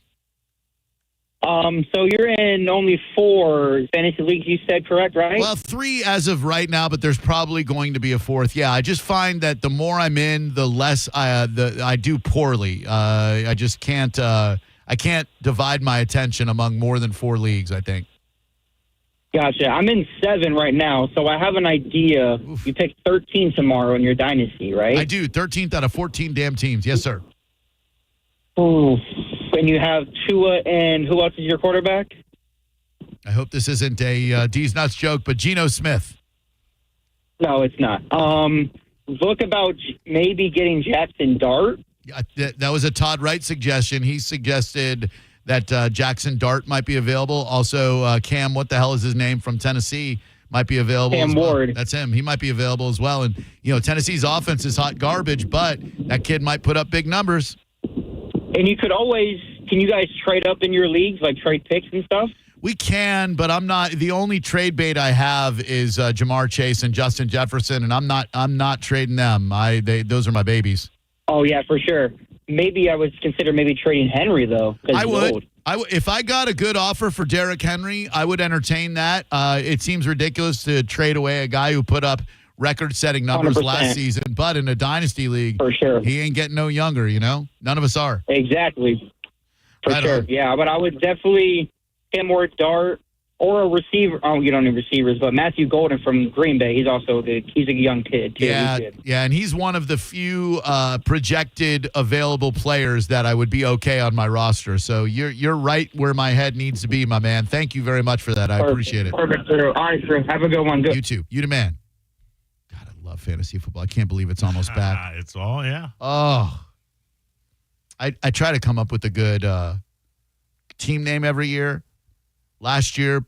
Speaker 7: So you're in only 4 fantasy leagues, you said, correct, right?
Speaker 2: Well, 3 as of right now, but there's probably going to be a 4th. Yeah, I just find that the more I'm in, the less I do poorly. I just can't. I can't divide my attention among more than 4 leagues, I think.
Speaker 7: Gotcha. I'm in 7 right now, so I have an idea.
Speaker 2: Oof.
Speaker 7: You picked 13 tomorrow in your dynasty, right?
Speaker 2: I do. 13th out of 14 damn teams. Yes, sir.
Speaker 7: Ooh. And you have Tua, and who else is your quarterback?
Speaker 2: I hope this isn't a D's Nuts joke, but Geno Smith.
Speaker 7: No, it's not. Look about maybe getting Jackson Dart.
Speaker 2: That was a Todd Wright suggestion. He suggested that Jackson Dart might be available. Also, Cam, what the hell is his name, from Tennessee, might be available.
Speaker 7: Cam
Speaker 2: as well.
Speaker 7: Ward.
Speaker 2: That's him. He might be available as well. And, Tennessee's offense is hot garbage, but that kid might put up big numbers.
Speaker 7: And you could always, can you guys trade up in your leagues, like trade picks and stuff?
Speaker 2: We can, but I'm not. The only trade bait I have is Jamar Chase and Justin Jefferson, and I'm not trading them. Those are my babies.
Speaker 7: Oh, yeah, for sure. Maybe I would consider trading Henry, though.
Speaker 2: I would. If I got a good offer for Derrick Henry, I would entertain that. It seems ridiculous to trade away a guy who put up record-setting numbers
Speaker 7: 100%.
Speaker 2: last season, but in a dynasty league,
Speaker 7: for sure,
Speaker 2: he ain't getting no younger. None of us are.
Speaker 7: Exactly. For
Speaker 2: Right
Speaker 7: sure.
Speaker 2: on.
Speaker 7: Yeah, but I would definitely Cam Ward, Dart, or a receiver. Oh, you don't need receivers, but Matthew Golden from Green Bay. He's also he's a young kid too.
Speaker 2: Yeah,
Speaker 7: He's good.
Speaker 2: yeah, and he's one of the few projected available players that I would be okay on my roster. So you're right where my head needs to be, my man. Thank you very much for that. I appreciate it.
Speaker 7: Perfect. All right, Drew. Have a good one. Good.
Speaker 2: You too. You the man. God, I love fantasy football. I can't believe it's almost back.
Speaker 6: It's all, yeah.
Speaker 2: Oh, I try to come up with a good team name every year. Last year,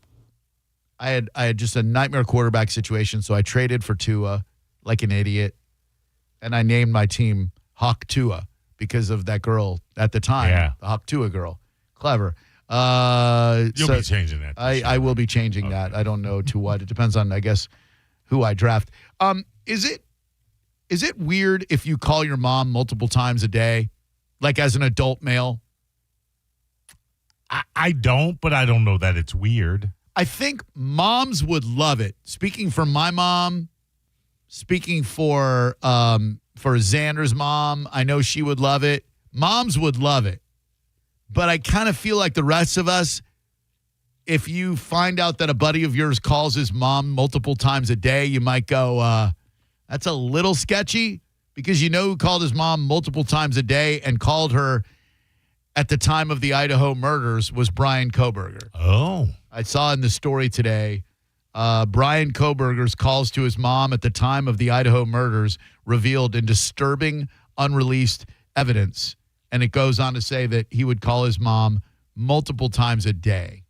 Speaker 2: I had just a nightmare quarterback situation, so I traded for Tua like an idiot, and I named my team Hawk Tua because of that girl at the time, the Hawk Tua girl. Clever.
Speaker 6: You'll be changing that.
Speaker 2: I will be changing that. I don't know to what. It depends on, I guess, who I draft. Is it weird if you call your mom multiple times a day, like as an adult male?
Speaker 6: I don't, but I don't know that it's weird.
Speaker 2: I think moms would love it. Speaking for my mom, speaking for Xander's mom, I know she would love it. Moms would love it. But I kind of feel like the rest of us, if you find out that a buddy of yours calls his mom multiple times a day, you might go, that's a little sketchy, because you know who called his mom multiple times a day and called her at the time of the Idaho murders was Brian Koberger.
Speaker 6: Oh.
Speaker 2: I saw in the story today, Brian Koberger's calls to his mom at the time of the Idaho murders revealed in disturbing, unreleased evidence. And it goes on to say that he would call his mom multiple times a day.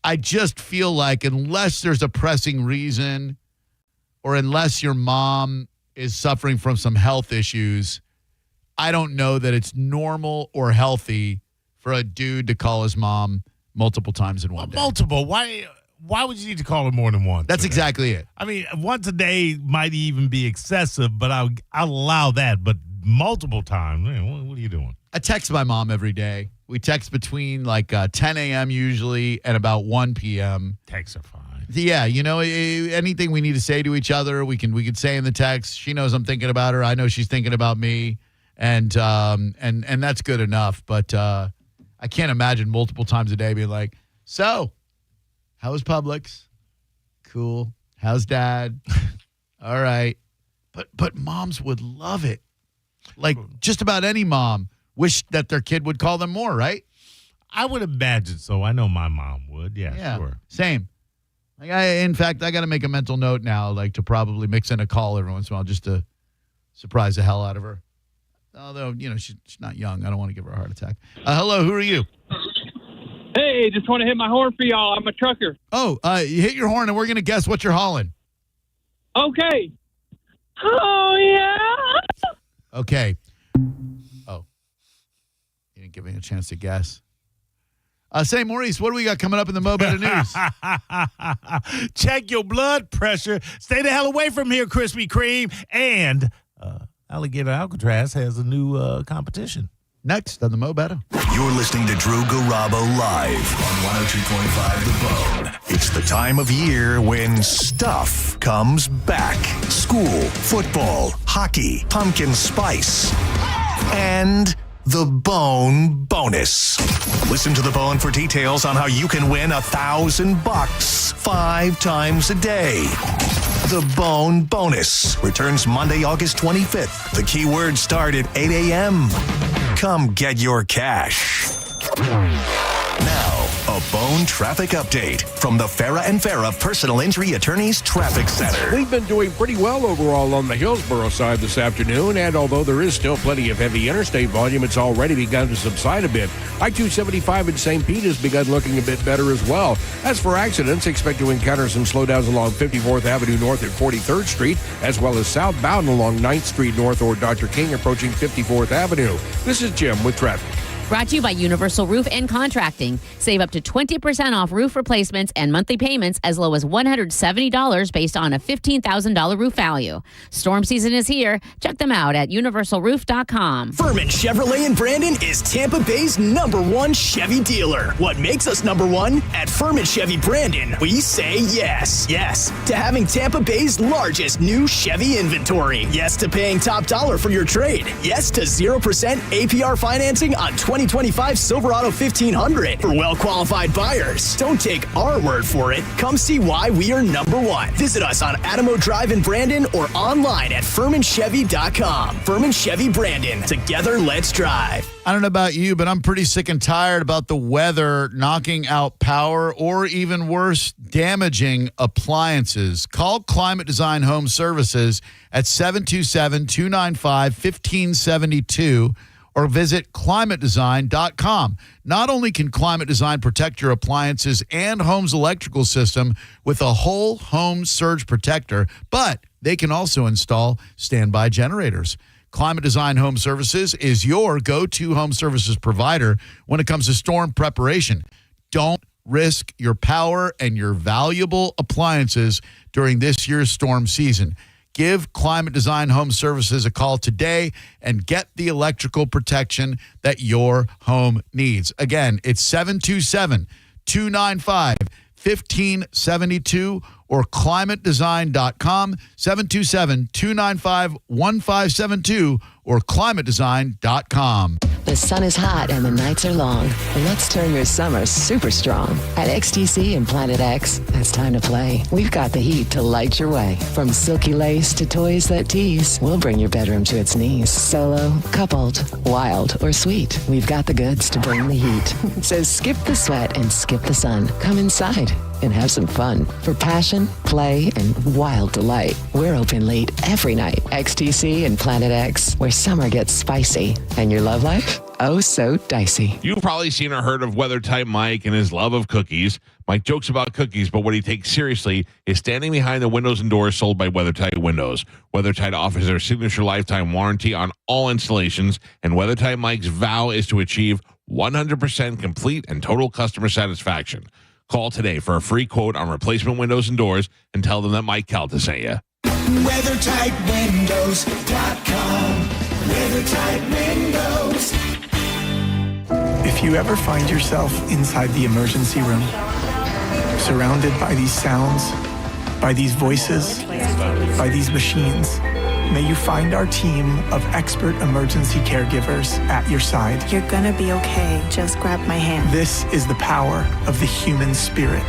Speaker 2: I just feel like unless there's a pressing reason, or unless your mom is suffering from some health issues, I don't know that it's normal or healthy for a dude to call his mom multiple times in one day.
Speaker 6: Multiple? Why would you need to call her more than once?
Speaker 2: That's exactly it.
Speaker 6: I mean, once a day might even be excessive, but I'll allow that. But multiple times, man, what are you doing?
Speaker 2: I text my mom every day. We text between like 10 a.m. usually and about 1 p.m.
Speaker 6: Texts are fine.
Speaker 2: Yeah, anything we need to say to each other, we can say in the text. She knows I'm thinking about her. I know she's thinking about me. And that's good enough. But I can't imagine multiple times a day being like, so, how was Publix? Cool. How's Dad? All right. But moms would love it. Like just about any mom wish that their kid would call them more, right?
Speaker 6: I would imagine so. I know my mom would. Yeah, sure.
Speaker 2: Same. Like in fact, I got to make a mental note now, like to probably mix in a call every once in a while just to surprise the hell out of her. Although, she's not young. I don't want to give her a heart attack. Hello, who are you?
Speaker 8: Hey, just want to hit my horn for y'all. I'm a trucker.
Speaker 2: Oh, you hit your horn, and we're going to guess what you're hauling.
Speaker 8: Okay. Oh, yeah.
Speaker 2: Okay. Oh. You didn't give me a chance to guess. Say, Maurice, what do we got coming up in the Mo Better News?
Speaker 6: Check your blood pressure. Stay the hell away from here, Krispy Kreme. And Alligator Alcatraz has a new competition.
Speaker 2: Next on the Mo Better.
Speaker 12: You're listening to Drew Garabo live on 102.5 The Bone. It's the time of year when stuff comes back. School, football, hockey, pumpkin spice, and the Bone Bonus. Listen to The Bone for details on how you can win $1,000 5 times a day. The Bone Bonus returns Monday, August 25th. The keywords start at 8 a.m. Come get your cash. Now, a Bone traffic update from the Farah and Farah Personal Injury Attorneys Traffic Center.
Speaker 1: We've been doing pretty well overall on the Hillsborough side this afternoon, and although there is still plenty of heavy interstate volume, it's already begun to subside a bit. I-275 in St. Pete has begun looking a bit better as well. As for accidents, expect to encounter some slowdowns along 54th Avenue North at 43rd Street, as well as southbound along 9th Street North or Dr. King approaching 54th Avenue. This is Jim with traffic.
Speaker 10: Brought to you by Universal Roof and Contracting. Save up to 20% off roof replacements and monthly payments as low as $170 based on a $15,000 roof value. Storm season is here. Check them out at universalroof.com.
Speaker 4: Furman Chevrolet in Brandon is Tampa Bay's #1 Chevy dealer. What makes us #1? At Furman Chevy Brandon, we say yes. Yes to having Tampa Bay's largest new Chevy inventory. Yes to paying top dollar for your trade. Yes to 0% APR financing on 2025 Silverado 1500 for well-qualified buyers. Don't take our word for it. Come see why we are #1. Visit us on Adamo Drive in Brandon or online at FurmanChevy.com. Furman Chevy Brandon. Together, let's drive.
Speaker 2: I don't know about you, but I'm pretty sick and tired about the weather knocking out power or even worse, damaging appliances. Call Climate Design Home Services at 727-295-1572 or visit climatedesign.com. Not only can Climate Design protect your appliances and home's electrical system with a whole home surge protector, but they can also install standby generators. Climate Design Home Services is your go-to home services provider when it comes to storm preparation. Don't risk your power and your valuable appliances during this year's storm season. Give Climate Design Home Services a call today and get the electrical protection that your home needs. Again, it's 727-295-1572 or climatedesign.com, 727-295-1572 or climatedesign.com.
Speaker 11: The sun is hot and the nights are long. Let's turn your summer super strong. At XTC and Planet X, it's time to play. We've got the heat to light your way. From silky lace to toys that tease, we'll bring your bedroom to its knees. Solo, coupled, wild, or sweet, we've got the goods to bring the heat. So skip the sweat and skip the sun. Come inside and have some fun. For passion, play, and wild delight, we're open late every night. XTC and Planet X, where summer gets spicy and your love life, oh so dicey.
Speaker 13: You've probably seen or heard of Weather Type Mike and his love of cookies. Mike jokes about cookies, but what he takes seriously is standing behind the windows and doors sold by WeatherTight Windows. WeatherTight offers their signature lifetime warranty on all installations, and WeatherTight Mike's vow is to achieve 100% complete and total customer satisfaction. Call today for a free quote on replacement windows and doors and tell them that Mike Calta sent you.
Speaker 9: WeatherTightWindows.com. WeatherTight Windows.
Speaker 14: If you ever find yourself inside the emergency room, surrounded by these sounds, by these voices, by these machines, may you find our team of expert emergency caregivers at your side.
Speaker 15: You're gonna be okay. Just grab my hand.
Speaker 14: This is the power of the human spirit.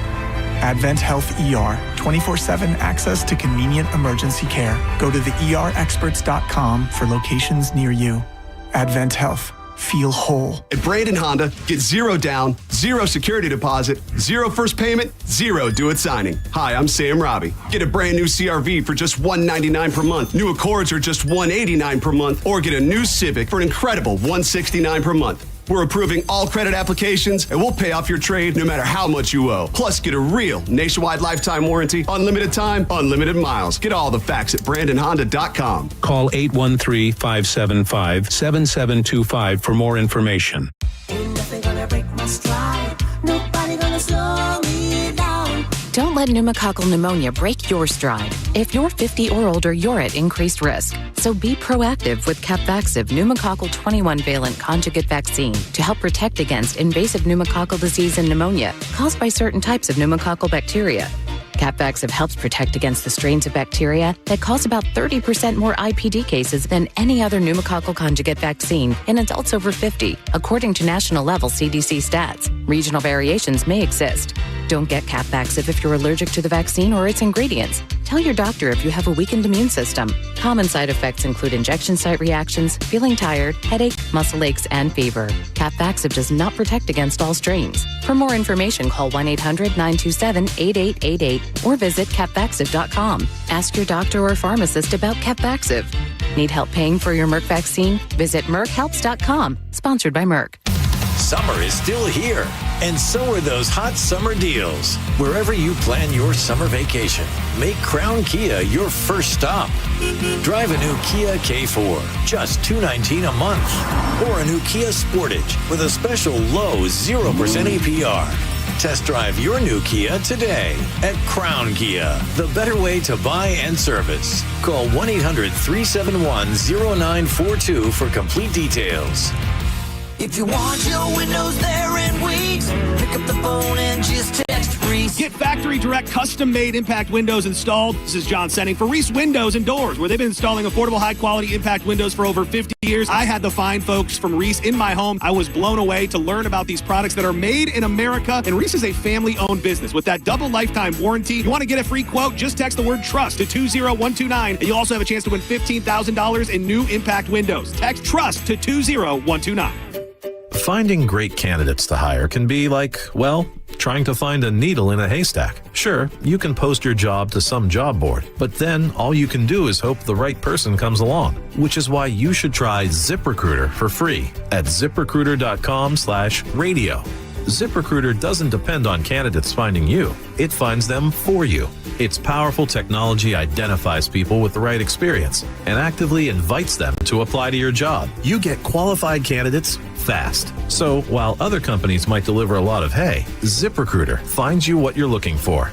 Speaker 14: Advent Health ER, 24/7 access to convenient emergency care. Go to theerexperts.com for locations near you. Advent Health, feel whole.
Speaker 16: At Brandon Honda, get 0 down, 0 security deposit, 0 first payment, 0 do-it signing. Hi, I'm Sam Robbie. Get a brand new CRV for just $199 per month. New Accords are just $189 per month. Or get a new Civic for an incredible $169 per month. We're approving all credit applications, and we'll pay off your trade no matter how much you owe. Plus, get a real nationwide lifetime warranty, unlimited time, unlimited miles. Get all the facts at BrandonHonda.com.
Speaker 29: Call 813-575-7725 for more information.
Speaker 11: Don't let pneumococcal pneumonia break your stride. If you're 50 or older, you're at increased risk. So be proactive with Capvaxive pneumococcal 21-valent conjugate vaccine to help protect against invasive pneumococcal disease and pneumonia caused by certain types of pneumococcal bacteria. Capvaxive helps protect against the strains of bacteria that cause about 30% more IPD cases than any other pneumococcal conjugate vaccine in adults over 50, according to national-level CDC stats. Regional variations may exist. Don't get Capvaxive if you're allergic to the vaccine or its ingredients. Tell your doctor if you have a weakened immune system. Common side effects include injection site reactions, feeling tired, headache, muscle aches, and fever. Capvaxive does not protect against all strains. For more information, call 1-800-927-8888 or visit capvaxive.com. Ask your doctor or pharmacist about Capvaxive. Need help paying for your Merck vaccine? Visit merckhelps.com. Sponsored by Merck.
Speaker 17: Summer is still here, and so are those hot summer deals. Wherever you plan your summer vacation, make Crown Kia your first stop. Drive a new Kia K4, just $219 a month, or a new Kia Sportage with a special low 0% APR. Test drive your new Kia today at Crown Kia, the better way to buy and service. Call 1-800-371-0942 for complete details.
Speaker 9: If you want your windows there in weeks, pick up the phone and just text Reese.
Speaker 18: Get factory direct custom made impact windows installed. This is John Senning for Reese Windows and Doors, where they've been installing affordable, high quality impact windows for over 50 years. I had the fine folks from Reese in my home. I was blown away to learn about these products that are made in America. And Reese is a family owned business with that double lifetime warranty. You want to get a free quote? Just text the word TRUST to 20129, and you'll also have a chance to win $15,000 in new impact windows. Text TRUST to 20129.
Speaker 19: Finding great candidates to hire can be like, well, trying to find a needle in a haystack. Sure, you can post your job to some job board, but then all you can do is hope the right person comes along, which is why you should try ZipRecruiter for free at ZipRecruiter.com/radio. ZipRecruiter doesn't depend on candidates finding you. It finds them for you. Its powerful technology identifies people with the right experience and actively invites them to apply to your job. You get qualified candidates fast. So while other companies might deliver a lot of hay, ZipRecruiter finds you what you're looking for.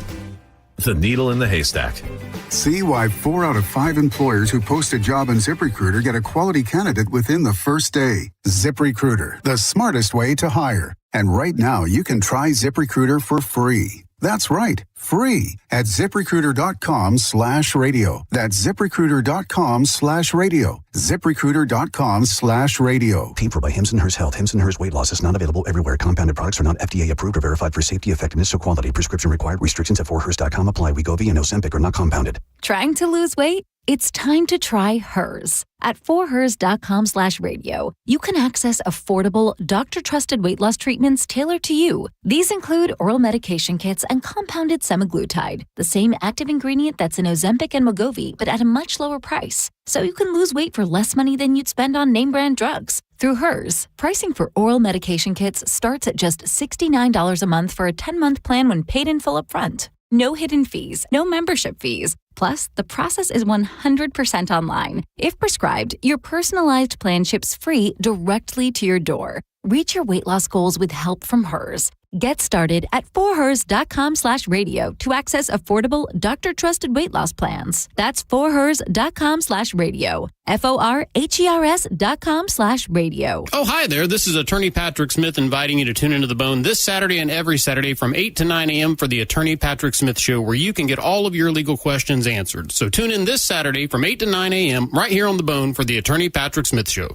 Speaker 19: The needle in the haystack.
Speaker 20: See why 4 out of 5 employers who post a job on ZipRecruiter get a quality candidate within the first day. ZipRecruiter, the smartest way to hire. And right now, you can try ZipRecruiter for free. That's right, free at ZipRecruiter.com/radio. That's ZipRecruiter.com/radio. ZipRecruiter.com/radio.
Speaker 21: Paid for by Hims & Hers Health. Hims & Hers Weight Loss is not available everywhere. Compounded products are not FDA approved or verified for safety, effectiveness, or quality. Prescription required. Restrictions at 4hers.com apply. Wegovy and Ozempic are not compounded.
Speaker 22: Trying to lose weight? It's time to try Hers. At 4hers.com/radio, you can access affordable, doctor-trusted weight loss treatments tailored to you. These include oral medication kits and compounded semaglutide, the same active ingredient that's in Ozempic and Wegovy, but at a much lower price. So you can lose weight for less money than you'd spend on name-brand drugs. Through Hers, pricing for oral medication kits starts at just $69 a month for a 10-month plan when paid in full upfront. No hidden fees, no membership fees. Plus, the process is 100% online. If prescribed, your personalized plan ships free directly to your door. Reach your weight loss goals with help from Hers. Get started at 4hers.com/radio to access affordable, doctor-trusted weight loss plans. That's 4hers.com/radio. FORHERS.com/radio.
Speaker 23: Oh, hi there. This is Attorney Patrick Smith inviting you to tune into The Bone this Saturday and every Saturday from 8 to 9 a.m. for the Attorney Patrick Smith Show, where you can get all of your legal questions answered. So tune in this Saturday from 8 to 9 a.m. right here on The Bone for the Attorney Patrick Smith Show.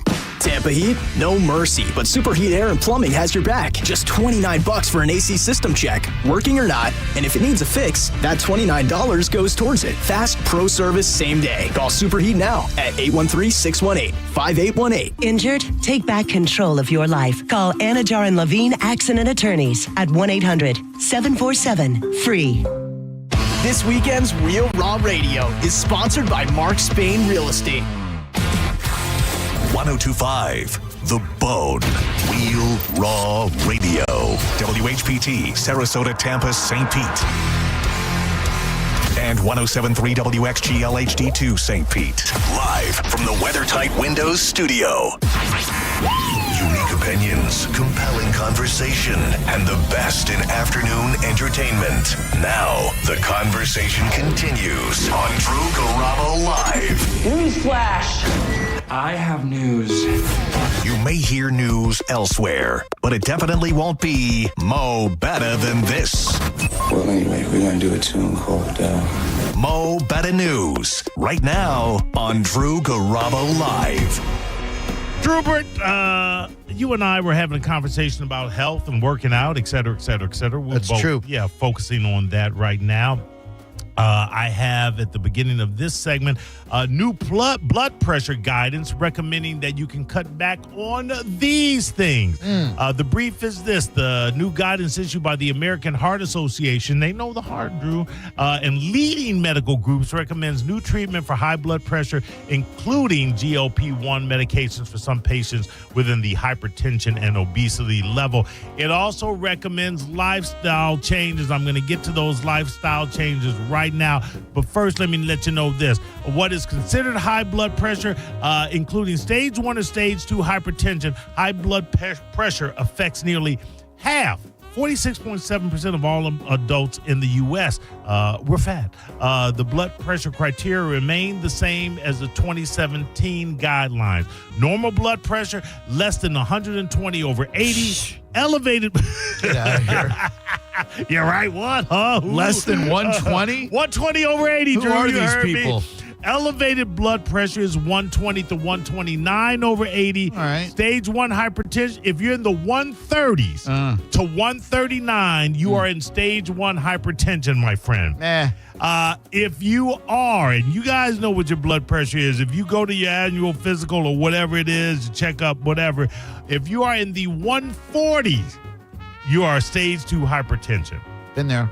Speaker 4: Tampa Heat, no mercy, but Superheat Air and Plumbing has your back. Just $29 for an AC system check, working or not, and if it needs a fix, that $29 goes towards it. Fast pro service same day. Call Superheat now at 813-618-5818.
Speaker 3: Injured? Take back control of your life. Call Anajar and Levine Accident Attorneys at 1-800-747-FREE.
Speaker 4: This weekend's Real Raw Radio is sponsored by Mark Spain Real Estate.
Speaker 12: 1025 The Bone. Real Raw Radio. WHPT, Sarasota, Tampa, St. Pete. And 1073 WXGL HD2 St. Pete. Live from the WeatherTight Windows studio. Unique opinions, compelling conversation, and the best in afternoon entertainment. Now, the conversation continues on Drew Garabo Live.
Speaker 5: Newsflash! I have news.
Speaker 12: You may hear news elsewhere, but it definitely won't be Mo better than this.
Speaker 5: Well, anyway, we're going to do a tune called
Speaker 12: Mo Better News, right now on Drew Garabo Live.
Speaker 6: Drubert, you and I were having a conversation about health and working out, et cetera, et cetera, et cetera. We're
Speaker 2: That's
Speaker 6: both,
Speaker 2: true.
Speaker 6: Yeah, focusing on that right now. I have at the beginning of this segment new blood pressure guidance recommending that you can cut back on these things. The brief is this: the new guidance issued by the American Heart Association, they know the heart, Drew, and leading medical groups recommends new treatment for high blood pressure, including GLP-1 medications for some patients within the hypertension and obesity level. It also recommends lifestyle changes. I'm going to get to those lifestyle changes right now, but first let me let you know this: what is considered high blood pressure, including stage 1 or stage 2 hypertension. High blood pressure affects nearly half, 46.7% of all adults in the U.S. We're fat. The blood pressure criteria remain the same as the 2017 guidelines. Normal blood pressure, less than 120 over 80. Elevated.
Speaker 2: Get out of here.
Speaker 6: You're right. What? Huh?
Speaker 2: Less than 120?
Speaker 6: 120 over 80,
Speaker 2: Who
Speaker 6: Drew.
Speaker 2: are
Speaker 6: You
Speaker 2: these
Speaker 6: heard
Speaker 2: people?
Speaker 6: Me. Elevated blood pressure is 120 to 129 over 80.
Speaker 2: All right.
Speaker 6: Stage 1 hypertension, if you're in the 130s to 139, you are in stage 1 hypertension, my friend. If you are, and you guys know what your blood pressure is, if you go to your annual physical or whatever it is, check up, whatever, if you are in the 140s, you are stage 2 hypertension.
Speaker 2: Been there.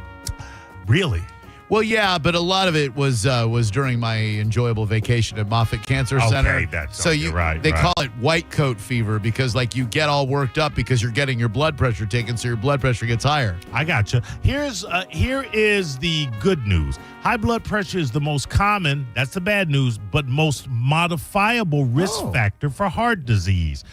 Speaker 6: Really?
Speaker 2: Well, yeah, but a lot of it was during my enjoyable vacation at Moffitt Cancer Center.
Speaker 6: Okay, that's
Speaker 2: so
Speaker 6: okay, right.
Speaker 2: They call it white coat fever because, like, you get all worked up because you're getting your blood pressure taken, so your blood pressure gets higher.
Speaker 6: I gotcha. Here is the good news. High blood pressure is the most common, that's the bad news, but most modifiable risk factor for heart disease.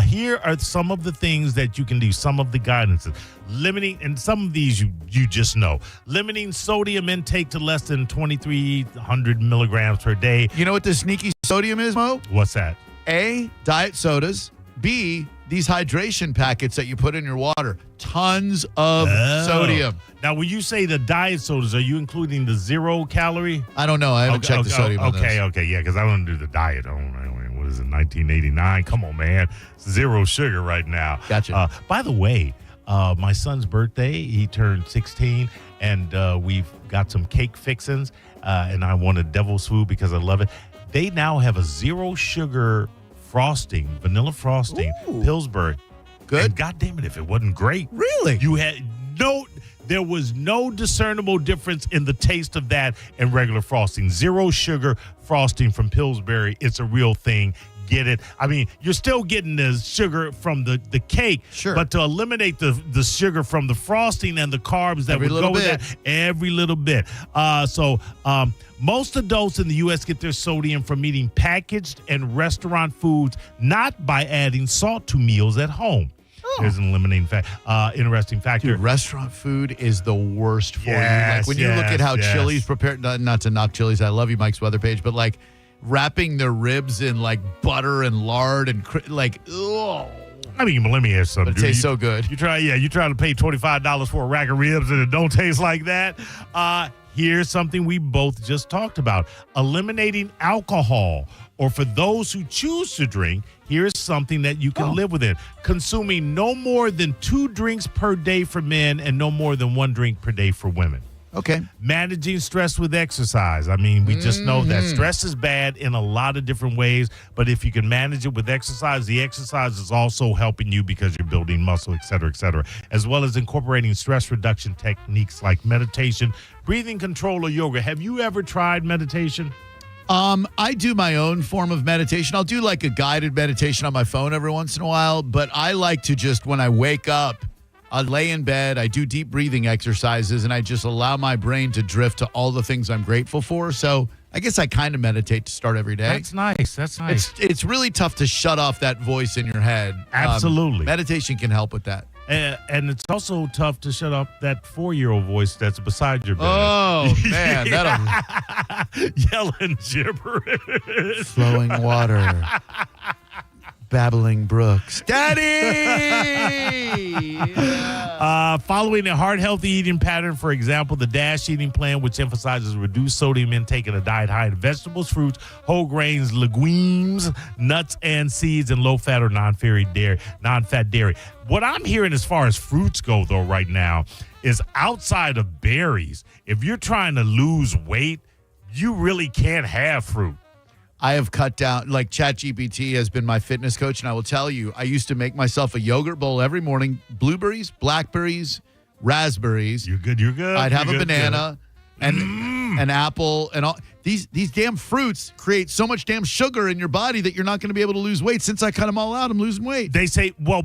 Speaker 6: Here are some of the things that you can do, some of the guidances. Limiting, and some of these you just know, limiting sodium intake to less than 2,300 milligrams per day.
Speaker 2: You know what the sneaky sodium is, Mo?
Speaker 6: What's that?
Speaker 2: A, diet sodas. B, these hydration packets that you put in your water. Tons of sodium.
Speaker 6: Now, when you say the diet sodas, are you including the 0 calorie?
Speaker 2: I don't know. I haven't checked the sodium on those.
Speaker 6: Okay, yeah, because I don't do the diet. What is it, 1989? Come on, man. 0 sugar right now.
Speaker 2: Gotcha.
Speaker 6: By the way, my son's birthday, he turned 16, and we've got some cake fixins, and I wanted devil's food because I love it. They now have a 0 sugar frosting, vanilla frosting, Pillsbury.
Speaker 2: Good.
Speaker 6: And God damn it, if it wasn't great.
Speaker 2: Really?
Speaker 6: There was no discernible difference in the taste of that and regular frosting. 0 sugar frosting from Pillsbury. It's a real thing. Get it? I mean, you're still getting the sugar from the cake,
Speaker 2: sure,
Speaker 6: but to eliminate the sugar from the frosting and the carbs that would go with that, every little bit. Most adults in the U.S. get their sodium from eating packaged and restaurant foods, not by adding salt to meals at home. There's an interesting factor.
Speaker 2: Dude, restaurant food is the worst for you. Like when you look at how Chili's prepared, not to knock Chili's, I love you, Mike's weather page, but like wrapping their ribs in like butter and lard and ugh.
Speaker 6: I mean, let me ask something.
Speaker 2: But it tastes so good.
Speaker 6: You try to pay $25 for a rack of ribs and it don't taste like that. Here's something we both just talked about: eliminating alcohol Or for those who choose to drink, here is something that you can live within. Consuming no more than 2 drinks per day for men and no more than 1 drink per day for women.
Speaker 2: Okay.
Speaker 6: Managing stress with exercise. I mean, we just know that stress is bad in a lot of different ways, but if you can manage it with exercise, the exercise is also helping you because you're building muscle, et cetera, as well as incorporating stress reduction techniques like meditation, breathing control, or yoga. Have you ever tried meditation?
Speaker 2: I do my own form of meditation. I'll do like a guided meditation on my phone every once in a while, but I like to just, when I wake up, I lay in bed, I do deep breathing exercises, and I just allow my brain to drift to all the things I'm grateful for. So I guess I kind of meditate to start every day.
Speaker 6: That's nice.
Speaker 2: It's really tough to shut off that voice in your head.
Speaker 6: Absolutely.
Speaker 2: Meditation can help with that.
Speaker 6: And it's also tough to shut up that 4-year-old voice that's beside your bed.
Speaker 2: Oh, man.
Speaker 6: That'll yelling gibberish.
Speaker 2: Flowing water. Babbling brooks. Daddy!
Speaker 6: Following a heart healthy eating pattern, for example, the DASH eating plan, which emphasizes reduced sodium intake and a diet high in vegetables, fruits, whole grains, legumes, nuts, and seeds, and low fat or non-fat dairy. What I'm hearing as far as fruits go, though, right now, is outside of berries, if you're trying to lose weight, you really can't have fruit.
Speaker 2: I have cut down, like ChatGPT has been my fitness coach, and I will tell you, I used to make myself a yogurt bowl every morning, blueberries, blackberries, raspberries.
Speaker 6: You're good.
Speaker 2: I'd have a banana and an apple, and all these damn fruits create so much damn sugar in your body that you're not going to be able to lose weight. Since I cut them all out, I'm losing weight.
Speaker 6: They say, well,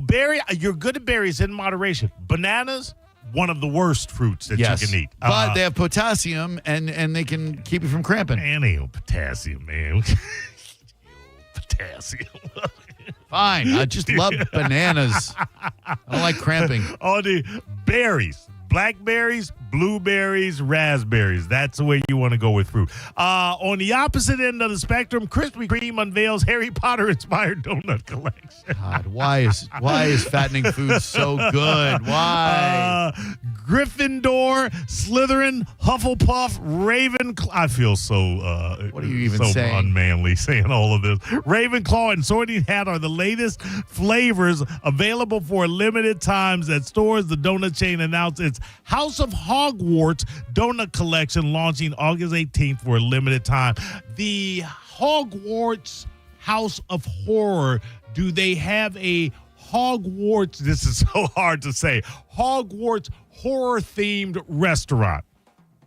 Speaker 6: you're good at berries in moderation. Bananas, one of the worst fruits that you can eat.
Speaker 2: But they have potassium, and they can keep you from cramping.
Speaker 6: Man, they have potassium, man. Potassium.
Speaker 2: Fine. I just love bananas. I don't like cramping.
Speaker 6: All the berries. Blackberries, blueberries, raspberries. That's the way you want to go with fruit. On the opposite end of the spectrum, Krispy Kreme unveils Harry Potter-inspired donut collection.
Speaker 2: God, why is fattening food so good? Why?
Speaker 6: Gryffindor, Slytherin, Hufflepuff, Ravenclaw. I feel so
Speaker 2: what are you even saying?
Speaker 6: Unmanly saying all of this. Ravenclaw and Sorting Hat are the latest flavors available for limited times at stores. The donut chain announced its House of Hogwarts donut collection launching August 18th for a limited time. The Hogwarts House of Horror, do they have a Hogwarts, this is so hard to say, Hogwarts horror-themed restaurant?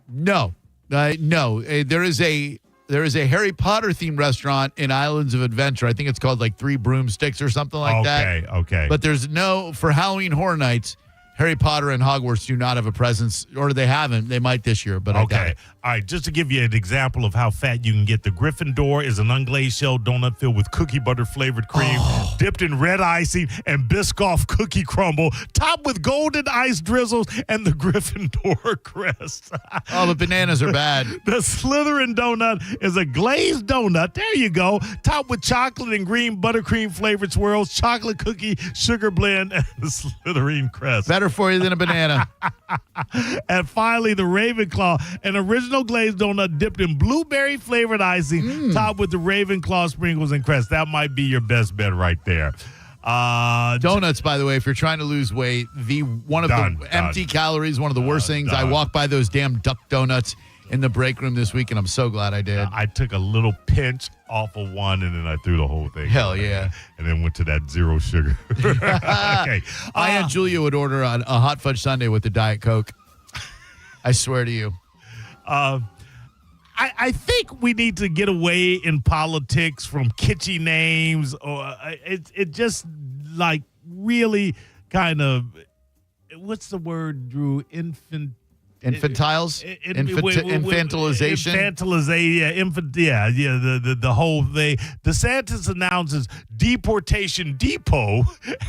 Speaker 2: No. No. There is a Harry Potter-themed restaurant in Islands of Adventure. I think it's called like Three Broomsticks or something like that.
Speaker 6: Okay.
Speaker 2: But there's no, for Halloween Horror Nights, Harry Potter and Hogwarts do not have a presence, or they haven't. They might this year, but I doubt it.
Speaker 6: All right, just to give you an example of how fat you can get, the Gryffindor is an unglazed shell donut filled with cookie butter flavored cream, dipped in red icing and Biscoff cookie crumble, topped with golden ice drizzles and the Gryffindor crest.
Speaker 2: Oh, but bananas are bad.
Speaker 6: The Slytherin donut is a glazed donut, there you go, topped with chocolate and green buttercream flavored swirls, chocolate cookie, sugar blend, and the Slytherin crest.
Speaker 2: Better for you than a banana.
Speaker 6: And finally, the Ravenclaw, an original glazed donut dipped in blueberry flavored icing, topped with the Ravenclaw sprinkles and crest. That might be your best bet right there.
Speaker 2: Donuts, by the way, if you're trying to lose weight, empty calories, one of the worst things. I walk by those damn duck donuts in the break room this week, and I'm so glad I did.
Speaker 6: I took a little pinch off of one, and then I threw the whole thing.
Speaker 2: Hell yeah.
Speaker 6: And then went to that zero sugar. Okay.
Speaker 2: My Aunt Julia would order a hot fudge sundae with the Diet Coke. I swear to you.
Speaker 6: I think we need to get away in politics from kitschy names, or it just like really kind of, what's the word, Drew?
Speaker 2: Infantiles? Infantilization?
Speaker 6: The whole thing. DeSantis announces deportation depot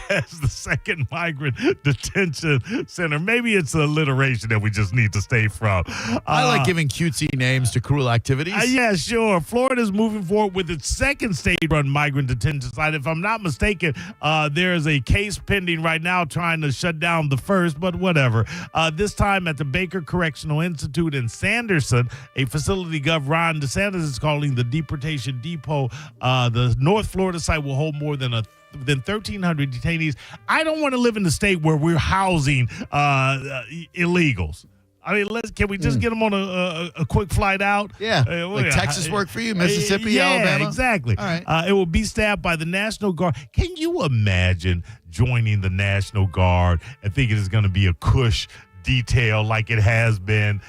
Speaker 6: as the second migrant detention center. Maybe it's alliteration that we just need to stay from.
Speaker 2: I like giving cutesy names to cruel activities.
Speaker 6: Yeah, sure. Florida's moving forward with its second state-run migrant detention site. If I'm not mistaken, there is a case pending right now trying to shut down the first, but whatever. This time at the Baker Baker Correctional Institute in Sanderson, a facility Gov. Ron DeSantis is calling the deportation depot. The North Florida site will hold more than 1,300 detainees. I don't want to live in the state where we're housing illegals. I mean, can we just get them on a quick flight out?
Speaker 2: Yeah, like Texas work for you, Mississippi, Alabama.
Speaker 6: Yeah, exactly.
Speaker 2: All right.
Speaker 6: It will be staffed by the National Guard. Can you imagine joining the National Guard and thinking it's going to be a cush detail like it has been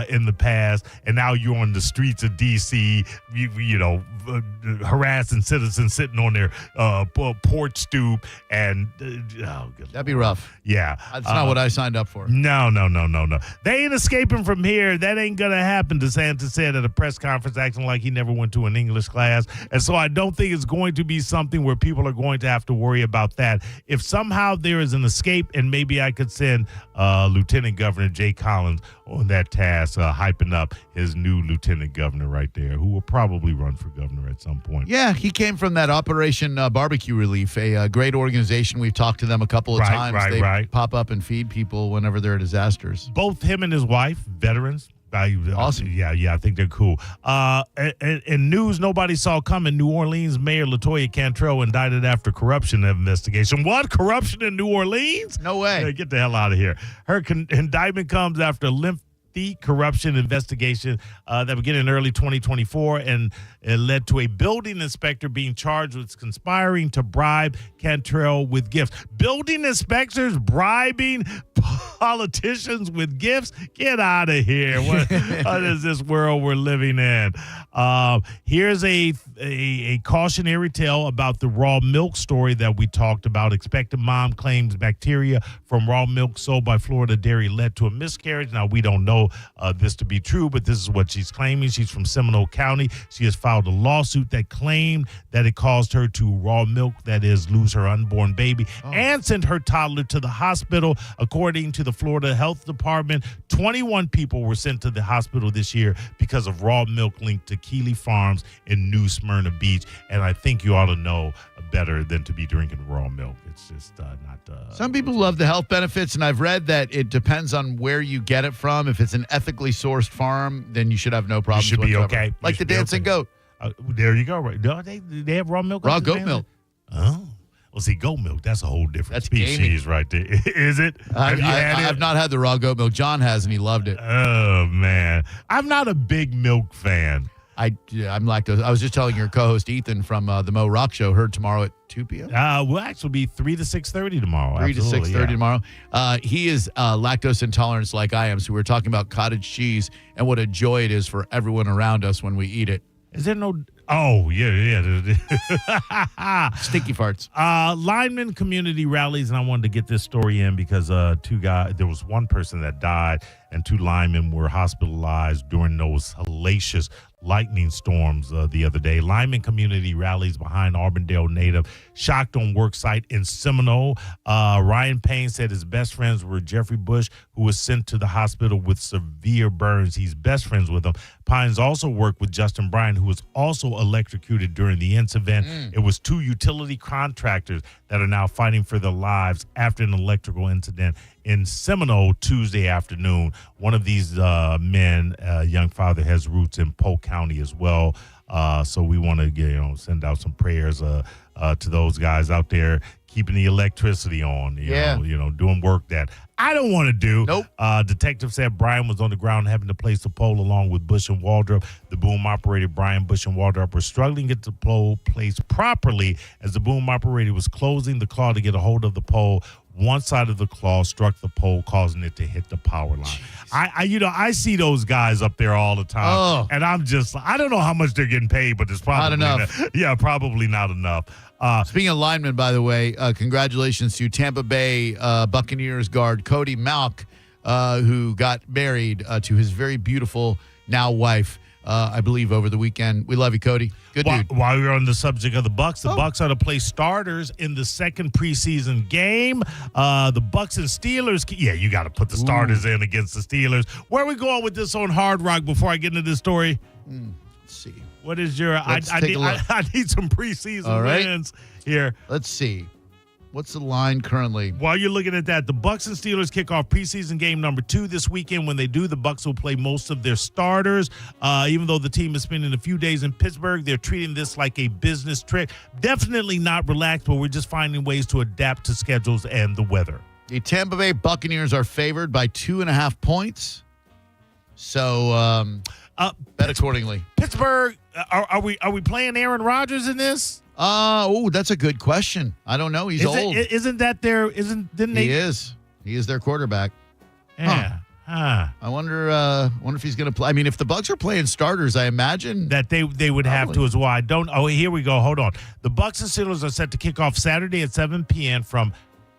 Speaker 6: in the past, and now you're on the streets of D.C., harassing citizens sitting on their porch stoop, and
Speaker 2: that'd be rough.
Speaker 6: Yeah.
Speaker 2: That's not what I signed up for.
Speaker 6: No. They ain't escaping from here. That ain't going to happen, DeSantis said at a press conference, acting like he never went to an English class. And so I don't think it's going to be something where people are going to have to worry about that. If somehow there is an escape, and maybe I could send Lieutenant Governor Jay Collins on that task, hyping up his new lieutenant governor right there, who will probably run for governor at some point.
Speaker 2: Yeah, he came from that Operation Barbecue Relief, a great organization. We've talked to them a couple of times. They pop up and feed people whenever there are disasters.
Speaker 6: Both him and his wife, veterans.
Speaker 2: Awesome.
Speaker 6: Yeah, I think they're cool. In news nobody saw coming, New Orleans Mayor LaToya Cantrell indicted after corruption investigation. What? Corruption in New Orleans?
Speaker 2: No way.
Speaker 6: Get the hell out of here. Her indictment comes after a lengthy corruption investigation that began in early 2024, and it led to a building inspector being charged with conspiring to bribe Cantrell with gifts. Building inspectors bribing politicians with gifts? Get out of here. What is this world we're living in? Here's a cautionary tale about the raw milk story that we talked about. Expectant mom claims bacteria from raw milk sold by Florida Dairy led to a miscarriage. Now, we don't know this to be true, but this is what she's claiming. She's from Seminole County. She has filed a lawsuit that claimed that it caused her to raw milk, that is, lose her unborn baby, and send her toddler to the hospital. According to the Florida Health Department, 21 people were sent to the hospital this year because of raw milk linked to Keeley Farms in New Smyrna Beach. And I think you ought to know better than to be drinking raw milk. It's just not.
Speaker 2: Some people love the health benefits, and I've read that it depends on where you get it from. If it's an ethically sourced farm, then you should have no problems.
Speaker 6: You should be
Speaker 2: whatsoever.
Speaker 6: okay.
Speaker 2: Like the dancing goat.
Speaker 6: There you go. Right? No, they have raw milk.
Speaker 2: Raw goat milk.
Speaker 6: Oh. Well, see, goat milk, that's a whole different species
Speaker 2: gaming.
Speaker 6: Right there. Is it?
Speaker 2: I've not had the raw goat milk. John has, and he loved it.
Speaker 6: Oh, man. I'm not a big milk fan.
Speaker 2: I'm lactose. I was just telling your co-host Ethan from the Mo Rock Show, heard tomorrow at 2 p.m.
Speaker 6: We'll actually be 3 to 6:30 tomorrow.
Speaker 2: 3 to 6:30 tomorrow.
Speaker 6: Yeah.
Speaker 2: He is lactose intolerant like I am, so we're talking about cottage cheese and what a joy it is for everyone around us when we eat it.
Speaker 6: Is there no... Oh, yeah.
Speaker 2: Stinky farts.
Speaker 6: Lineman community rallies, and I wanted to get this story in because there was one person that died and 2 linemen were hospitalized during those hellacious lightning storms the other day. Lineman community rallies behind Auburndale native shocked on work site in Seminole. Ryan Payne said his best friends were Jeffrey Bush, who was sent to the hospital with severe burns. He's best friends with him. Pines also worked with Justin Bryan, who was also electrocuted during the incident. It was 2 utility contractors that are now fighting for their lives after an electrical incident in Seminole Tuesday afternoon. One of these men, young father, has roots in Polk County as well. So we want to send out some prayers to those guys out there keeping the electricity on, you know, doing work that I don't want to do.
Speaker 2: Nope.
Speaker 6: Detective said Brian was on the ground having to place the pole along with Bush and Waldrop. The boom operator, Brian, Bush, and Waldrop were struggling to get the pole placed properly as the boom operator was closing the claw to get a hold of the pole. One side of the claw struck the pole, causing it to hit the power line. I see those guys up there all the time, and I'm just, I don't know how much they're getting paid, but it's probably
Speaker 2: not enough.
Speaker 6: Probably not enough.
Speaker 2: Speaking of linemen, by the way, congratulations to Tampa Bay Buccaneers guard Cody Malk, who got married to his very beautiful now wife, I believe, over the weekend. We love you, Cody. Good dude.
Speaker 6: While we're on the subject of the Bucs, Bucs are to play starters in the second preseason game. The Bucs and Steelers. You got to put the starters in against the Steelers. Where are we going with this on Hard Rock before I get into this story?
Speaker 2: Let's see.
Speaker 6: What is your? I need some preseason wins here.
Speaker 2: Let's see. What's the line currently?
Speaker 6: While you're looking at that, the Bucs and Steelers kick off preseason game number 2 this weekend. When they do, the Bucs will play most of their starters. Even though the team is spending a few days in Pittsburgh, they're treating this like a business trip. Definitely not relaxed, but we're just finding ways to adapt to schedules and the weather.
Speaker 2: The Tampa Bay Buccaneers are favored by 2.5 points. So bet accordingly.
Speaker 6: Pittsburgh, are we playing Aaron Rodgers in this?
Speaker 2: That's a good question. I don't know. He's old.
Speaker 6: Isn't that their? Didn't they?
Speaker 2: He is. He is their quarterback.
Speaker 6: Yeah.
Speaker 2: Huh. I wonder if he's going to play. I mean, if the Bucs are playing starters, I imagine
Speaker 6: that they would have to as well. I don't. Oh, here we go. Hold on. The Bucs and Steelers are set to kick off Saturday at 7 p.m. from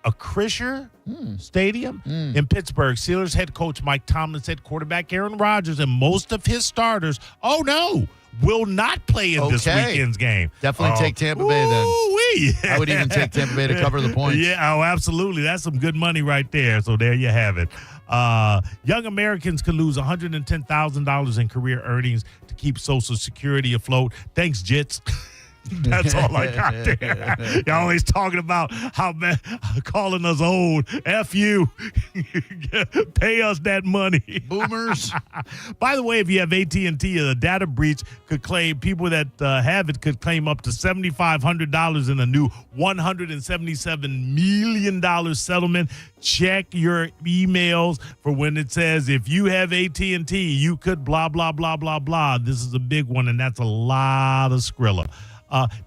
Speaker 6: Acrisure Stadium in Pittsburgh. Steelers head coach Mike Tomlin said quarterback Aaron Rodgers and most of his starters, will not play in this weekend's game.
Speaker 2: Definitely take Tampa Bay then. I would even take Tampa Bay to cover the points.
Speaker 6: Yeah, absolutely. That's some good money right there. So there you have it. Young Americans could lose $110,000 in career earnings to keep Social Security afloat. Thanks, Jits. That's all I got there. You're always talking about how calling us old. F you. Pay us that money.
Speaker 2: Boomers.
Speaker 6: By the way, if you have AT&T, a data breach could claim, people that have it could claim up to $7,500 in a new $177 million settlement. Check your emails for when it says, if you have AT&T, you could blah, blah, blah, blah, blah. This is a big one, and that's a lot of Skrilla.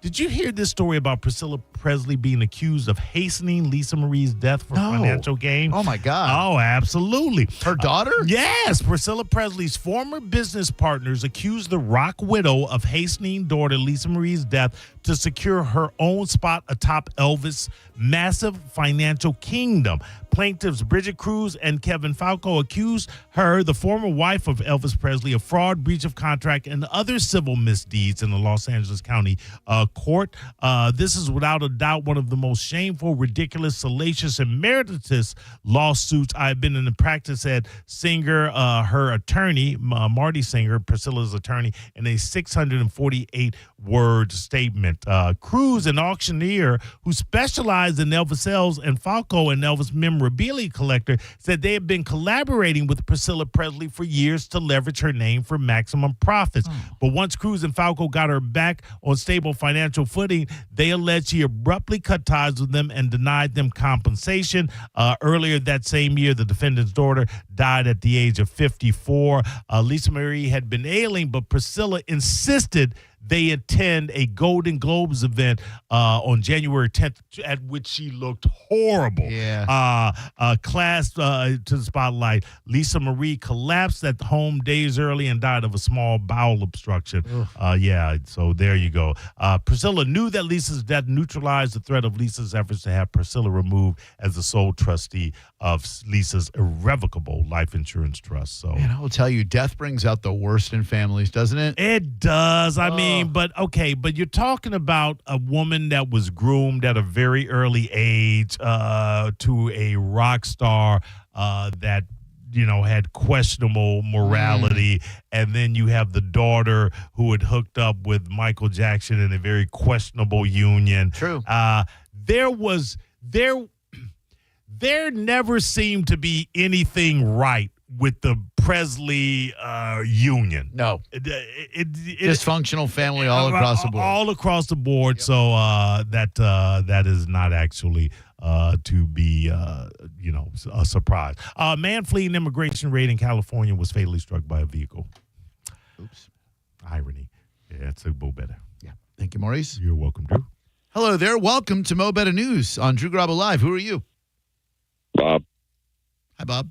Speaker 6: Did you hear this story about Priscilla Presley being accused of hastening Lisa Marie's death for financial gain?
Speaker 2: Oh, my God.
Speaker 6: Oh, absolutely.
Speaker 2: Her daughter?
Speaker 6: Yes. Priscilla Presley's former business partners accused the rock widow of hastening daughter Lisa Marie's death to secure her own spot atop Elvis' massive financial kingdom. Plaintiffs Bridget Cruz and Kevin Falco accused her, the former wife of Elvis Presley, of fraud, breach of contract, and other civil misdeeds in the Los Angeles County court. This is without a doubt one of the most shameful, ridiculous, salacious, and meritorious lawsuits I've been in the practice, said Singer, her attorney, Marty Singer, Priscilla's attorney, in a 648-word statement. Cruz, an auctioneer who specialized in Elvis sales, and Falco, an Elvis memorabilia collector, said they had been collaborating with Priscilla Presley for years to leverage her name for maximum profits. But once Cruz and Falco got her back on stable financial footing, they alleged she abruptly cut ties with them and denied them compensation. Earlier that same year, the defendant's daughter died at the age of 54. Lisa Marie had been ailing, but Priscilla insisted they attend a Golden Globes event on January 10th, at which she looked horrible.
Speaker 2: Yeah.
Speaker 6: Class to the spotlight. Lisa Marie collapsed at home days early and died of a small bowel obstruction. So there you go. Priscilla knew that Lisa's death neutralized the threat of Lisa's efforts to have Priscilla removed as the sole trustee of Lisa's irrevocable life insurance trust. So,
Speaker 2: and I will tell you, death brings out the worst in families, doesn't it?
Speaker 6: It does. I mean, but you're talking about a woman that was groomed at a very early age to a rock star that had questionable morality, and then you have the daughter who had hooked up with Michael Jackson in a very questionable union.
Speaker 2: True.
Speaker 6: There never seemed to be anything right with the Presley union.
Speaker 2: No. Dysfunctional family all across the board.
Speaker 6: All across the board. Yep. So that is not actually to be a surprise. A man fleeing immigration raid in California was fatally struck by a vehicle.
Speaker 2: Oops.
Speaker 6: Irony. Yeah, it's a little better.
Speaker 2: Yeah. Thank you, Maurice.
Speaker 6: You're welcome, Drew.
Speaker 2: Hello there. Welcome to Mo Better News on Drew Garabo Live. Who are you?
Speaker 1: Bob.
Speaker 2: Hi, Bob.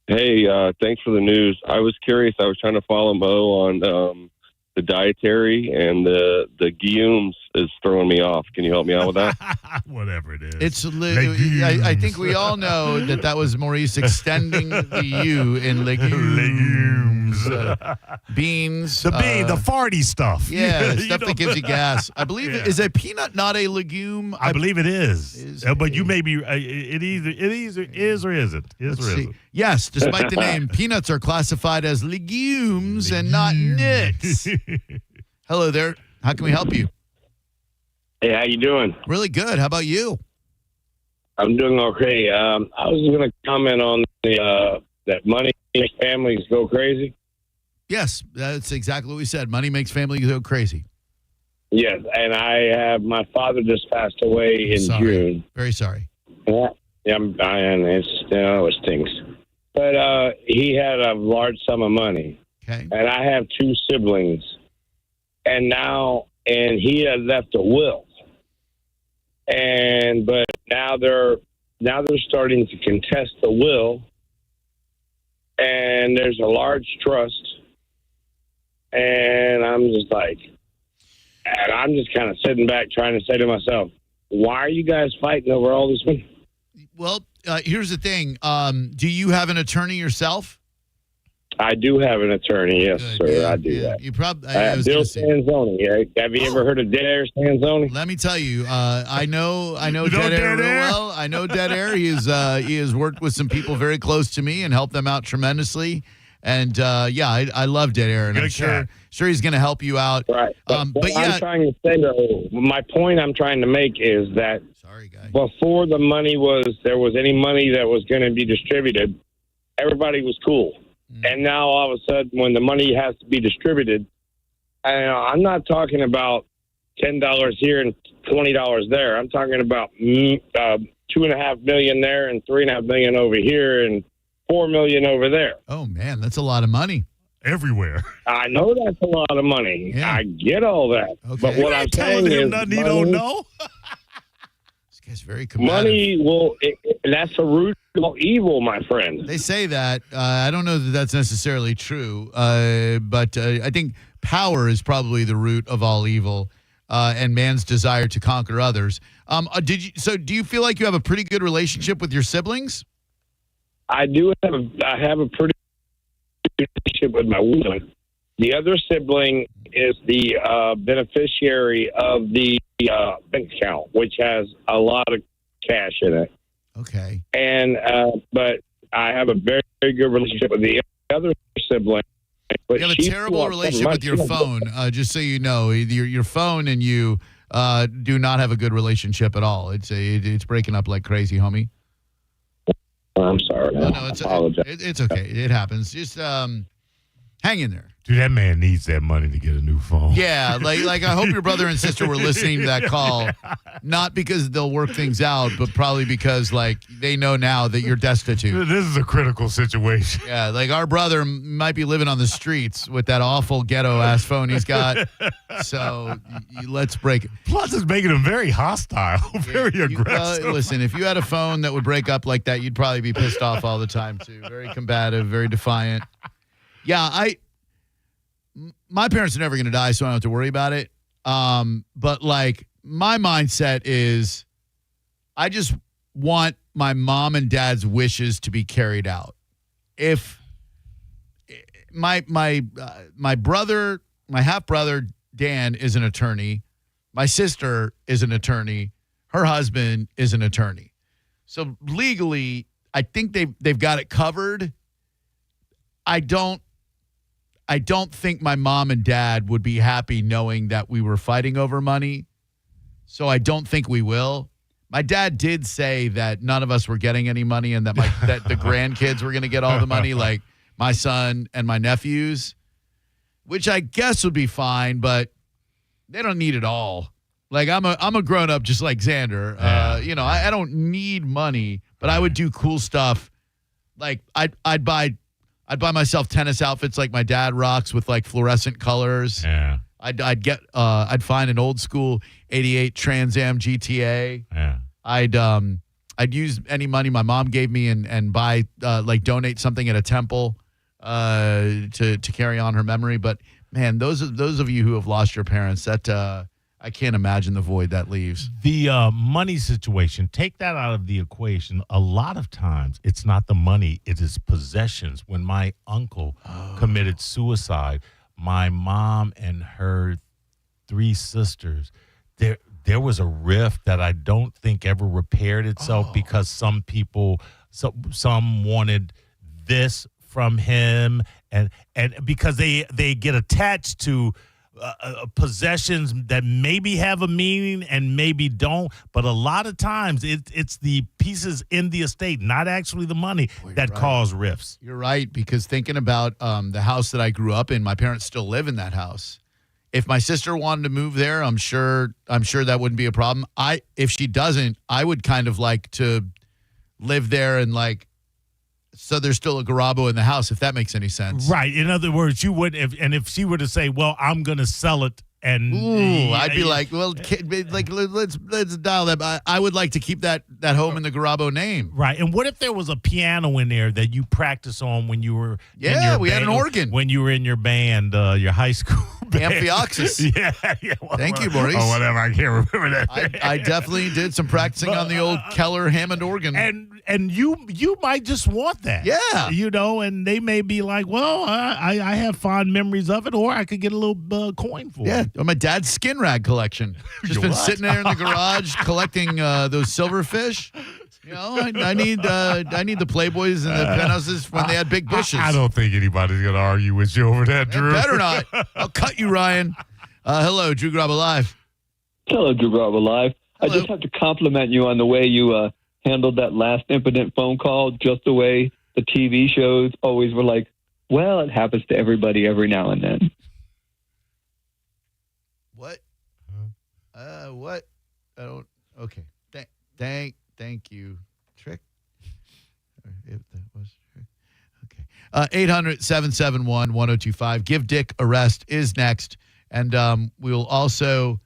Speaker 1: Hey, thanks for the news. I was curious. I was trying to follow Mo on the dietary, and the Guillaumes is throwing me off. Can you help me out with that?
Speaker 6: Whatever it is.
Speaker 2: It's I think we all know that was Maurice extending the U in legumes. Beans.
Speaker 6: The farty stuff.
Speaker 2: Yeah, stuff that gives you gas. I believe is a peanut not a legume?
Speaker 6: I believe it is. But you may be it either is or isn't. Is or isn't.
Speaker 2: Yes, despite the name, peanuts are classified as legumes and not nuts. Hello there. How can we help you?
Speaker 7: Hey, how you doing?
Speaker 2: Really good. How about you?
Speaker 7: I'm doing okay. I was going to comment on the that money makes families go crazy.
Speaker 2: Yes, that's exactly what we said. Money makes families go crazy.
Speaker 7: Yes, and my father just passed away in June.
Speaker 2: Very sorry.
Speaker 7: Yeah, and it stinks. But he had a large sum of money.
Speaker 2: Okay.
Speaker 7: And I have 2 siblings, and he had left a will. But now they're starting to contest the will, and there's a large trust, and I'm just kind of sitting back trying to say to myself, why are you guys fighting over all this money?
Speaker 2: Well, here's the thing. Do you have an attorney yourself?
Speaker 7: I do have an attorney, yes,
Speaker 2: Good,
Speaker 7: sir.
Speaker 2: yeah,
Speaker 7: I do
Speaker 2: yeah.
Speaker 7: that.
Speaker 2: You probably
Speaker 7: Bill Stanzoni. Have you ever heard of Dead Air Stanzoni?
Speaker 2: Let me tell you, I know Dead Air real well. I know Dead Air. He has worked with some people very close to me and helped them out tremendously. And I love Dead Air, and I'm sure he's going to help you out.
Speaker 7: Right. But I'm trying to say, though, my point I'm trying to make is that before there was any money that was going to be distributed, everybody was cool. And now all of a sudden, when the money has to be distributed, I'm not talking about $10 here and $20 there. I'm talking about $2.5 million there and $3.5 million over here and $4 million over there.
Speaker 2: Oh man, that's a lot of money
Speaker 6: everywhere.
Speaker 7: I know that's a lot of money. Yeah. I get all that.
Speaker 2: Okay.
Speaker 7: But what I'm saying is,
Speaker 6: nothing he don't know.
Speaker 2: This guy's very combative.
Speaker 7: Money will. That's the root of evil, my friend.
Speaker 2: They say that. I don't know that that's necessarily true, but I think power is probably the root of all evil, and man's desire to conquer others. Do you feel like you have a pretty good relationship with your siblings?
Speaker 7: I do. I have a pretty good relationship with my woman. The other sibling is the beneficiary of the bank account, which has a lot of cash in it.
Speaker 2: Okay.
Speaker 7: And but I have a very, very good relationship with the other sibling. But
Speaker 2: you have a terrible relationship with your phone. Just so you know, your phone and you do not have a good relationship at all. It's breaking up like crazy, homie.
Speaker 7: I'm sorry.
Speaker 2: No, it's okay. It happens. Just hang in there.
Speaker 6: Dude, that man needs that money to get a new phone.
Speaker 2: Yeah, like I hope your brother and sister were listening to that call, not because they'll work things out, but probably because they know now that you're destitute.
Speaker 6: This is a critical situation.
Speaker 2: Yeah, our brother might be living on the streets with that awful ghetto-ass phone he's got. So let's break it.
Speaker 6: Plus, it's making him very hostile, very aggressive.
Speaker 2: Listen, if you had a phone that would break up like that, you'd probably be pissed off all the time, too. Very combative, very defiant. Yeah, my parents are never going to die, so I don't have to worry about it. But my mindset is I just want my mom and dad's wishes to be carried out. If my brother, my half brother Dan is an attorney, my sister is an attorney, her husband is an attorney. So legally, I think they've got it covered. I don't think my mom and dad would be happy knowing that we were fighting over money. So I don't think we will. My dad did say that none of us were getting any money and that that the grandkids were going to get all the money, like my son and my nephews, which I guess would be fine, but they don't need it all. I'm a grown up just like Xander. I don't need money, but I would do cool stuff. I'd buy myself tennis outfits like my dad rocks with fluorescent colors.
Speaker 6: Yeah.
Speaker 2: I'd find an old school 88 Trans Am GTA.
Speaker 6: Yeah.
Speaker 2: I'd use any money my mom gave me and buy donate something at a temple to carry on her memory. But man, those of you who have lost your parents, that I can't imagine the void that leaves.
Speaker 6: The money situation, take that out of the equation. A lot of times, it's not the money, it is possessions. When my uncle committed suicide, my mom and her 3 sisters, there was a rift that I don't think ever repaired itself because some wanted this from him, and because they get attached to possessions that maybe have a meaning and maybe don't, but a lot of times it's the pieces in the estate, not actually the money, that cause rifts.
Speaker 2: You're right, because thinking about the house that I grew up in, my parents still live in that house. If my sister wanted to move there, I'm sure that wouldn't be a problem. If she doesn't, I would kind of like to live there and so there's still a Garabo in the house, if that makes any sense.
Speaker 6: Right. In other words, you would, if she were to say, well, I'm going to sell it, and
Speaker 2: I'd be like, well, let's dial that. I would like to keep that home in the Garabo name.
Speaker 6: Right. And what if there was a piano in there that you practice on when you were in your
Speaker 2: we had an organ.
Speaker 6: When you were in your band, your high school band.
Speaker 2: Amphioxus.
Speaker 6: Yeah.
Speaker 2: Thank you, Maurice.
Speaker 6: Or whatever. I can't remember that.
Speaker 2: I definitely did some practicing on the old Keller Hammond organ.
Speaker 6: And you might just want that.
Speaker 2: Yeah.
Speaker 6: And they may be like, well, I have fond memories of it, or I could get a little coin for it.
Speaker 2: Yeah. Or my dad's skin rag collection. Just been sitting there in the garage collecting those silverfish. I need the Playboys and the penthouses when they had big bushes.
Speaker 6: I don't think anybody's going to argue with you over that, Drew.
Speaker 2: Better not. I'll cut you, Ryan. Hello, Drew Garabo Live.
Speaker 8: Hello, Drew Garabo Live.
Speaker 2: Hello.
Speaker 8: I just have to compliment you on the way you handled that last impotent phone call, just the way the TV shows always were like, well, it happens to everybody every now and then.
Speaker 2: What? What? I don't. Okay. Thank you. Trick. If that was trick. Okay. 800-771-1025. Give Dick a Rest is next, and we'll also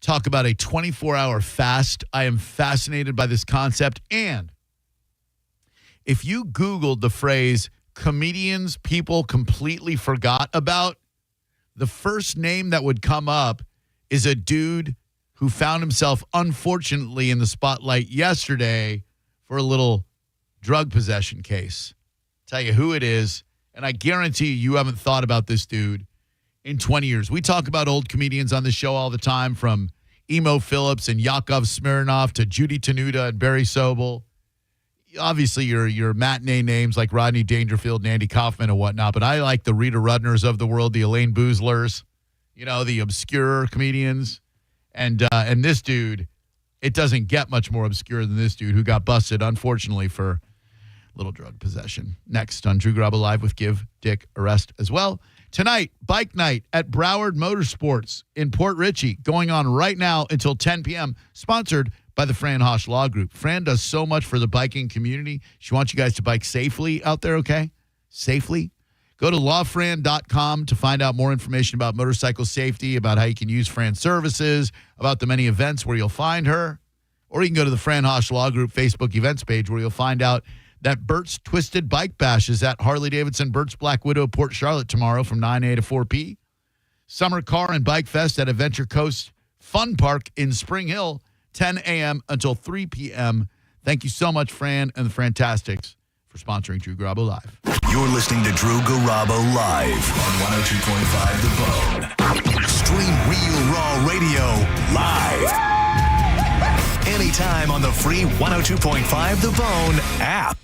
Speaker 2: talk about a 24-hour fast. I am fascinated by this concept, and if you Googled the phrase comedians people completely forgot about, the first name that would come up is a dude who found himself, unfortunately, in the spotlight yesterday for a little drug possession case. Tell you who it is, and I guarantee you haven't thought about this dude in 20 years. We talk about old comedians on the show all the time, from Emo Phillips and Yakov Smirnoff to Judy Tenuta and Barry Sobel. Obviously, your matinee names like Rodney Dangerfield and Andy Kaufman and whatnot, but I like the Rita Rudners of the world, the Elaine Boozlers, the obscure comedians. And this dude, it doesn't get much more obscure than this dude who got busted, unfortunately, for little drug possession. Next on Drew Garabo Live with Give Dick a Rest as well. Tonight, bike night at Broward Motorsports in Port Richey, going on right now until 10 p.m., sponsored by the Fran Hosch Law Group. Fran does so much for the biking community. She wants you guys to bike safely out there, okay? Safely. Go to lawfran.com to find out more information about motorcycle safety, about how you can use Fran's services, about the many events where you'll find her. Or you can go to the Fran Hosch Law Group Facebook events page where you'll find out that Bert's Twisted Bike Bash is at Harley-Davidson Bert's Black Widow, Port Charlotte tomorrow from 9 a to 4 p. Summer Car and Bike Fest at Adventure Coast Fun Park in Spring Hill, 10 a.m. until 3 p.m. Thank you so much, Fran and the Fantastics, for sponsoring Drew Garabo Live.
Speaker 12: You're listening to Drew Garabo Live on 102.5 The Bone. Stream Real Raw Radio live. Anytime on the free 102.5 The Bone app.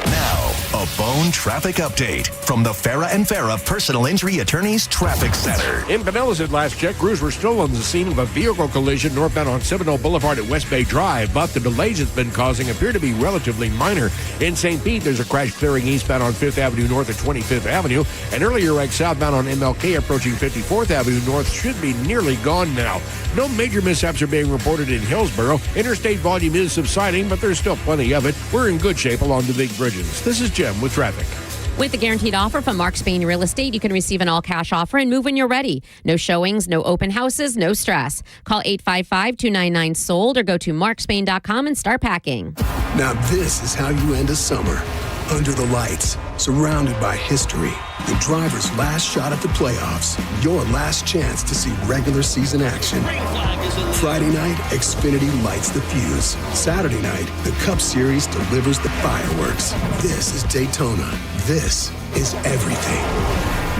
Speaker 12: Now, a Bone traffic update from the Farah and Farah Personal Injury Attorneys Traffic Center.
Speaker 10: In Pinellas at last check, crews were still on the scene of a vehicle collision northbound on Seminole Boulevard at West Bay Drive, but the delays it's been causing appear to be relatively minor. In St. Pete, there's a crash clearing eastbound on 5th Avenue North at 25th Avenue. An earlier wreck southbound on MLK approaching 54th Avenue North should be nearly gone now. No major mishaps are being reported in Hillsborough. Interstate volume is subsiding, but there's still plenty of it. We're in good shape along the big bridges. This is Jim with traffic.
Speaker 13: With a guaranteed offer from Mark Spain Real Estate, you can receive an all-cash offer and move when you're ready. No showings, no open houses, no stress. Call 855-299-SOLD or go to markspain.com and start packing.
Speaker 15: Now this is how you end a summer. Under the lights, surrounded by history. The driver's last shot at the playoffs. Your last chance to see regular season action. Friday night, Xfinity lights the fuse. Saturday night, the Cup Series delivers the fireworks. This is Daytona. This is everything.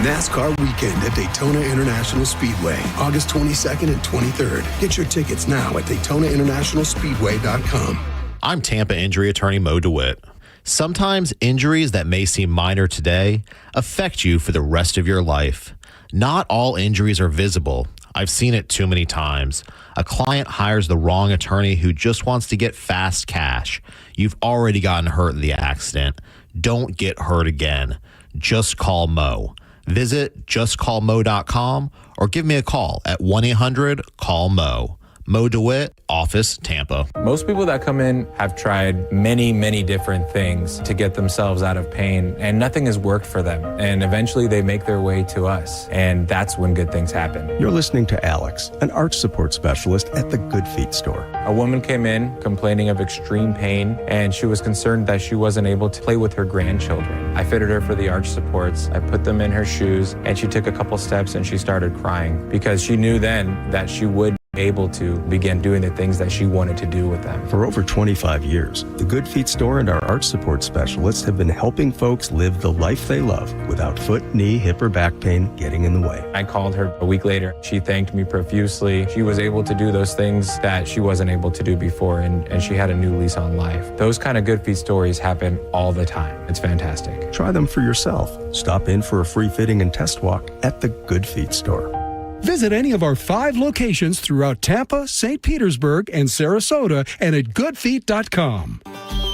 Speaker 15: NASCAR weekend at Daytona International Speedway, August 22nd and 23rd. Get your tickets now at DaytonaInternationalSpeedway.com.
Speaker 24: I'm Tampa injury attorney Mo DeWitt. Sometimes injuries that may seem minor today affect you for the rest of your life. Not all injuries are visible. I've seen it too many times. A client hires the wrong attorney who just wants to get fast cash. You've already gotten hurt in the accident. Don't get hurt again. Just call Mo. Visit justcallmo.com or give me a call at 1-800-CALL-MO. Mo DeWitt, Office, Tampa.
Speaker 11: Most people that come in have tried many, many different things to get themselves out of pain, and nothing has worked for them. And eventually they make their way to us, and that's when good things happen.
Speaker 14: You're listening to Alex, an arch support specialist at the Good Feet store.
Speaker 11: A woman came in complaining of extreme pain, and she was concerned that she wasn't able to play with her grandchildren. I fitted her for the arch supports. I put them in her shoes, and she took a couple steps and she started crying because she knew then that she would able to begin doing the things that she wanted to do with them.
Speaker 14: For over 25 years, the Good Feet store and our arch support specialists have been helping folks live the life they love without foot, knee, hip, or back pain getting in the way.
Speaker 11: I called her a week later. She thanked me profusely. She was able to do those things that she wasn't able to do before, and she had a new lease on life. Those kind of Good Feet stories happen all the time. It's fantastic.
Speaker 14: Try them for yourself. Stop in for a free fitting and test walk at the Good Feet store.
Speaker 16: Visit any of our 5 locations throughout Tampa, St. Petersburg, and Sarasota, and at goodfeet.com.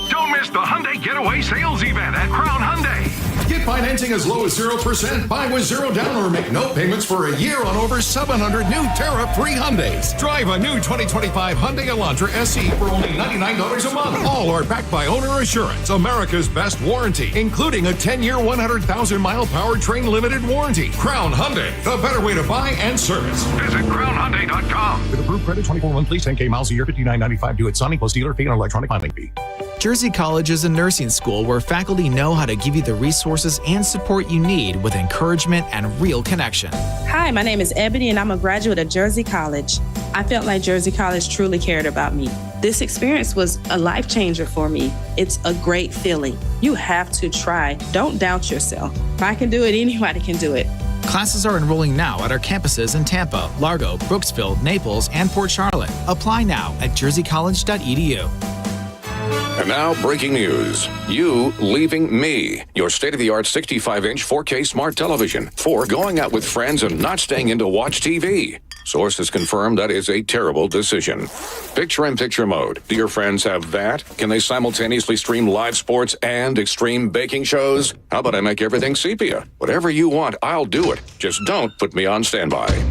Speaker 17: Don't miss the Hyundai Getaway Sales Event at Crown Hyundai. Get financing as low as 0%, buy with 0 down, or make no payments for a year on over 700 new tariff-free Hyundais. Drive a new 2025 Hyundai Elantra SE for only $99 a month. All are backed by Owner Assurance, America's best warranty, including a 10-year, 100,000-mile powertrain limited warranty. Crown Hyundai, the better way to buy and service. Visit crownhyundai.com. With approved credit, 24 monthly, 10K miles a year, $59.95 due at signing plus dealer fee and electronic filing fee.
Speaker 25: Jersey College is a nursing school where faculty know how to give you the resources and support you need with encouragement and real connection.
Speaker 26: Hi, my name is Ebony and I'm a graduate of Jersey College. I felt like Jersey College truly cared about me. This experience was a life changer for me. It's a great feeling. You have to try. Don't doubt yourself. If I can do it, anybody can do it.
Speaker 25: Classes are enrolling now at our campuses in Tampa, Largo, Brooksville, Naples, and Port Charlotte. Apply now at jerseycollege.edu.
Speaker 27: And now, breaking news. You leaving me. Your state-of-the-art 65-inch 4K smart television. For going out with friends and not staying in to watch TV. Sources confirm that is a terrible decision. Picture-in-picture mode. Do your friends have that? Can they simultaneously stream live sports and extreme baking shows? How about I make everything sepia? Whatever you want, I'll do it. Just don't put me on standby.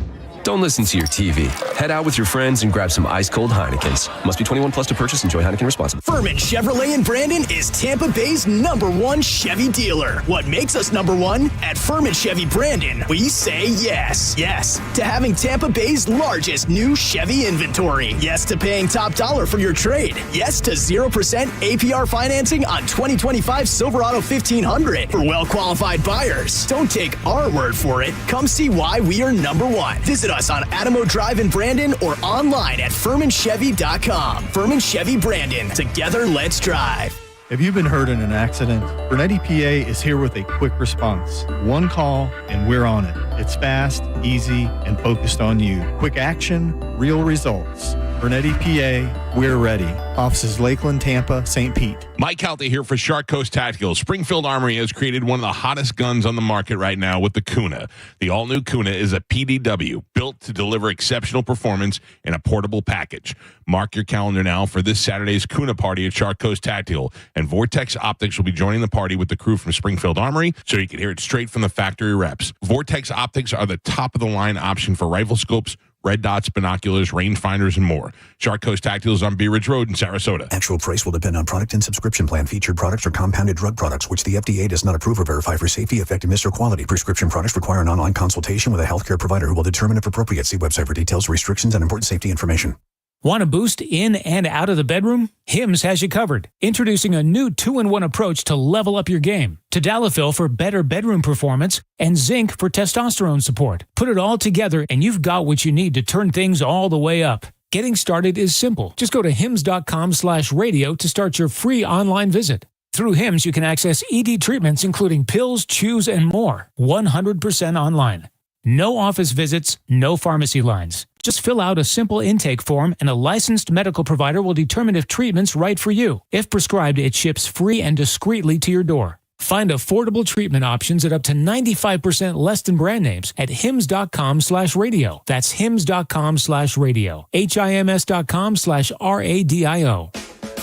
Speaker 28: Don't listen to your TV. Head out with your friends and grab some ice-cold Heinekens. Must be 21 plus to purchase. Enjoy Heineken responsibly.
Speaker 4: Furman Chevrolet in Brandon is Tampa Bay's #1 Chevy dealer. What makes us #1? At Furman Chevy Brandon, we say yes. Yes to having Tampa Bay's largest new Chevy inventory. Yes to paying top dollar for your trade. Yes to 0% APR financing on 2025 Silverado 1500 for well-qualified buyers. Don't take our word for it. Come see why we are #1. Visit us on Adamo Drive in Brandon or online at FurmanChevy.com. Furman Chevy Brandon. Together, let's drive.
Speaker 29: If you've been hurt in an accident, Burnett EPA is here with a quick response. One call and we're on it. It's fast, easy, and focused on you. Quick action, real results. Burnett EPA, we're ready. Offices Lakeland, Tampa, St. Pete.
Speaker 30: Mike Calta here for Shark Coast Tactical. Springfield Armory has created one of the hottest guns on the market right now with the Kuna. The all-new Kuna is a PDW built to deliver exceptional performance in a portable package. Mark your calendar now for this Saturday's Kuna party at Shark Coast Tactical. And Vortex Optics will be joining the party with the crew from Springfield Armory so you can hear it straight from the factory reps. Vortex Optics are the top-of-the-line option for rifle scopes, red dots, binoculars, rangefinders, and more. Shark Coast Tactical is on Bee Ridge Road in Sarasota.
Speaker 21: Actual price will depend on product and subscription plan. Featured products are compounded drug products, which the FDA does not approve or verify for safety, effectiveness, or quality. Prescription products require an online consultation with a healthcare provider who will determine if appropriate. See website for details, restrictions, and important safety information.
Speaker 31: Want a boost in and out of the bedroom? Hims has you covered. Introducing a new 2-in-1 approach to level up your game. Tadalafil for better bedroom performance and zinc for testosterone support. Put it all together and you've got what you need to turn things all the way up. Getting started is simple. Just go to hims.com/radio to start your free online visit. Through Hims, you can access ED treatments including pills, chews, and more. 100% online. No office visits, no pharmacy lines. Just fill out a simple intake form and a licensed medical provider will determine if treatment's right for you. If prescribed, it ships free and discreetly to your door. Find affordable treatment options at up to 95% less than brand names at hims.com/radio. That's hims.com/radio. HIMS.com/RADIO.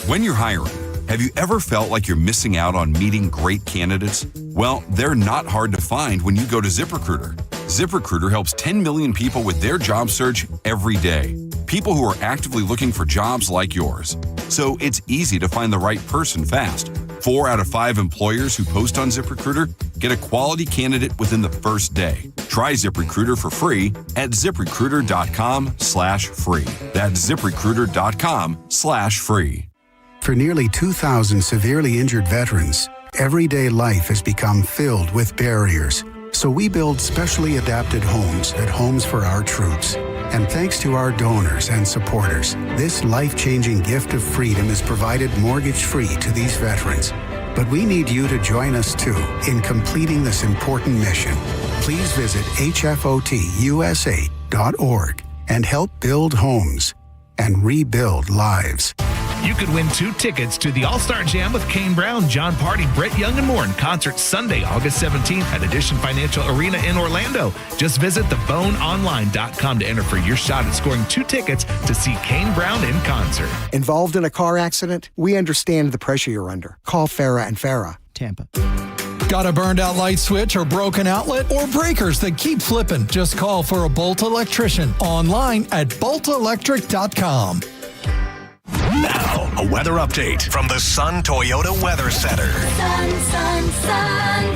Speaker 1: When you're hiring, have you ever felt like you're missing out on meeting great candidates? Well, they're not hard to find when you go to ZipRecruiter. ZipRecruiter helps 10 million people with their job search every day. People who are actively looking for jobs like yours. So it's easy to find the right person fast. 4 out of 5 employers who post on ZipRecruiter get a quality candidate within the first day. Try ZipRecruiter for free at ZipRecruiter.com/free. That's ZipRecruiter.com/free.
Speaker 3: For nearly 2,000 severely injured veterans, everyday life has become filled with barriers. So we build specially adapted homes at Homes for Our Troops. And thanks to our donors and supporters, this life-changing gift of freedom is provided mortgage-free to these veterans. But we need you to join us too in completing this important mission. Please visit hfotusa.org and help build homes and rebuild lives.
Speaker 5: You could win 2 tickets to the All-Star Jam with Kane Brown, John Party, Brett Young, and more in concert Sunday, August 17th at Edition Financial Arena in Orlando. Just visit theboneonline.com to enter for your shot at scoring 2 tickets to see Kane Brown in concert.
Speaker 6: Involved in a car accident? We understand the pressure you're under. Call Farah and Farah, Tampa.
Speaker 7: Got a burned out light switch or broken outlet or breakers that keep flipping? Just call for a Bolt electrician online at boltelectric.com.
Speaker 12: Now, a weather update from the Sun Toyota Weather Center.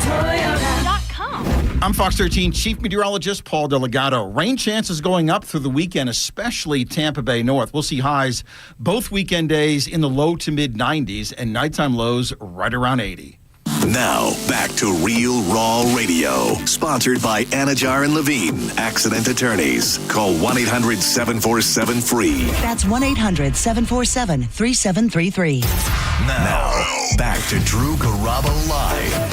Speaker 9: Toyota.com. I'm Fox 13 Chief Meteorologist Paul Delgado. Rain chances going up through the weekend, especially Tampa Bay North. We'll see highs both weekend days in the low to mid 90s and nighttime lows right around 80.
Speaker 12: Now, back to Real Raw Radio. Sponsored by Anajar and Levine, Accident Attorneys. Call 1-800-747-FREE.
Speaker 18: That's 1-800-747-3733.
Speaker 12: Now, back to Drew Garabo Live.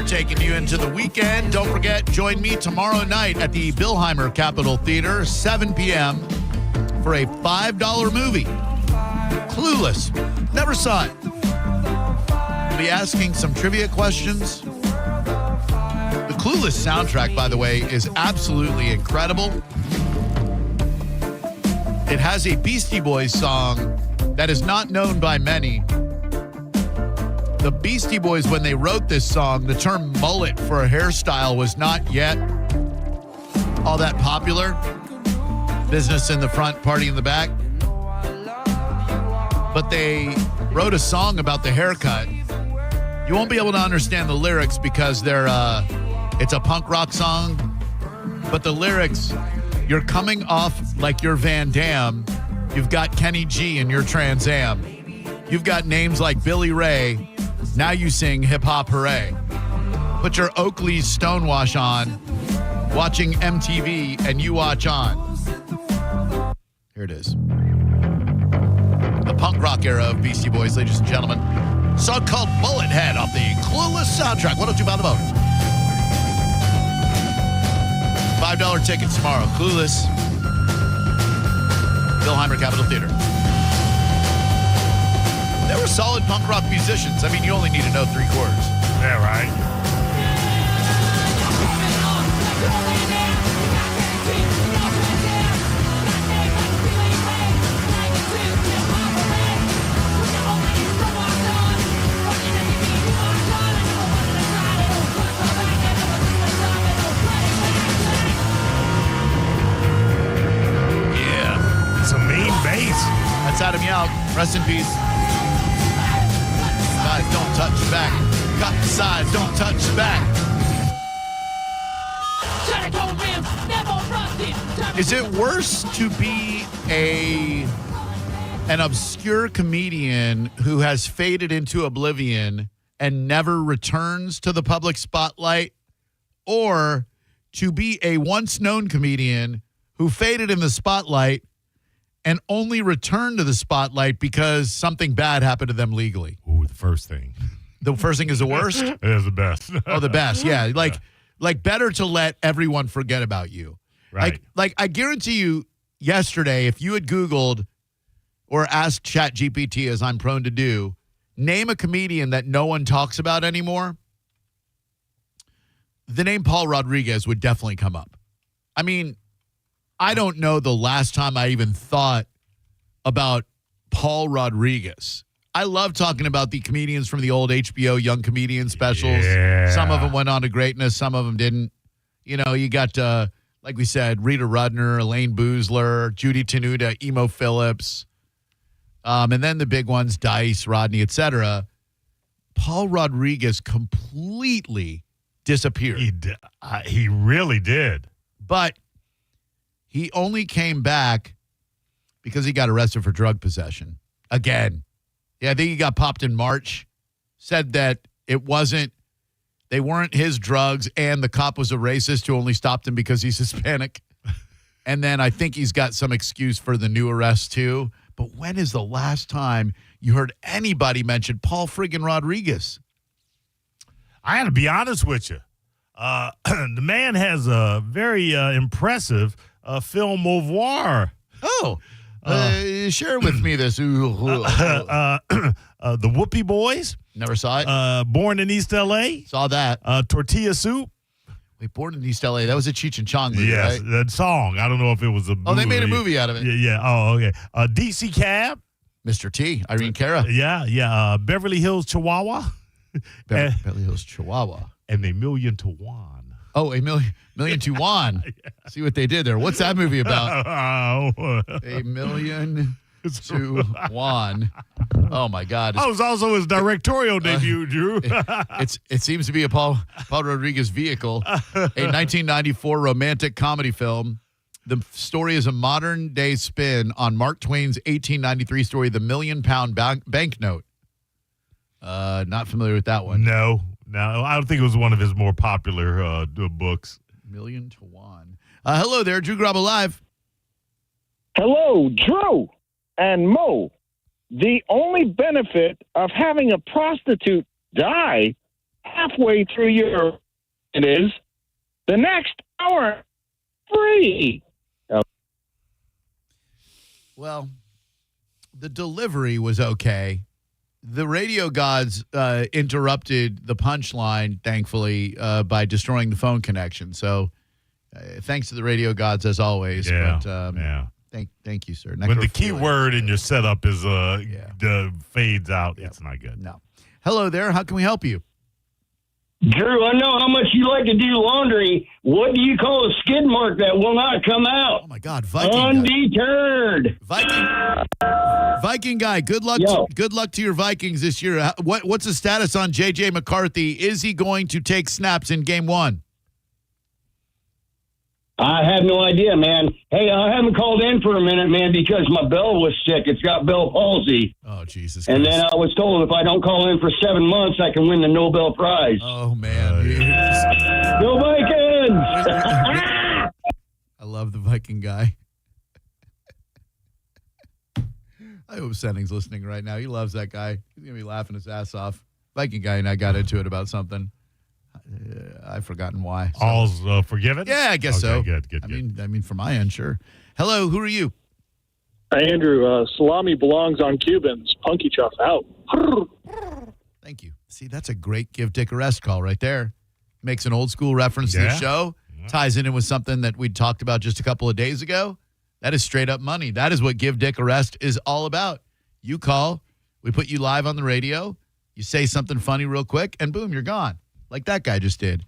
Speaker 2: Taking you into the weekend. Don't forget, join me tomorrow night at the Billheimer Capitol Theater, 7 p.m. for a $5 movie. Clueless. Never saw it. I'll be asking some trivia questions. The Clueless soundtrack, by the way, is absolutely incredible. It has a Beastie Boys song that is not known by many. The Beastie Boys, when they wrote this song, the term mullet for a hairstyle was not yet all that popular. Business in the front, party in the back. But they wrote a song about the haircut. You won't be able to understand the lyrics because it's a punk rock song. But the lyrics, you're coming off like you're Van Damme. You've got Kenny G in your Trans Am. You've got names like Billy Ray. Now you sing Hip Hop Hooray. Put your Oakley's Stonewash on, watching MTV, and you watch on. Here it is. The punk rock era of Beastie Boys, ladies and gentlemen. A song called Bullet Head off the Clueless soundtrack. 102 by the vote. $5 tickets tomorrow. Clueless. Billheimer Capitol Theater. They were solid punk rock musicians. I mean, you only need to know 3 chords.
Speaker 10: Yeah, right.
Speaker 2: Yeah.
Speaker 10: Some mean bass.
Speaker 2: That's Adam Yauch. Rest in peace. Don't touch back. Got the sides, don't touch back. Is it worse to be a an obscure comedian who has faded into oblivion and never returns to the public spotlight, or to be a once-known comedian who faded in the spotlight and only returned to the spotlight because something bad happened to them legally?
Speaker 8: Ooh, the first thing.
Speaker 2: The first thing is the worst?
Speaker 8: It is the best.
Speaker 2: Oh, the best, yeah. Like better to let everyone forget about you.
Speaker 8: Right.
Speaker 2: Like I guarantee you, yesterday, if you had Googled or asked ChatGPT, as I'm prone to do, name a comedian that no one talks about anymore, the name Paul Rodriguez would definitely come up. I mean, I don't know the last time I even thought about Paul Rodriguez. I love talking about the comedians from the old HBO Young Comedian specials.
Speaker 8: Yeah.
Speaker 2: Some of them went on to greatness. Some of them didn't. You know, you got, like we said, Rita Rudner, Elaine Boozler, Judy Tenuta, Emo Phillips. And then the big ones, Dice, Rodney, etc. Paul Rodriguez completely disappeared.
Speaker 8: He really did.
Speaker 2: But he only came back because he got arrested for drug possession. Again. Yeah, I think he got popped in March. Said that they weren't his drugs, and the cop was a racist who only stopped him because he's Hispanic. And then I think he's got some excuse for the new arrest, too. But when is the last time you heard anybody mention Paul friggin' Rodriguez?
Speaker 8: I got to be honest with you. The man has a very impressive film au revoir.
Speaker 2: Oh, share with me this.
Speaker 8: The Whoopie Boys.
Speaker 2: Never saw it.
Speaker 8: Born in East L.A.
Speaker 2: Saw that.
Speaker 8: Tortilla Soup.
Speaker 2: Wait, Born in East L.A. That was a Cheech and Chong movie,
Speaker 8: yes,
Speaker 2: right?
Speaker 8: That song. I don't know if it was a movie.
Speaker 2: Oh, they made a movie out of it.
Speaker 8: Yeah. Oh, okay. DC Cab.
Speaker 2: Mr. T. Irene Cara.
Speaker 8: Yeah. Beverly Hills Chihuahua.
Speaker 2: Beverly Hills Chihuahua.
Speaker 8: And A Million to One.
Speaker 2: Oh, A Million to One. Yeah. See what they did there. What's that movie about? A Million to One. Oh, my God.
Speaker 8: That was also his directorial debut, Drew.
Speaker 2: It seems to be a Paul Rodriguez vehicle. A 1994 romantic comedy film. The story is a modern-day spin on Mark Twain's 1893 story, The £1,000,000 Banknote. Not familiar with that one.
Speaker 8: No, I don't think it was one of his more popular books.
Speaker 2: Million to One. Hello there, Drew Garabo Live.
Speaker 11: Hello, Drew and Mo. The only benefit of having a prostitute die halfway through your is the next hour free.
Speaker 2: Well, the delivery was okay. The radio gods interrupted the punchline, thankfully, by destroying the phone connection. So thanks to the radio gods, as always.
Speaker 8: Yeah,
Speaker 2: but, Thank you, sir.
Speaker 8: When the key word in your setup is fades out, it's not good.
Speaker 2: No. Hello there. How can we help you?
Speaker 13: Drew, I know how much you like to do laundry. What do you call a skid mark that will not come out?
Speaker 2: Oh, my God. Viking
Speaker 13: Undeterred.
Speaker 2: Viking guy, good luck. Good luck to your Vikings this year. What's the status on J.J. McCarthy? Is he going to take snaps in Game 1?
Speaker 13: I have no idea, man. Hey, I haven't called in for a minute, man, because my bell was sick. It's got Bell palsy.
Speaker 2: Oh, Jesus.
Speaker 13: And then I was told if I don't call in for 7 months, I can win the Nobel Prize.
Speaker 2: Oh, man.
Speaker 13: Go Vikings!
Speaker 2: I love the Viking guy. I hope Senning's listening right now. He loves that guy. He's going to be laughing his ass off. Viking guy and I got into it about something. I've forgotten why.
Speaker 8: So. All's forgiven?
Speaker 2: Yeah, I guess so.
Speaker 8: Good.
Speaker 2: I mean, from my end, sure. Hello, who are you?
Speaker 14: Hey, Andrew. Salami belongs on Cubans. Punky Chuff out.
Speaker 2: Thank you. See, that's a great Give Dick a Rest call right there. Makes an old school reference to the show. Yeah. Ties in with something that we talked about just a couple of days ago. That is straight up money. That is what Give Dick a Rest is all about. You call, we put you live on the radio, you say something funny real quick, and boom, you're gone. Like that guy just did.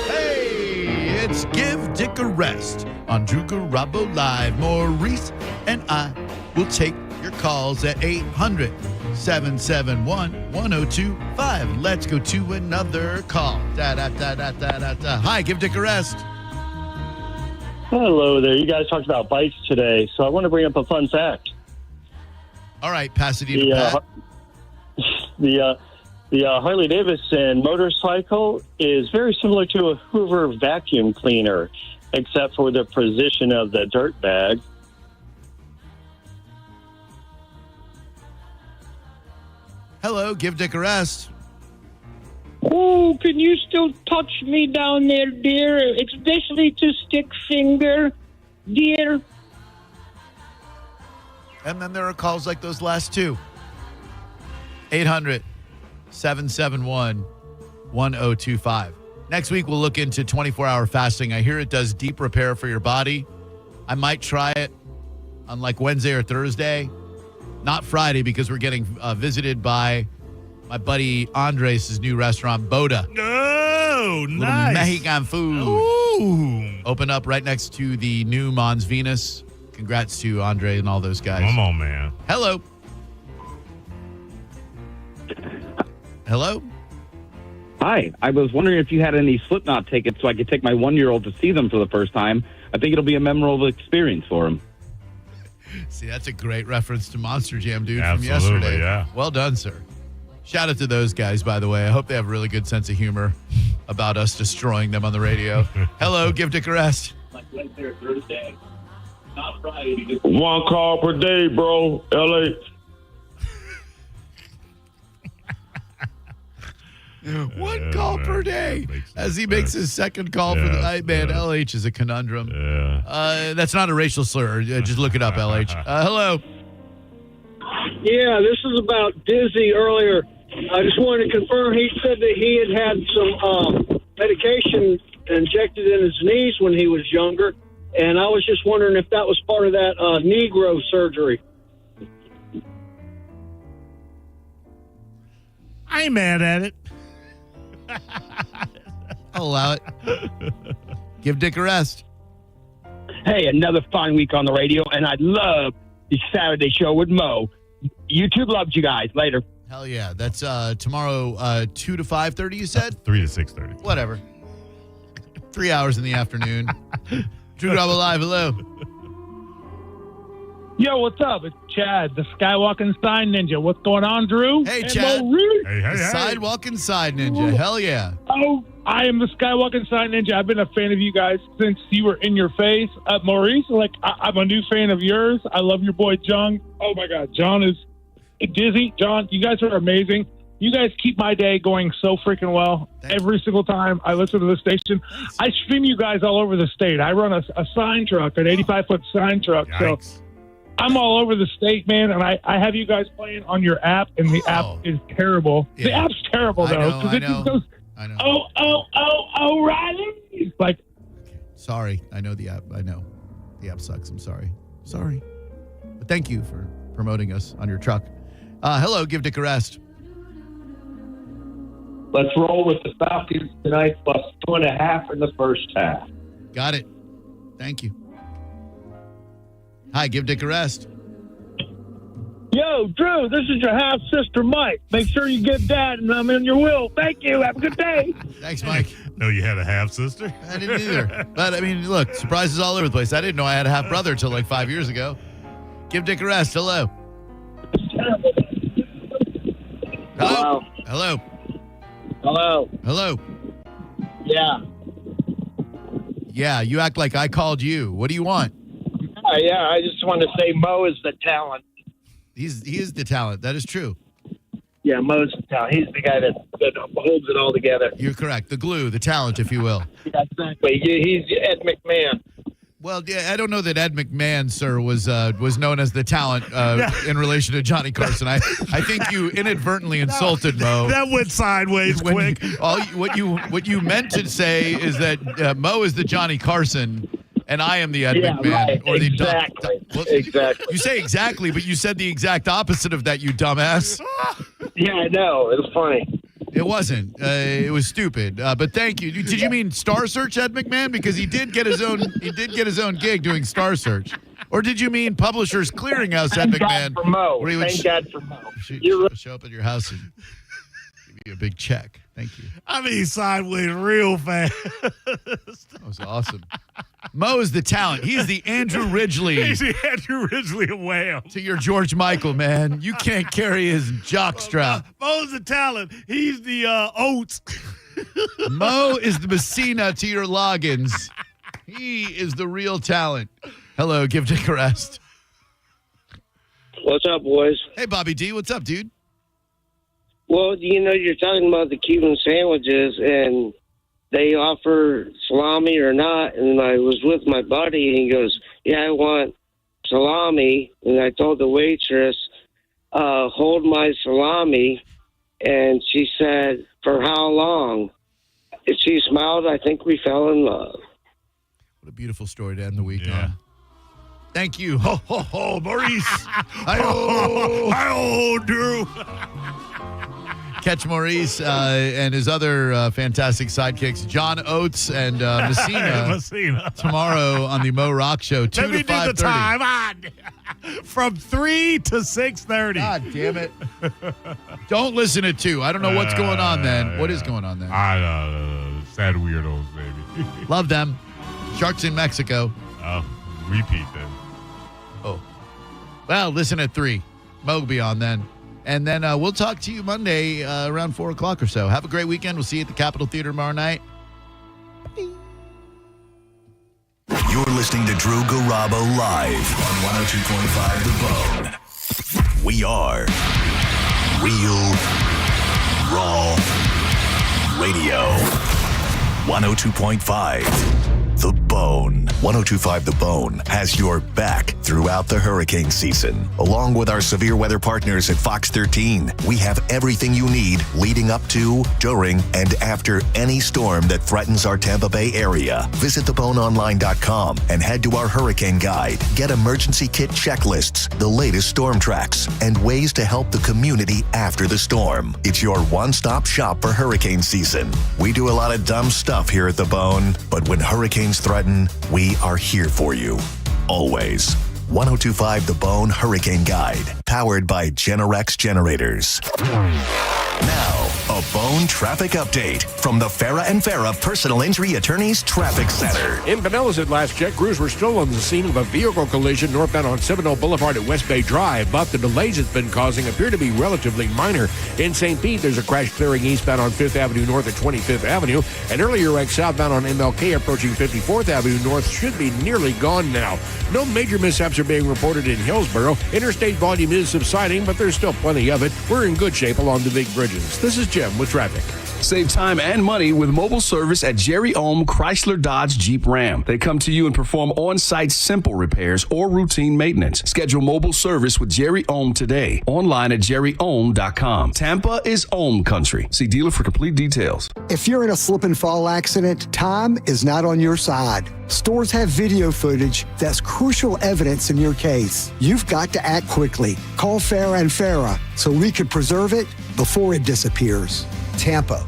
Speaker 2: Hey, it's Give Dick a Rest on Drew Garabo Live. Maurice and I will take your calls at 800-771-1025. Let's go to another call. Hi, Give Dick a Rest.
Speaker 11: Hello there. You guys talked about bikes today, so I want to bring up a fun fact.
Speaker 2: All right, Pasadena Pat.
Speaker 11: The Harley Davidson motorcycle is very similar to a Hoover vacuum cleaner, except for the position of the dirt bag.
Speaker 2: Hello, give Dick a rest.
Speaker 15: Oh, can you still touch me down there, dear? Especially to stick finger, dear.
Speaker 2: And then there are calls like those last two. 800-771-1025. Next week, we'll look into 24-hour fasting. I hear it does deep repair for your body. I might try it on like Wednesday or Thursday. Not Friday, because we're getting visited by my buddy Andres' new restaurant, Boda.
Speaker 8: Oh, nice.
Speaker 2: Mexican food.
Speaker 8: Ooh.
Speaker 2: Open up right next to the new Mons Venus. Congrats to Andre and all those guys.
Speaker 8: Come on, man.
Speaker 2: Hello. Hello?
Speaker 16: Hi. I was wondering if you had any Slipknot tickets so I could take my 1-year-old to see them for the first time. I think it'll be a memorable experience for him.
Speaker 2: See, that's a great reference to Monster Jam, dude,
Speaker 8: Absolutely,
Speaker 2: from yesterday.
Speaker 8: yeah.
Speaker 2: Well done, sir. Shout out to those guys, by the way. I hope they have a really good sense of humor about us destroying them on the radio. Hello, give Dick a rest.
Speaker 11: Like Wednesday or Thursday, not Friday.
Speaker 17: One call per day, bro. LA.
Speaker 2: One call per day as he makes his second call for the night. Man, LH is a conundrum. That's not a racial slur. Just look it up, LH. Hello.
Speaker 18: Yeah, this is about Dizzy earlier. I just wanted to confirm he said that he had some medication injected in his knees when he was younger, and I was just wondering if that was part of that knee growth surgery.
Speaker 8: I ain't mad at it.
Speaker 2: I'll allow it. Give Dick a rest.
Speaker 19: Hey, another fine week on the radio, and I love the Saturday show with Mo. YouTube loves you guys. Later.
Speaker 2: Hell yeah. That's tomorrow, 2 to 5:30, you said?
Speaker 8: 3 to 6:30.
Speaker 2: Whatever. 3 hours in the afternoon. Drew Garabo Live, hello.
Speaker 20: Yo, what's up? It's Chad, the Skywalking Sign Ninja. What's going on, Drew?
Speaker 2: Hey,
Speaker 20: And
Speaker 2: Chad.
Speaker 20: Maurice?
Speaker 2: The Sidewalking Side Ninja. Hell yeah.
Speaker 20: Oh, I am the Skywalking Sign Ninja. I've been a fan of you guys since you were in your face. Maurice, I'm a new fan of yours. I love your boy, John. Oh, my God. John is dizzy. John, you guys are amazing. You guys keep my day going so freaking well. Every single time I listen to the station. Thanks. I stream you guys all over the state. I run a sign truck, an 85-foot sign truck.
Speaker 8: Yikes.
Speaker 20: So I'm all over the state, man, and I have you guys playing on your app, and the app is terrible.
Speaker 2: Yeah.
Speaker 20: The app's terrible, though, because it just goes, O'Reilly. Like,
Speaker 2: sorry. I know the app. I know. The app sucks. I'm sorry. Sorry. But thank you for promoting us on your truck. Hello, give Dick a rest.
Speaker 17: Let's roll with the Falcons tonight, plus 2.5 in the first half.
Speaker 2: Got it. Thank you. Hi, give Dick a rest.
Speaker 18: Yo, Drew, this is your half sister, Mike. Make sure you give Dad and I'm in your will. Thank you. Have a good day.
Speaker 2: Thanks, Mike.
Speaker 8: No, you had a half sister?
Speaker 2: I didn't either. But, I mean, look, surprises all over the place. I didn't know I had a half brother until like 5 years ago. Give Dick a rest. Hello. Hello. Hello.
Speaker 18: Hello.
Speaker 2: Hello.
Speaker 18: Yeah.
Speaker 2: Yeah, you act like I called you. What do you want?
Speaker 18: Yeah, I just want to say Mo is the talent.
Speaker 2: He is the talent. That is true.
Speaker 18: Yeah, Mo's the talent. He's the guy that holds it all together.
Speaker 2: You're correct. The glue, the talent, if you will.
Speaker 18: Yeah, exactly. He's Ed McMahon.
Speaker 2: Well, yeah, I don't know that Ed McMahon, sir, was known as the talent in relation to Johnny Carson. I think you inadvertently insulted Mo.
Speaker 8: That went sideways quick.
Speaker 2: What you meant to say is that Mo is the Johnny Carson, and I am the Ed McMahon.
Speaker 18: Right.
Speaker 2: Or the
Speaker 18: Exactly.
Speaker 2: Exactly. You say exactly, but you said the exact opposite of that, you dumbass.
Speaker 18: Yeah, I know. It was funny.
Speaker 2: It wasn't. It was stupid. But thank you. Did you mean Star Search Ed McMahon? Because he did get his own. He did get his own gig doing Star Search. Or did you mean Publishers Clearinghouse Ed McMahon?
Speaker 18: God for Mo.
Speaker 2: Where he would
Speaker 18: Thank God for Mo.
Speaker 2: show up at your house and give you a big check. Thank you.
Speaker 8: I mean, sideways real fast.
Speaker 2: That was awesome. Mo is the talent. He's the Andrew Ridgely.
Speaker 8: He's the Andrew Ridgely of Wham.
Speaker 2: To your George Michael, man. You can't carry his jockstrap.
Speaker 8: Mo's the talent. He's the Oates.
Speaker 2: Mo is the Messina to your Loggins. He is the real talent. Hello, give Dick a rest.
Speaker 4: What's up, boys?
Speaker 2: Hey, Bobby D. What's up, dude?
Speaker 4: Well, you're talking about the Cuban sandwiches, and they offer salami or not. And I was with my buddy, and he goes, yeah, I want salami. And I told the waitress, hold my salami. And she said, for how long? And she smiled. I think we fell in love.
Speaker 2: What a beautiful story to end the week on. Thank you. Ho, ho, ho, Maurice. Hi-oh, Drew. Catch Maurice and his other fantastic sidekicks, John Oates and Messina, tomorrow on the Mo Rock Show, 2
Speaker 8: Let
Speaker 2: to
Speaker 8: me
Speaker 2: 5:30.
Speaker 8: do the time. From 3 to 6:30.
Speaker 2: God damn it. Don't listen to 2. I don't know what's going on then. What is going on then?
Speaker 8: I know. Sad weirdos, baby.
Speaker 2: Love them. Sharks in Mexico.
Speaker 8: Oh, repeat then.
Speaker 2: Oh. Well, listen at 3. Mo will be on then. And then we'll talk to you Monday around 4 o'clock or so. Have a great weekend. We'll see you at the Capitol Theater tomorrow night.
Speaker 12: You're listening to Drew Garabo live on 102.5 The Bone. We are Real Raw Radio. 102.5 The Bone. 102.5 The Bone has your back throughout the hurricane season. Along with our severe weather partners at Fox 13, we have everything you need leading up to, during, and after any storm that threatens our Tampa Bay area. Visit theboneonline.com and head to our hurricane guide. Get emergency kit checklists, the latest storm tracks, and ways to help the community after the storm. It's your one-stop shop for hurricane season. We do a lot of dumb stuff here at The Bone, but when hurricanes threaten, we are here for you. Always. 102.5 The Bone Hurricane Guide, powered by Generex Generators. Now, a Bone traffic update from the Farah and Farah Personal Injury Attorneys Traffic Center.
Speaker 10: In Pinellas at last check, crews were still on the scene of a vehicle collision northbound on Seminole Boulevard at West Bay Drive, but the delays it's been causing appear to be relatively minor. In St. Pete, there's a crash clearing eastbound on 5th Avenue North at 25th Avenue. An earlier wreck southbound on MLK approaching 54th Avenue North should be nearly gone now. No major mishaps are being reported in Hillsborough. Interstate volume is subsiding, but there's still plenty of it. We're in good shape along the big bridges. This is Jim with traffic.
Speaker 21: Save time and money with mobile service at Jerry Ohm Chrysler Dodge Jeep Ram. They come to you and perform on-site simple repairs or routine maintenance. Schedule mobile service with Jerry Ohm today. Online at jerryohm.com. Tampa is Ohm country. See dealer for complete details.
Speaker 6: If you're in a slip and fall accident, time is not on your side. Stores have video footage that's crucial evidence in your case. You've got to act quickly. Call Farah and Farah so we can preserve it before it disappears. Tampa.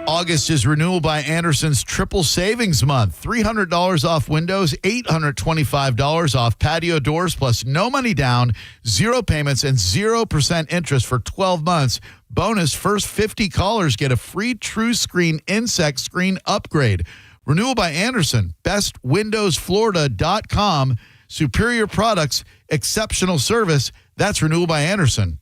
Speaker 2: August is Renewal by Anderson's Triple Savings Month. $300 off windows, $825 off patio doors, plus no money down, 0 payments, and 0% interest for 12 months. Bonus, first 50 callers get a free TrueScreen insect screen upgrade. Renewal by Anderson, bestwindowsflorida.com. Superior products, exceptional service. That's Renewal by Anderson.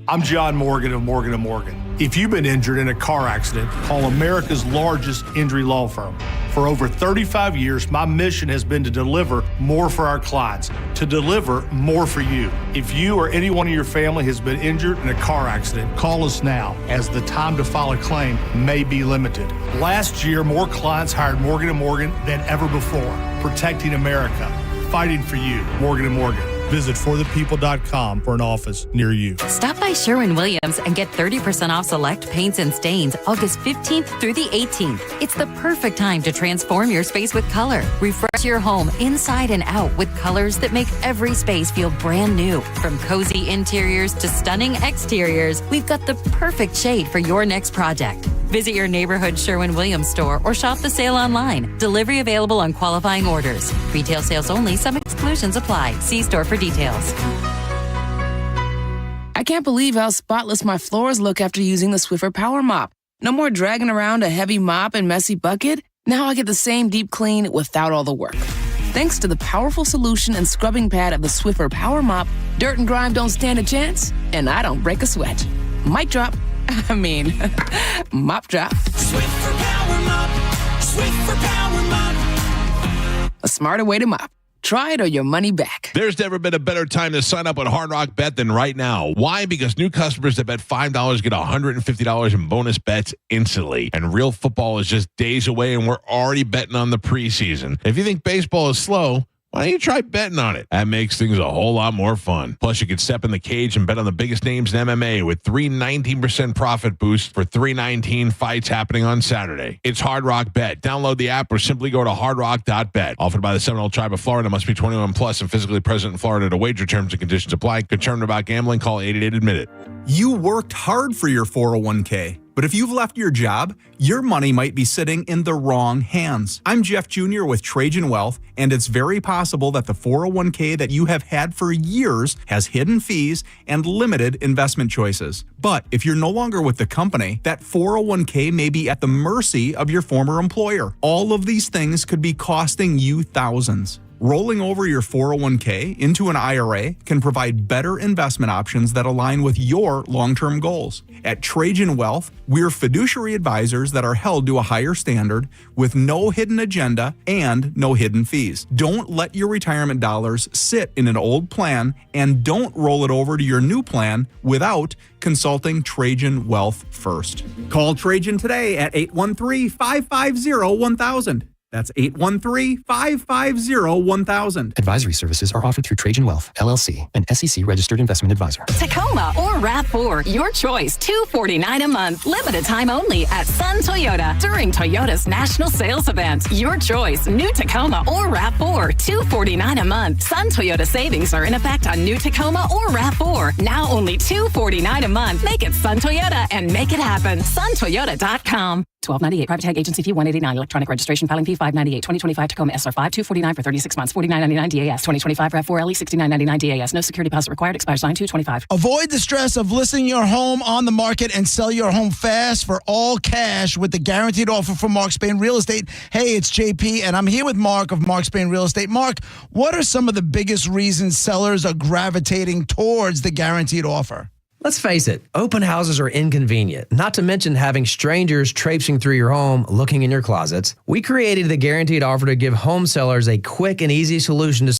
Speaker 22: I'm John Morgan of Morgan & Morgan. If you've been injured in a car accident, call America's largest injury law firm. For over 35 years, my mission has been to deliver more for our clients, to deliver more for you. If you or anyone in your family has been injured in a car accident, call us now, as the time to file a claim may be limited. Last year, more clients hired Morgan & Morgan than ever before, protecting America, fighting for you. Morgan & Morgan. Visit forthepeople.com for an office near you.
Speaker 23: Stop by Sherwin-Williams and get 30% off select paints and stains August 15th through the 18th. It's the perfect time to transform your space with color. Refresh your home inside and out with colors that make every space feel brand new. From cozy interiors to stunning exteriors, we've got the perfect shade for your next project. Visit your neighborhood Sherwin-Williams store or shop the sale online. Delivery available on qualifying orders. Retail sales only. Some exclusions apply. See store for details.
Speaker 1: can't believe how spotless my floors look after using the Swiffer Power Mop. No more dragging around a heavy mop and messy bucket. Now I get the same deep clean without all the work. Thanks to the powerful solution and scrubbing pad of the Swiffer Power Mop, dirt and grime don't stand a chance, and I don't break a sweat. Mic drop. Mop drop.
Speaker 3: Swiffer Power Mop. Swiffer Power Mop.
Speaker 1: A smarter way to mop. Try it or your money back.
Speaker 10: There's never been a better time to sign up on Hard Rock Bet than right now. Why? Because new customers that bet $5 get $150 in bonus bets instantly. And real football is just days away, and we're already betting on the preseason. If you think baseball is slow, why don't you try betting on it? That makes things a whole lot more fun. Plus, you can step in the cage and bet on the biggest names in MMA with 19% profit boost for 19 fights happening on Saturday. It's Hard Rock Bet. Download the app or simply go to hardrock.bet. Offered by the Seminole Tribe of Florida. Must be 21 plus and physically present in Florida to wager. Terms and conditions apply. Concerned about gambling? Call 888-ADMIT-IT.
Speaker 5: You worked hard for your 401k. But if you've left your job, your money might be sitting in the wrong hands. I'm Jeff Jr. with Trajan Wealth, and it's very possible that the 401k that you have had for years has hidden fees and limited investment choices. But if you're no longer with the company, that 401k may be at the mercy of your former employer. All of these things could be costing you thousands. Rolling over your 401k into an IRA can provide better investment options that align with your long-term goals. At Trajan Wealth, we're fiduciary advisors that are held to a higher standard with no hidden agenda and no hidden fees. Don't let your retirement dollars sit in an old plan, and don't roll it over to your new plan without consulting Trajan Wealth first. Call Trajan today at 813-550-1000. That's 813-550-1000.
Speaker 24: Advisory services are offered through Trajan Wealth, LLC, an SEC-registered investment advisor.
Speaker 23: Tacoma or RAV4, your choice. $249 a month. Limited time only at Sun Toyota during Toyota's national sales event. Your choice. New Tacoma or RAV4. $249 a month. Sun Toyota savings are in effect on new Tacoma or RAV4. Now only $249 a month. Make it Sun Toyota and make it happen. SunToyota.com. $12.98. Private tag agency fee $189. Electronic registration filing fee $598. 2025 Tacoma SR5 $249 for 36 months. $49.99 DAS. 2025 RAV4 LE $69.99 DAS. No security deposit required. Expires 9/2/25.
Speaker 25: Avoid the stress of listing your home on the market and sell your home fast for all cash with the guaranteed offer from Mark Spain Real Estate. Hey, it's JP, and I'm here with Mark of Mark Spain Real Estate. Mark, what are some of the biggest reasons sellers are gravitating towards the guaranteed offer?
Speaker 26: Let's face it, open houses are inconvenient, not to mention having strangers traipsing through your home looking in your closets. We created the guaranteed offer to give home sellers a quick and easy solution to